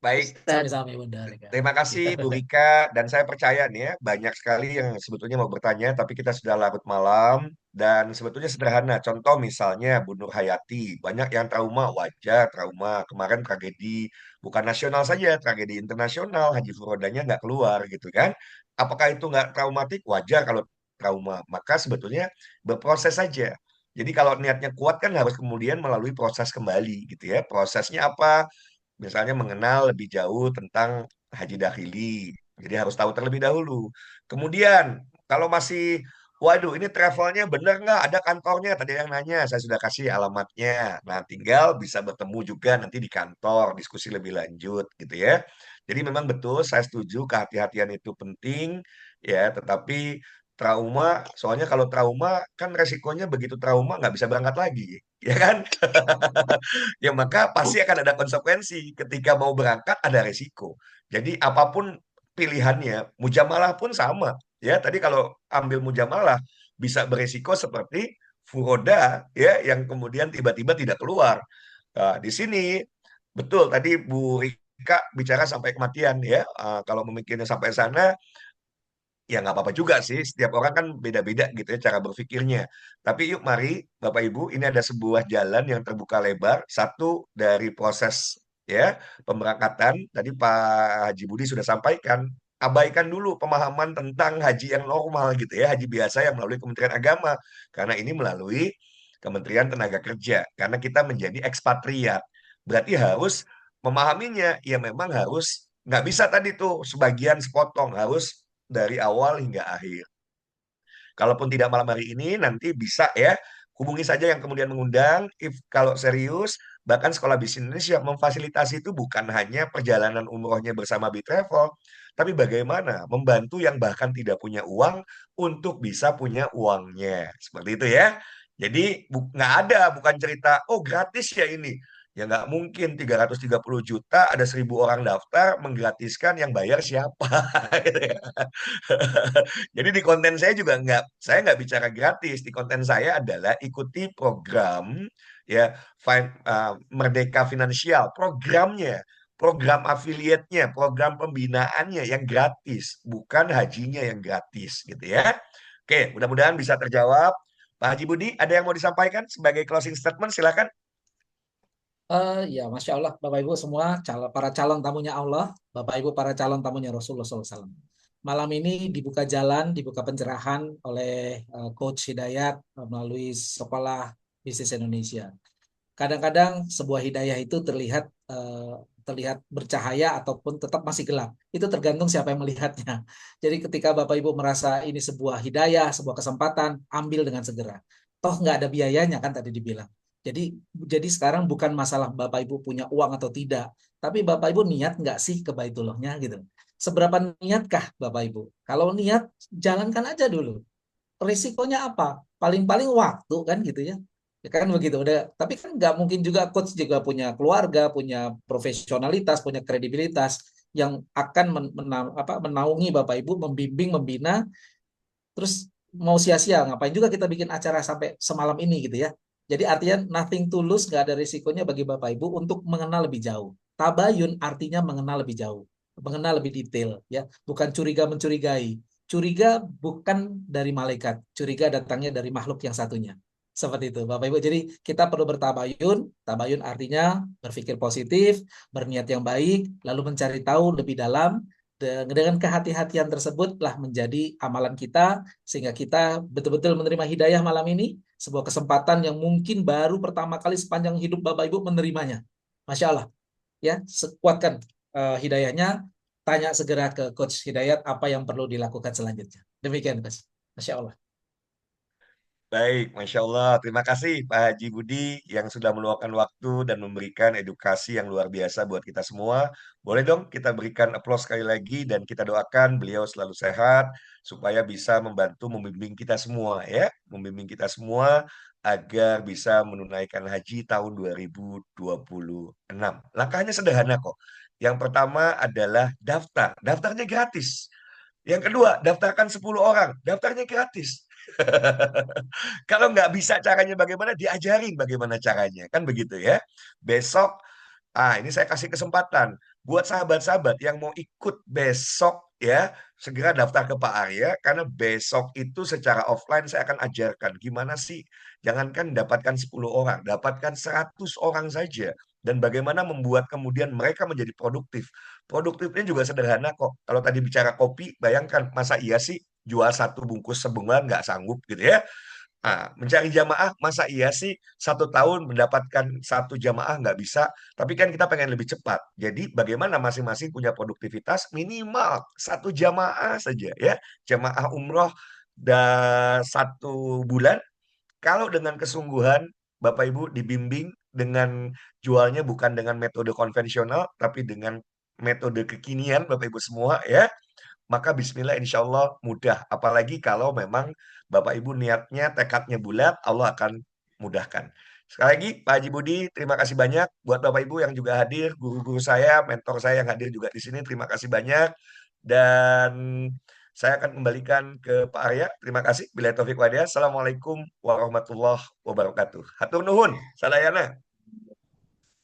baik. Ustaz. sami-sami Bunda Rika. Terima kasih Bu Rika dan saya percaya nih ya banyak sekali yang sebetulnya mau bertanya tapi kita sudah larut malam dan sebetulnya sederhana. Contoh misalnya Bu Nur Hayati, banyak yang trauma wajar trauma kemarin tragedi bukan nasional saja tragedi internasional Haji Furodanya nggak keluar gitu kan. Apakah itu nggak traumatik? Wajar kalau trauma. Maka sebetulnya berproses saja. Jadi kalau niatnya kuat kan harus kemudian melalui proses kembali gitu ya. Prosesnya apa? Misalnya mengenal lebih jauh tentang haji dahili. Jadi harus tahu terlebih dahulu. Kemudian kalau masih, waduh ini travelnya bener nggak? Ada kantornya? Tadi yang nanya, saya sudah kasih alamatnya. Nah tinggal bisa bertemu juga nanti di kantor, diskusi lebih lanjut gitu ya. Jadi memang betul, saya setuju kehati-hatian itu penting ya. Tetapi trauma, soalnya kalau trauma kan resikonya begitu trauma nggak bisa berangkat lagi, ya kan? Ya maka pasti akan ada konsekuensi. Ketika mau berangkat ada resiko. Jadi apapun pilihannya, mujamalah pun sama. Ya, tadi kalau ambil mujamalah bisa beresiko seperti furoda ya yang kemudian tiba-tiba tidak keluar. Nah, di sini betul tadi Bu Rika bicara sampai kematian ya. Kalau memikirnya sampai sana ya nggak apa-apa juga sih. Setiap orang kan beda-beda gitu ya cara berpikirnya. Tapi yuk mari Bapak Ibu, ini ada sebuah jalan yang terbuka lebar. Satu dari proses ya pemberangkatan. Tadi Pak Haji Budi sudah sampaikan. Abaikan dulu pemahaman tentang haji yang normal gitu ya, haji biasa yang melalui Kementerian Agama. Karena ini melalui Kementerian Tenaga Kerja. Karena kita menjadi ekspatriat. Berarti harus memahaminya, ya memang harus nggak bisa tadi tuh sebagian sepotong, harus dari awal hingga akhir. Kalaupun tidak malam hari ini, nanti bisa ya hubungi saja yang kemudian mengundang. If kalau serius Bahkan Sekolah Bisnis Indonesia memfasilitasi itu bukan hanya perjalanan umrohnya bersama Travel, tapi bagaimana membantu yang bahkan tidak punya uang untuk bisa punya uangnya. Seperti itu ya. Jadi nggak ada, bukan cerita, oh gratis ya ini. Ya nggak mungkin 330 juta, ada 1.000 orang daftar, menggratiskan yang bayar siapa? Gitu ya. Jadi di konten saya juga saya nggak bicara gratis. Di konten saya adalah ikuti program ya Merdeka Finansial, programnya, program afiliatnya, program pembinaannya yang gratis, bukan hajinya yang gratis gitu ya. Oke, mudah-mudahan bisa terjawab. Pak Haji Budi, ada yang mau disampaikan sebagai closing statement? Silakan. Ya, Masya Allah, Bapak Ibu semua, para calon tamunya Allah, Bapak Ibu para calon tamunya Rasulullah SAW. Malam ini dibuka jalan, dibuka pencerahan oleh Coach Hidayat melalui Sekolah Bisnis Indonesia. Kadang-kadang sebuah hidayah itu terlihat bercahaya ataupun tetap masih gelap. Itu tergantung siapa yang melihatnya. Jadi ketika Bapak Ibu merasa ini sebuah hidayah, sebuah kesempatan, ambil dengan segera. Toh nggak ada biayanya kan tadi dibilang. Jadi sekarang bukan masalah Bapak Ibu punya uang atau tidak, tapi Bapak Ibu niat nggak sih ke Baitullahnya gitu. Seberapa niatkah Bapak Ibu? Kalau niat, jalankan aja dulu. Risikonya apa? Paling-paling waktu kan gitu ya. Ya kan begitu. Udah, tapi kan nggak mungkin juga coach juga punya keluarga, punya profesionalitas, punya kredibilitas yang akan menaungi Bapak Ibu, membimbing, membina, terus mau sia-sia ngapain juga kita bikin acara sampai semalam ini gitu ya. Jadi artinya nothing tulus, nggak ada risikonya bagi Bapak Ibu untuk mengenal lebih jauh. Tabayun artinya mengenal lebih jauh, mengenal lebih detail ya, bukan curiga mencurigai. Curiga bukan dari malaikat, curiga datangnya dari makhluk yang satunya. Seperti itu Bapak Ibu. Jadi kita perlu bertabayun. Tabayun artinya berpikir positif, berniat yang baik, lalu mencari tahu lebih dalam. Dengan kehati-hatian tersebutlah menjadi amalan kita sehingga kita betul-betul menerima hidayah malam ini, sebuah kesempatan yang mungkin baru pertama kali sepanjang hidup Bapak Ibu menerimanya. Masya Allah, ya, sekuatkan hidayahnya. Tanya segera ke Coach Hidayat apa yang perlu dilakukan selanjutnya. Demikian, Coach. Masya Allah. Baik, Masya Allah. Terima kasih Pak Haji Budi yang sudah meluangkan waktu dan memberikan edukasi yang luar biasa buat kita semua. Boleh dong kita berikan aplaus sekali lagi dan kita doakan beliau selalu sehat supaya bisa membantu membimbing kita semua ya. Membimbing kita semua agar bisa menunaikan haji tahun 2026. Langkahnya sederhana kok. Yang pertama adalah daftar. Daftarnya gratis. Yang kedua, daftarkan 10 orang. Daftarnya gratis. Kalau nggak bisa caranya bagaimana, diajarin bagaimana caranya. Kan begitu ya. Besok, ini saya kasih kesempatan. Buat sahabat-sahabat yang mau ikut besok ya, segera daftar ke Pak Arya. Karena besok itu secara offline saya akan ajarkan. Gimana sih, jangankan dapatkan 10 orang, dapatkan 100 orang saja. Dan bagaimana membuat kemudian mereka menjadi produktif. Produktifnya juga sederhana kok. Kalau tadi bicara kopi, bayangkan masa iya sih jual 1 bungkus sebulan nggak sanggup gitu ya. Mencari jamaah, masa iya sih 1 tahun mendapatkan 1 jamaah nggak bisa. Tapi kan kita pengen lebih cepat. Jadi bagaimana masing-masing punya produktivitas minimal 1 jamaah saja ya. Jamaah umroh dan 1 bulan. Kalau dengan kesungguhan, Bapak Ibu dibimbing dengan jualnya bukan dengan metode konvensional, tapi dengan metode kekinian Bapak Ibu semua ya, maka bismillah insya Allah mudah. Apalagi kalau memang Bapak Ibu niatnya, tekadnya bulat, Allah akan mudahkan. Sekali lagi, Pak Haji Budi, terima kasih banyak. Buat Bapak Ibu yang juga hadir, guru-guru saya, mentor saya yang hadir juga di sini, terima kasih banyak. Dan saya akan kembalikan ke Pak Arya. Terima kasih. Bila taufik walhidayah. Assalamualaikum warahmatullahi wabarakatuh. Hatur nuhun. Sadayana.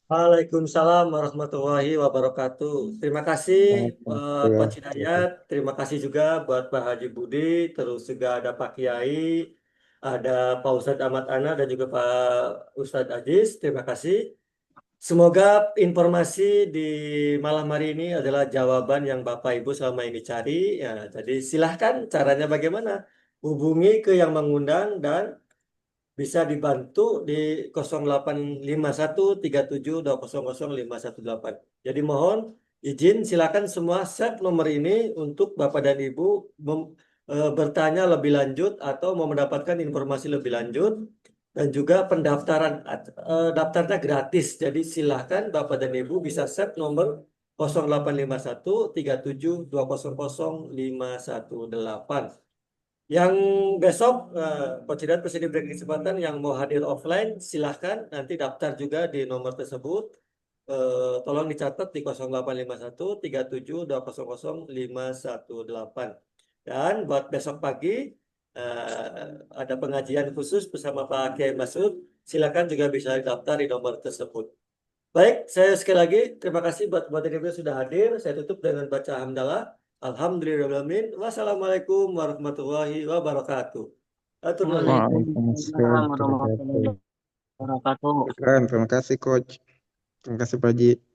Waalaikumsalam warahmatullahi wabarakatuh. Terima kasih Pak Hidayat, terima kasih juga buat Pak Haji Budi, terus juga ada Pak Kiai, ada Pak Ustadz Ahmad Ana dan juga Pak Ustadz Aziz. Terima kasih. Semoga informasi di malam hari ini adalah jawaban yang Bapak Ibu selama ini cari. Ya, jadi silahkan caranya bagaimana. Hubungi ke yang mengundang dan bisa dibantu di 085137200518. Jadi mohon izin silakan semua save nomor ini untuk Bapak dan Ibu bertanya lebih lanjut atau mau mendapatkan informasi lebih lanjut. Dan juga pendaftaran, daftarnya gratis. Jadi silahkan Bapak dan Ibu bisa set nomor 0851 37 200 518. Yang besok, Coach Hidayat masih diberi kesempatan yang mau hadir offline, silahkan nanti daftar juga di nomor tersebut. Tolong dicatat di 0851 37 200 518. Dan buat besok pagi, ada pengajian khusus bersama Pak Kiai Masud. Silakan juga bisa daftar di nomor tersebut. Baik, saya sekali lagi terima kasih buat yang sudah hadir. Saya tutup dengan baca hamdalah. Alhamdulillahirrahmanirrahim. Wassalamualaikum warahmatullahi wabarakatuh. Atur nuhun. Waalaikumsalam warahmatullahi wabarakatuh. Terima kasih Coach. Terima kasih Pak Haji.